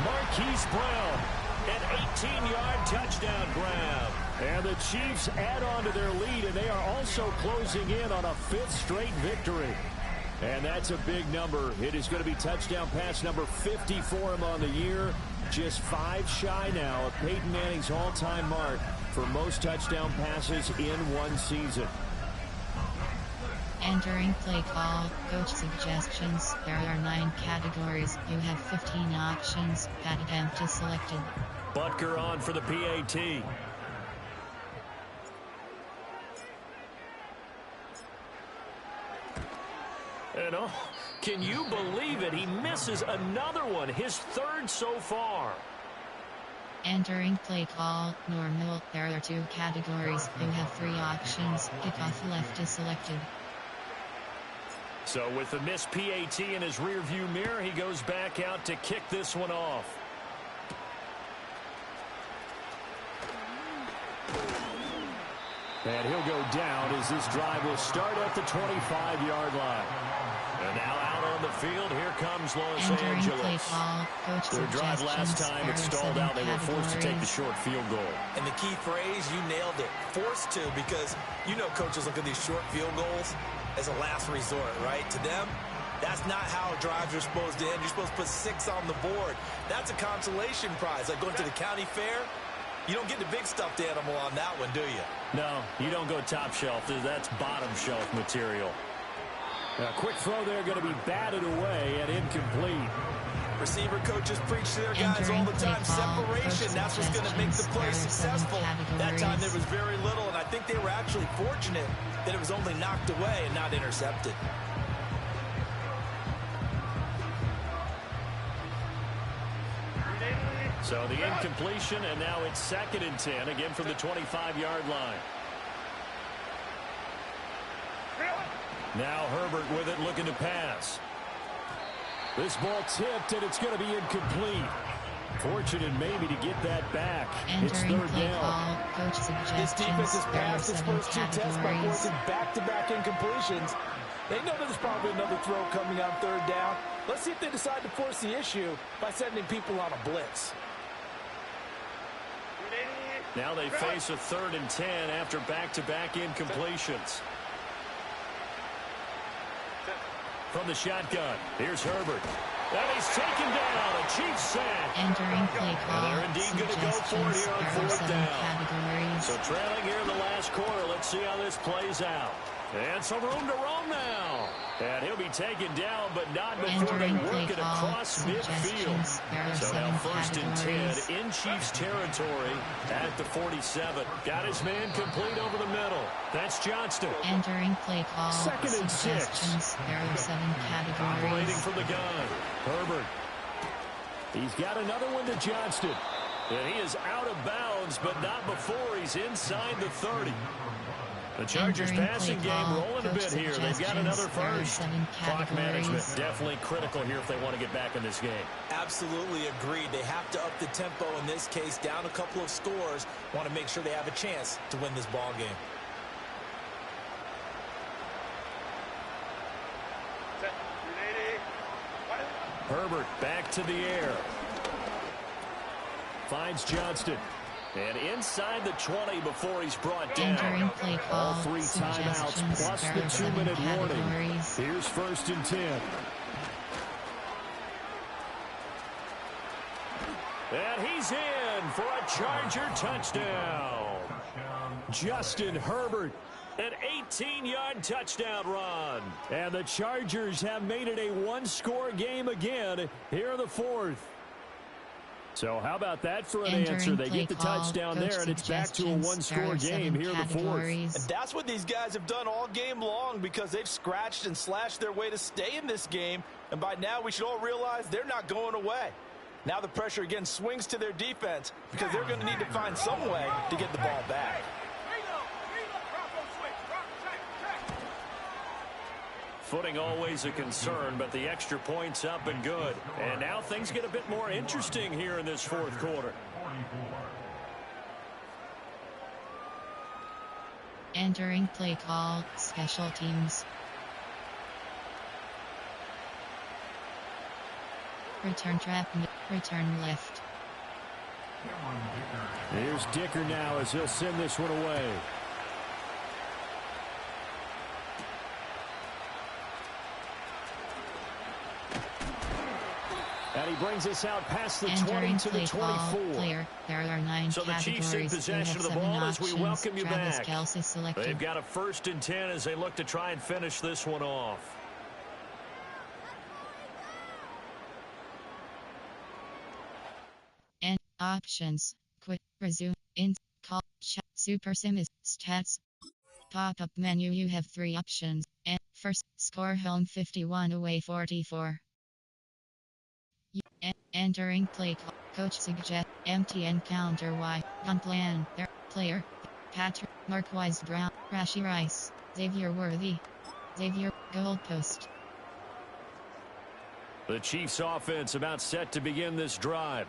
Marquise Brown, an 18-yard touchdown grab. And the Chiefs add on to their lead, and they are also closing in on a 5th straight victory. And that's a big number. It is going to be touchdown pass number 50 for him on the year. Just 5 shy now of Peyton Manning's all-time mark for most touchdown passes in one season. Entering play call, coach suggestions. There are 9 categories. You have 15 options. Pat attempt is selected. Butker on for the PAT. And oh, can you believe it? He misses another one, his 3rd so far. Entering play call, normal. There are 2 categories. You have 3 options. Kickoff left is selected. So with the missed PAT in his rearview mirror, he goes back out to kick this one off. And he'll go down as this drive will start at the 25-yard line. And now out on the field, here comes Los Entering Angeles. play call, coach Their drive last time, it stalled out. They were forced to take the short field goal. And the key phrase, you nailed it. Forced to, because you know coaches look at these short field goals as a last resort, right? To them, that's not how drives are supposed to end. You're supposed to put 6 on the board. That's a consolation prize. Like going to the county fair, you don't get the big stuffed animal on that one, do you? No, you don't go top shelf. That's bottom shelf material. A quick throw there going to be batted away and incomplete. Receiver coaches preach to their guys all the time. Separation, that's what's going to make the play successful. That time there was very little, and I think they were actually fortunate that it was only knocked away and not intercepted. So the incompletion, and now it's 2nd and 10, again from the 25-yard line. Now Herbert with it, looking to pass. This ball tipped, and it's going to be incomplete. Fortunate maybe to get that back. It's 3rd down. This defense has passed its first 2 tests by forcing back-to-back incompletions. They know there's probably another throw coming on 3rd down. Let's see if they decide to force the issue by sending people on a blitz. Now they face a 3rd and 10 after back-to-back incompletions. From the shotgun, here's Herbert. And he's taken down, a Chiefs sack. Entering play call, and they're indeed going to go for it here on 4th down. So trailing here in the last quarter, let's see how this plays out. And some room to roam now. And he'll be taken down, but not before they work it across midfield. So now 1st and 10 in Chiefs territory at the 47. Got his man complete over the middle. That's Johnston. Entering play call, 2nd and 6. There are 7 categories. Operating from the gun. Herbert. He's got another one to Johnston. And he is out of bounds, but not before he's inside the 30. The Chargers passing game rolling a bit here. They've got another first. Clock management definitely critical here if they want to get back in this game. Absolutely agreed. They have to up the tempo in this case, down a couple of scores. Want to make sure they have a chance to win this ball game. Herbert back to the air. Finds Johnston. And inside the 20 before he's brought down. Entering play call, all 3 timeouts plus the 2-minute warning. Here's 1st and 10. And he's in for a Charger touchdown. Justin Herbert. An 18-yard touchdown run. And the Chargers have made it a 1-score game again here in the 4th. So how about that for an answer? They get the touchdown there, and it's back to a one-score game here in the fourth. And that's what these guys have done all game long because they've scratched and slashed their way to stay in this game. And by now, we should all realize they're not going away. Now the pressure again swings to their defense because they're going to need to find some way to get the ball back. Footing always a concern, but the extra point's up and good. And now things get a bit more interesting here in this fourth quarter. Entering play call, special teams. Return trap, return left. Here's Dicker now as he'll send this one away. And he brings us out past the 20 to the 24. Player. There are 9 so the Chiefs in possession of the ball as we welcome you back. They've got a 1st and 10 as they look to try and finish this one off. And options. Quit. Resume. In. Call. Chat. Super sim is stats. Pop-up menu. You have 3 options. And first, score home 51 away 44. Entering play call. Coach suggest empty encounter Y. Gun plan. Their player. Patrick. Marquise Brown. Rashi Rice. Xavier Worthy. Xavier. Goalpost. The Chiefs offense about set to begin this drive.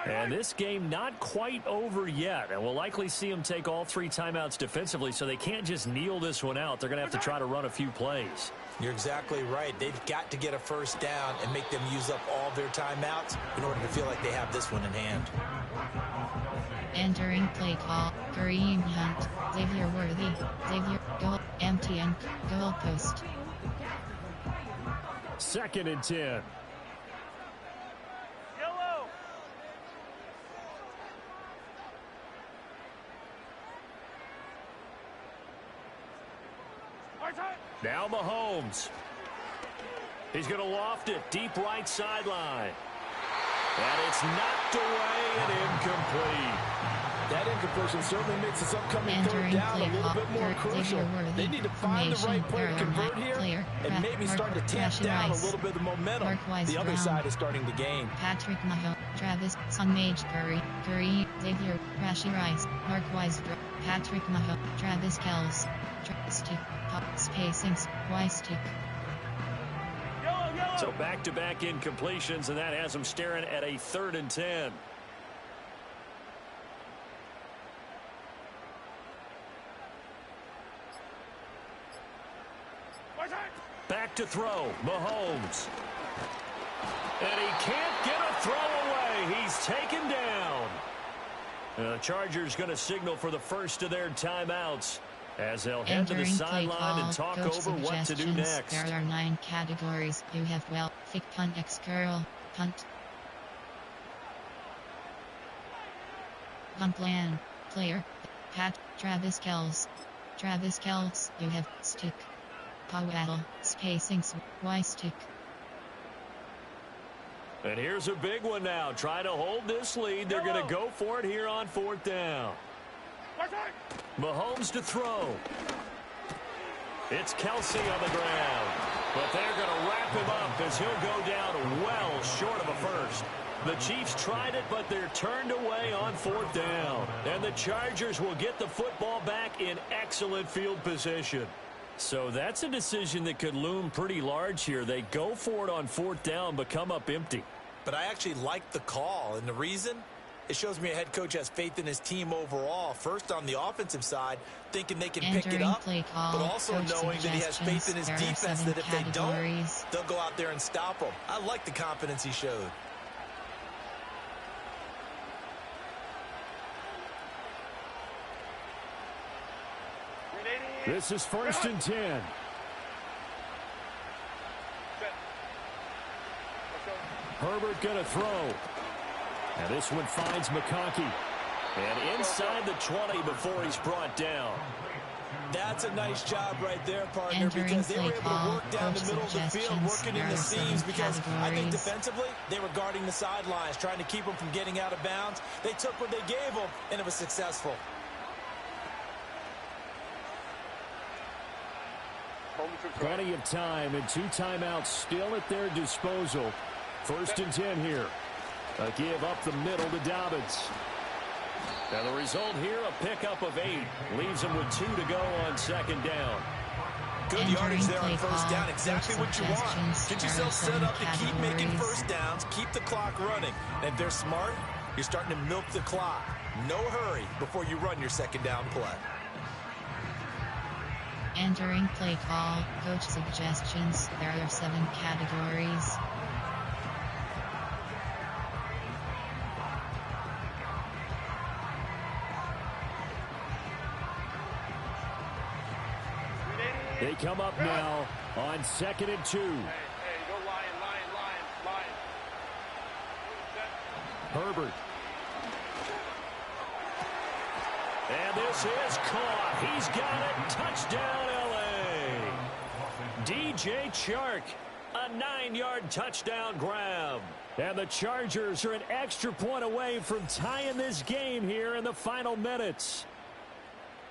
And this game not quite over yet. And we'll likely see them take all 3 timeouts defensively, so they can't just kneel this one out. They're going to have to try to run a few plays. You're exactly right. They've got to get a first down and make them use up all their timeouts in order to feel like they have this one in hand. Entering play call. Kareem Hunt. Xavier Worthy. Xavier. Goal. Empty and goal post. 2nd and 10. Now Mahomes. He's going to loft it deep right sideline. And it's knocked away and incomplete. That incompletion certainly makes this upcoming 3rd down a little bit more crucial. They need to find the right play to convert here and maybe start to tamp down a little bit of the momentum. The other side is starting to gain. Patrick Mahomes, Travis, Sunmage Curry, Xavier, Rashi Rice, Marquise Brown, Patrick Mahomes, Travis Kells, Stick, Pop, Spacings, Y-Stick. So back-to-back incompletions, and that has them staring at a 3rd and 10. Back to throw, Mahomes. And he can't get a throw away. He's taken down. The Chargers going to signal for the first of their timeouts as they'll head to the sideline and talk over what to do next. There are 9 categories. You have thick punt, curl, punt. Punt plan, player, Travis Kells. Travis Kells, you have stick. Powell, spacings, Y-stick. And here's a big one now. Try to hold this lead. They're going to go for it here on 4th down. Mahomes to throw. It's Kelsey on the ground. But they're going to wrap him up as he'll go down well short of a first. The Chiefs tried it, but they're turned away on 4th down. And the Chargers will get the football back in excellent field position. So that's a decision that could loom pretty large here. They go for it on 4th down, but come up empty. But I actually like the call, and the reason? It shows me a head coach has faith in his team overall. First on the offensive side, thinking they can pick it up, but also knowing that he has faith in his defense that if they don't, they'll go out there and stop them. I like the confidence he showed. This is 1st and 10. Herbert going to throw. And this one finds McConkey. And inside the 20 before he's brought down. That's a nice job right there, partner, because they were able to work down the middle of the field, working in the seams, because I think defensively, they were guarding the sidelines, trying to keep them from getting out of bounds. They took what they gave them, and it was successful. Plenty of time and 2 timeouts still at their disposal. 1st and 10 here. A give up the middle to Dobbins. Now the result here, a pickup of 8. Leaves them with 2 to go on 2nd down. Good yardage there on 1st down. Exactly what you want. Get yourself set up to keep making 1st downs. Keep the clock running. And if they're smart, you're starting to milk the clock. No hurry before you run your 2nd down play. Entering play call, coach suggestions. There are 7 categories. They come up now on 2nd and 2. Hey, go lion. Herbert. And this is caught. He's got it. Touchdown, L.A. DJ Chark. A 9-yard touchdown grab. And the Chargers are an extra point away from tying this game here in the final minutes.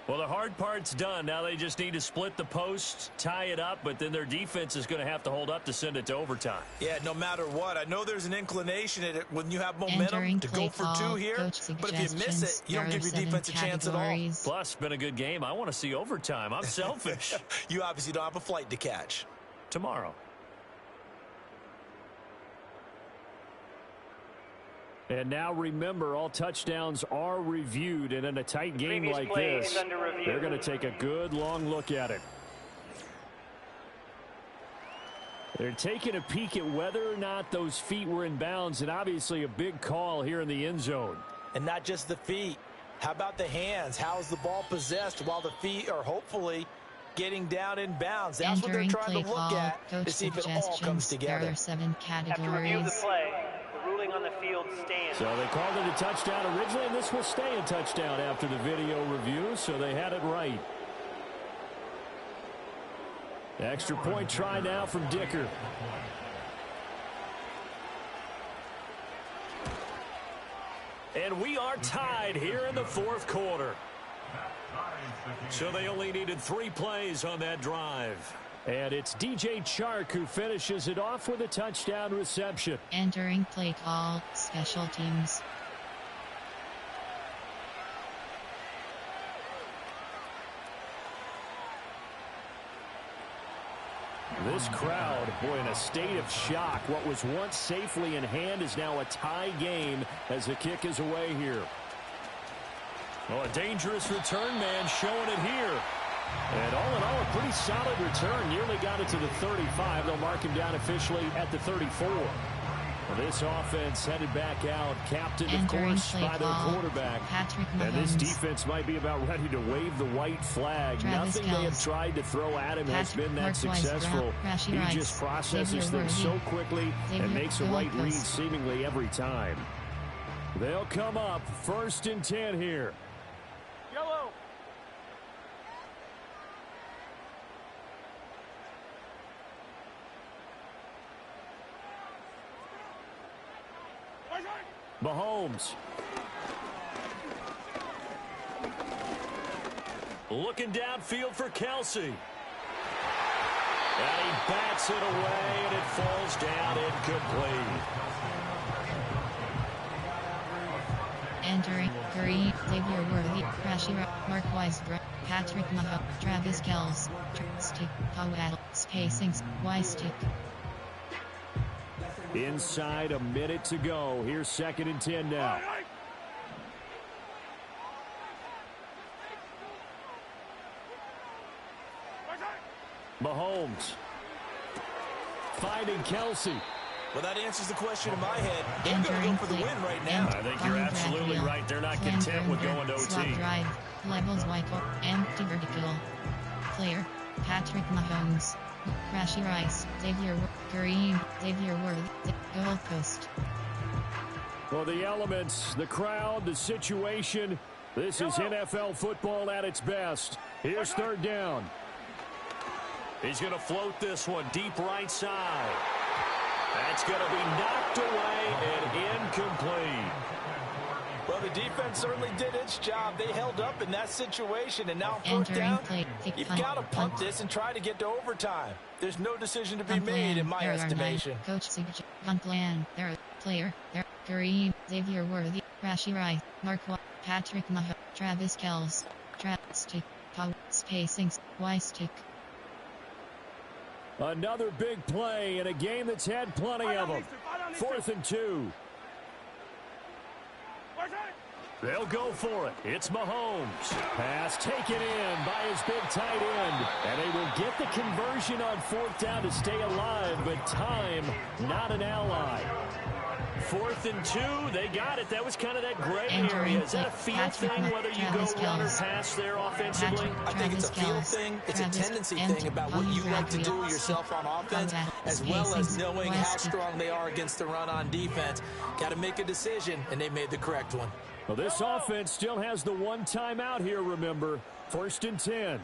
Well, the hard part's done. Now they just need to split the post, tie it up, but then their defense is going to have to hold up to send it to overtime. Yeah, no matter what. I know there's an inclination in it when you have momentum to go for 2 here, but if you miss it, you don't give your defense a chance at all. Plus, been a good game. I want to see overtime. I'm selfish. You obviously don't have a flight to catch. Tomorrow. And now remember, all touchdowns are reviewed, and in a tight game like this, they're going to take a good long look at it. They're taking a peek at whether or not those feet were in bounds, and obviously a big call here in the end zone. And not just the feet. How about the hands? How's the ball possessed while the feet are hopefully getting down in bounds? That's what they're trying to look at to see if it all comes together. There are 7 categories. After review of the play, the ruling on the field stands. So they called it a touchdown originally, and this will stay a touchdown after the video review, so they had it right. Extra point try now from Dicker. And we are tied here in the 4th quarter. So they only needed 3 plays on that drive. And it's DJ Chark who finishes it off with a touchdown reception. Entering play call, special teams. This crowd, boy, in a state of shock. What was once safely in hand is now a tie game as the kick is away here. Well, a dangerous return man showing it here. And all in all, a pretty solid return. Nearly got it to the 35. They'll mark him down officially at the 34. Well, this offense headed back out, captained, of course, by their quarterback. And this defense might be about ready to wave the white flag. Nothing they have tried to throw at him has been that successful. He just processes things so quickly and makes a right read seemingly every time. They'll come up 1st and 10 here. Yellow. Mahomes. Looking downfield for Kelsey. And he bats it away, and it falls down incomplete. Entering Curry, Xavier Worthy, Rashira, Mark Weisbrook, Patrick Mahomes, Travis Kelce, Stick, Powell, Spacings, Weistick. Inside a minute to go. Here's 2nd and 10 now. Mahomes. Finding Kelsey. Well, that answers the question in my head. They're going to go for the win right now. I think you're absolutely right. They're not content with going to OT. Drive, levels Michael, empty vertical. Player, Patrick Mahomes. Rashi Rice, Xavier Kareem, Xavier Worth, goal post. Well, the elements, the crowd, the situation. This is NFL football at its best. Here's third down. He's going to float this one deep right side. That's going to be knocked away and incomplete. Well, the defense certainly did its job. They held up in that situation, and now fourth down, you've got to punt this and try to get to overtime. There's no decision to be made in my estimation. Coach Punt land. There, player. There, Kareem, Xavier Worthy, Rashi Rice, Mark Watt, Patrick Mahomes, Travis Kelce, Stick, Pow, Spacing, Y-Stick. Another big play in a game that's had plenty of them. 4th and 2. They'll go for it. It's Mahomes. Pass taken in by his big tight end. And they will get the conversion on 4th down to stay alive, but time, not an ally. 4th and 2, they got it. That was kind of that gray area. Is that a feel thing, whether you go run or pass there offensively? I think it's a feel thing. It's a tendency thing about what you like to do yourself on offense, as well as knowing how strong they are against the run on defense. Got to make a decision, and they made the correct one. Well, this offense still has the one timeout here, remember. 1st and 10.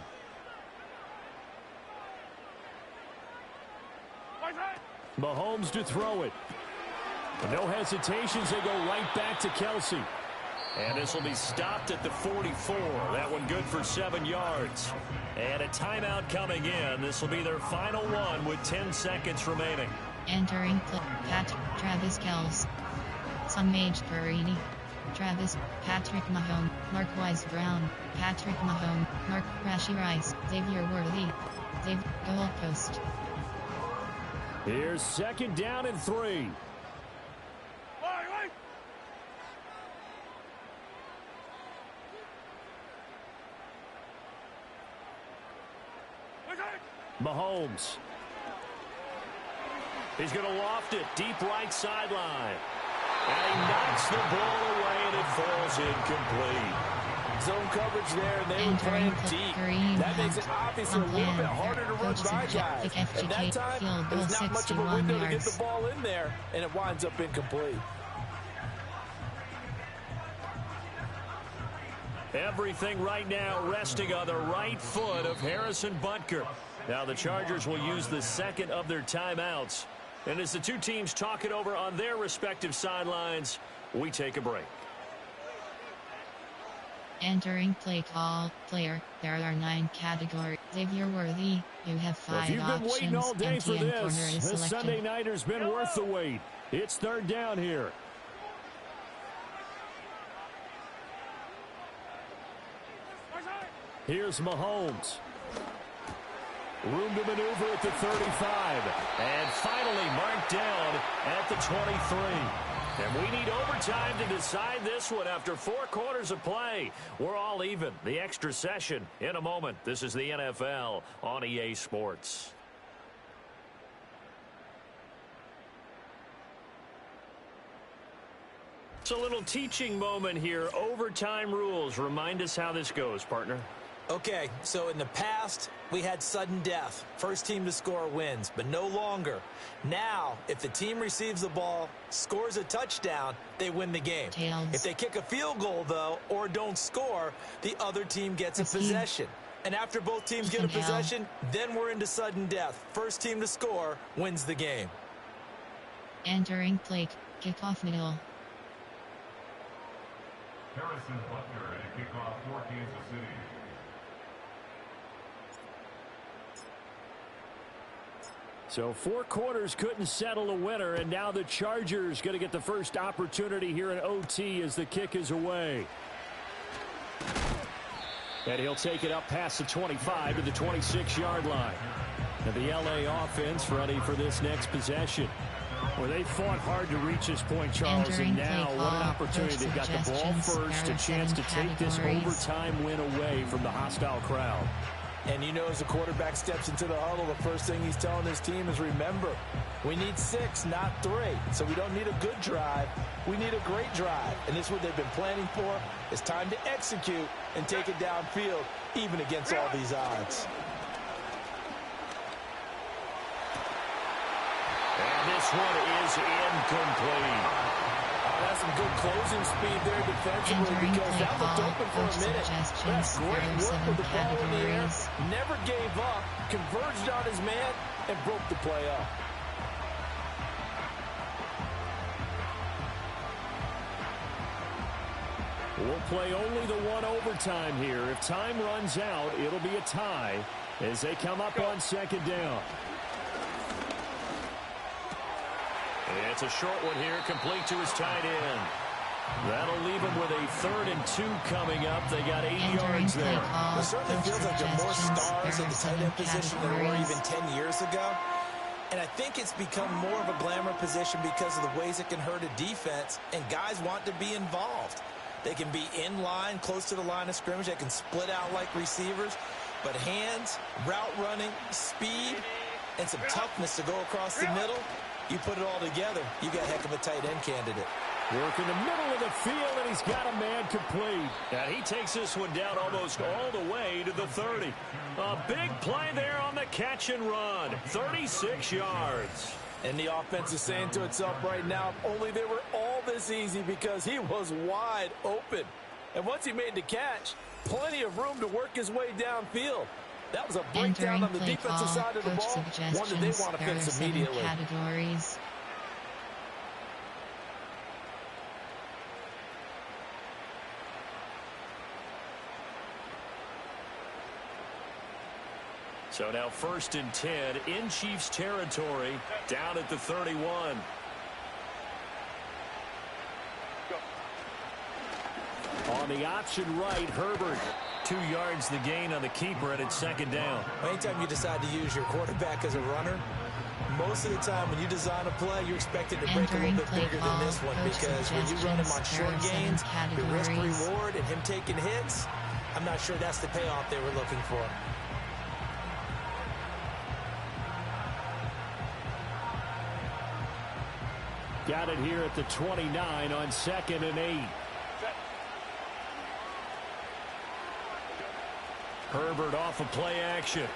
Mahomes to throw it. No hesitations, they go right back to Kelce. And this will be stopped at the 44. That one good for 7 yards. And a timeout coming in. This will be their final one with 10 seconds remaining. Entering Travis Kelce. Sumage Perini. Travis, Patrick Mahomes, Mark Wise Brown, Patrick Mahomes, Mark Rashi Rice, Xavier Worthy. Xavier goal post. Here's 2nd down and 3. Mahomes. He's going to loft it deep right sideline. And he knocks the ball away, and it falls incomplete. Zone coverage there, and they were playing deep. That makes it obviously a little bit harder to run by guys. And that time, there's not much of a window to get the ball in there, and it winds up incomplete. Everything right now resting on the right foot of Harrison Butker. Now the Chargers will use the second of their timeouts. And as the two teams talk it over on their respective sidelines, we take a break. Entering play call, player. There are 9 categories. Xavier Worthy, you have 5 options. If you've been waiting all day for this, the Sunday nighter's been worth the wait. It's 3rd down here. Here's Mahomes. Room to maneuver at the 35. And finally marked down at the 23. And we need overtime to decide this one after 4 quarters of play. We're all even. The extra session in a moment. This is the NFL on EA Sports. It's a little teaching moment here. Overtime rules. Remind us how this goes, partner. Okay, so in the past, we had sudden death. First team to score wins, but no longer. Now, if the team receives the ball, scores a touchdown, they win the game. If they kick a field goal, though, or don't score, the other team gets a possession. And after both teams get a possession, then we're into sudden death. First team to score wins the game. Entering play, kickoff middle. Harrison Butker and a kickoff for Kansas City. So 4 quarters couldn't settle a winner, and now the Chargers going to get the first opportunity here in OT as the kick is away. And he'll take it up past the 25 to the 26-yard line. And the LA offense ready for this next possession. Well, they fought hard to reach this point, Charles, and now what an opportunity. They've got the ball first, a chance to take this overtime win away from the hostile crowd. And you know, as the quarterback steps into the huddle, the first thing he's telling his team is, remember, we need 6, not 3. So we don't need a good drive. We need a great drive. And this is what they've been planning for. It's time to execute and take it downfield, even against all these odds. And this one is incomplete. That's some good closing speed there defensively because that looked open for a minute. That's great work with the ball in the air. Never gave up, converged on his man, and broke the play up. We'll play only the one overtime here. If time runs out, it'll be a tie as they come up on second down. It's a short one here, complete to his tight end. That'll leave him with a 3rd and 2 coming up. They got 8 yards there. It certainly feels like there are more stars in the tight end position than there were even 10 years ago. And I think it's become more of a glamour position because of the ways it can hurt a defense, and guys want to be involved. They can be in line, close to the line of scrimmage. They can split out like receivers. But hands, route running, speed, and some toughness to go across the middle, you put it all together, you got a heck of a tight end candidate. Work in the middle of the field, and he's got a man complete. And he takes this one down almost all the way to the 30. A big play there on the catch and run. 36 yards. And the offense is saying to itself right now, if only they were all this easy because he was wide open. And once he made the catch, plenty of room to work his way downfield. That was a breakdown on the defensive side of the ball, one that they want to fix immediately. Categories. So now 1st and 10 in Chiefs territory, down at the 31. On the option right, Herbert. 2 yards the gain on the keeper, and it's 2nd down. Anytime you decide to use your quarterback as a runner, most of the time when you design a play, you expect it to break a little bit bigger than this one because when you run him on short gains, the risk-reward and him taking hits, I'm not sure that's the payoff they were looking for. Got it here at the 29 on 2nd and 8. Herbert off of play action.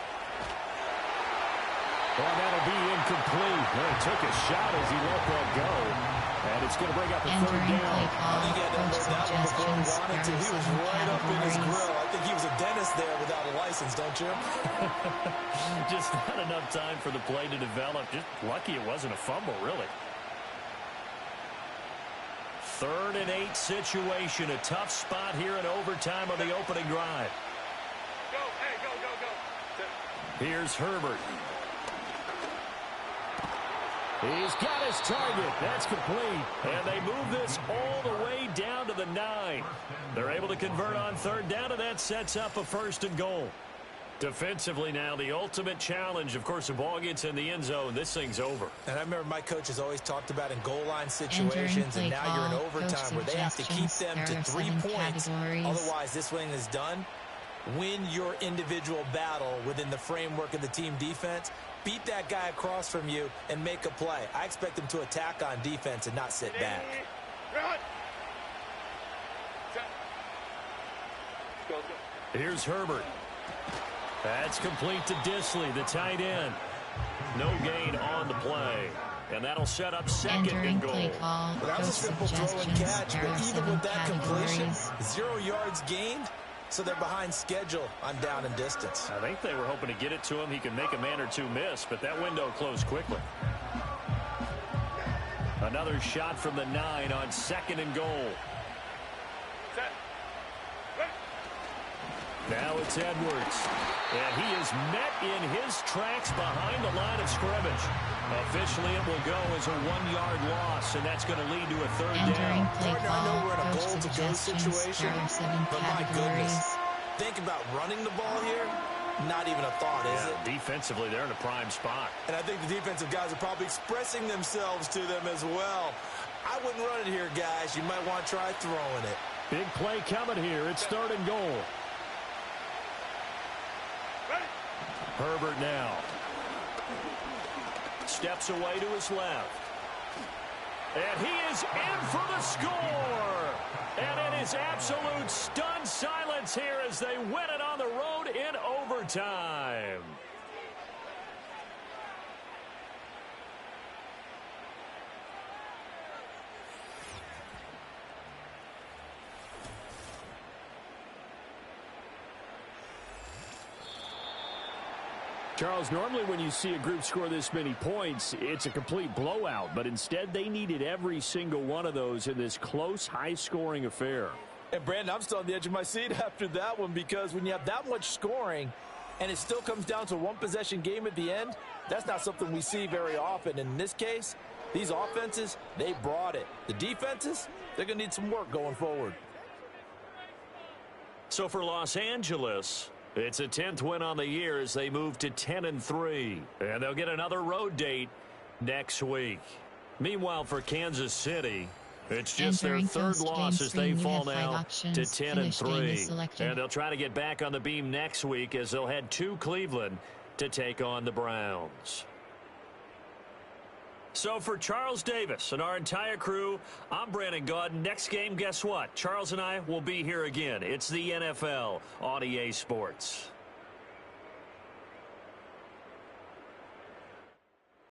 Well, that'll be incomplete. Well, he took a shot as he let that go. And it's going to bring up a 3rd down. I think he had that looked out before he wanted to. He was right up in his grill. I think he was a dentist there without a license, don't you? Just not enough time for the play to develop. Just lucky it wasn't a fumble, really. 3rd and 8 situation. A tough spot here in overtime on the opening drive. Go, hey, go, go, go. Here's Herbert. He's got his target. That's complete. And they move this all the way down to the 9. They're able to convert on 3rd down, and that sets up a 1st and goal. Defensively now, the ultimate challenge. Of course, the ball gets in the end zone. This thing's over. And I remember my coaches always talked about in goal line situations, and now you're in overtime where they have to keep them to 3 points. Otherwise, this thing is done. Win your individual battle within the framework of the team defense. Beat that guy across from you and make a play. I expect them to attack on defense and not sit back. Here's Herbert. That's complete to Disley, the tight end. No gain on the play. And that'll set up 2nd and goal. That was a simple throw and catch, but even with that completion, 0 yards gained, so they're behind schedule on down and distance. I think they were hoping to get it to him. He could make a man or two miss, but that window closed quickly. Another shot from the 9 on 2nd and goal. Now it's Edwards. And he is met in his tracks behind the line of scrimmage. Officially, it will go as a 1-yard loss, and that's going to lead to a 3rd down. Partner, I know we're in a goal-to-go situation, but my goodness, think about running the ball here. Not even a thought, is it? Defensively, they're in a prime spot. And I think the defensive guys are probably expressing themselves to them as well. I wouldn't run it here, guys. You might want to try throwing it. Big play coming here. It's 3rd and goal. Herbert now. Steps away to his left. And he is in for the score. And it is absolute stunned silence here as they win it on the road in overtime. Charles, normally when you see a group score this many points, it's a complete blowout. But instead, they needed every single one of those in this close, high-scoring affair. And, Brandon, I'm still on the edge of my seat after that one, because when you have that much scoring and it still comes down to a one-possession game at the end, that's not something we see very often. And in this case, these offenses, they brought it. The defenses, they're going to need some work going forward. So for Los Angeles, it's a 10th win on the year as they move to 10-3. And they'll get another road date next week. Meanwhile, for Kansas City, it's just their third loss as they fall now to 10-3. And they'll try to get back on the beam next week as they'll head to Cleveland to take on the Browns. So for Charles Davis and our entire crew, I'm Brandon Gaudin. Next game, guess what? Charles and I will be here again. It's the NFL on EA Sports.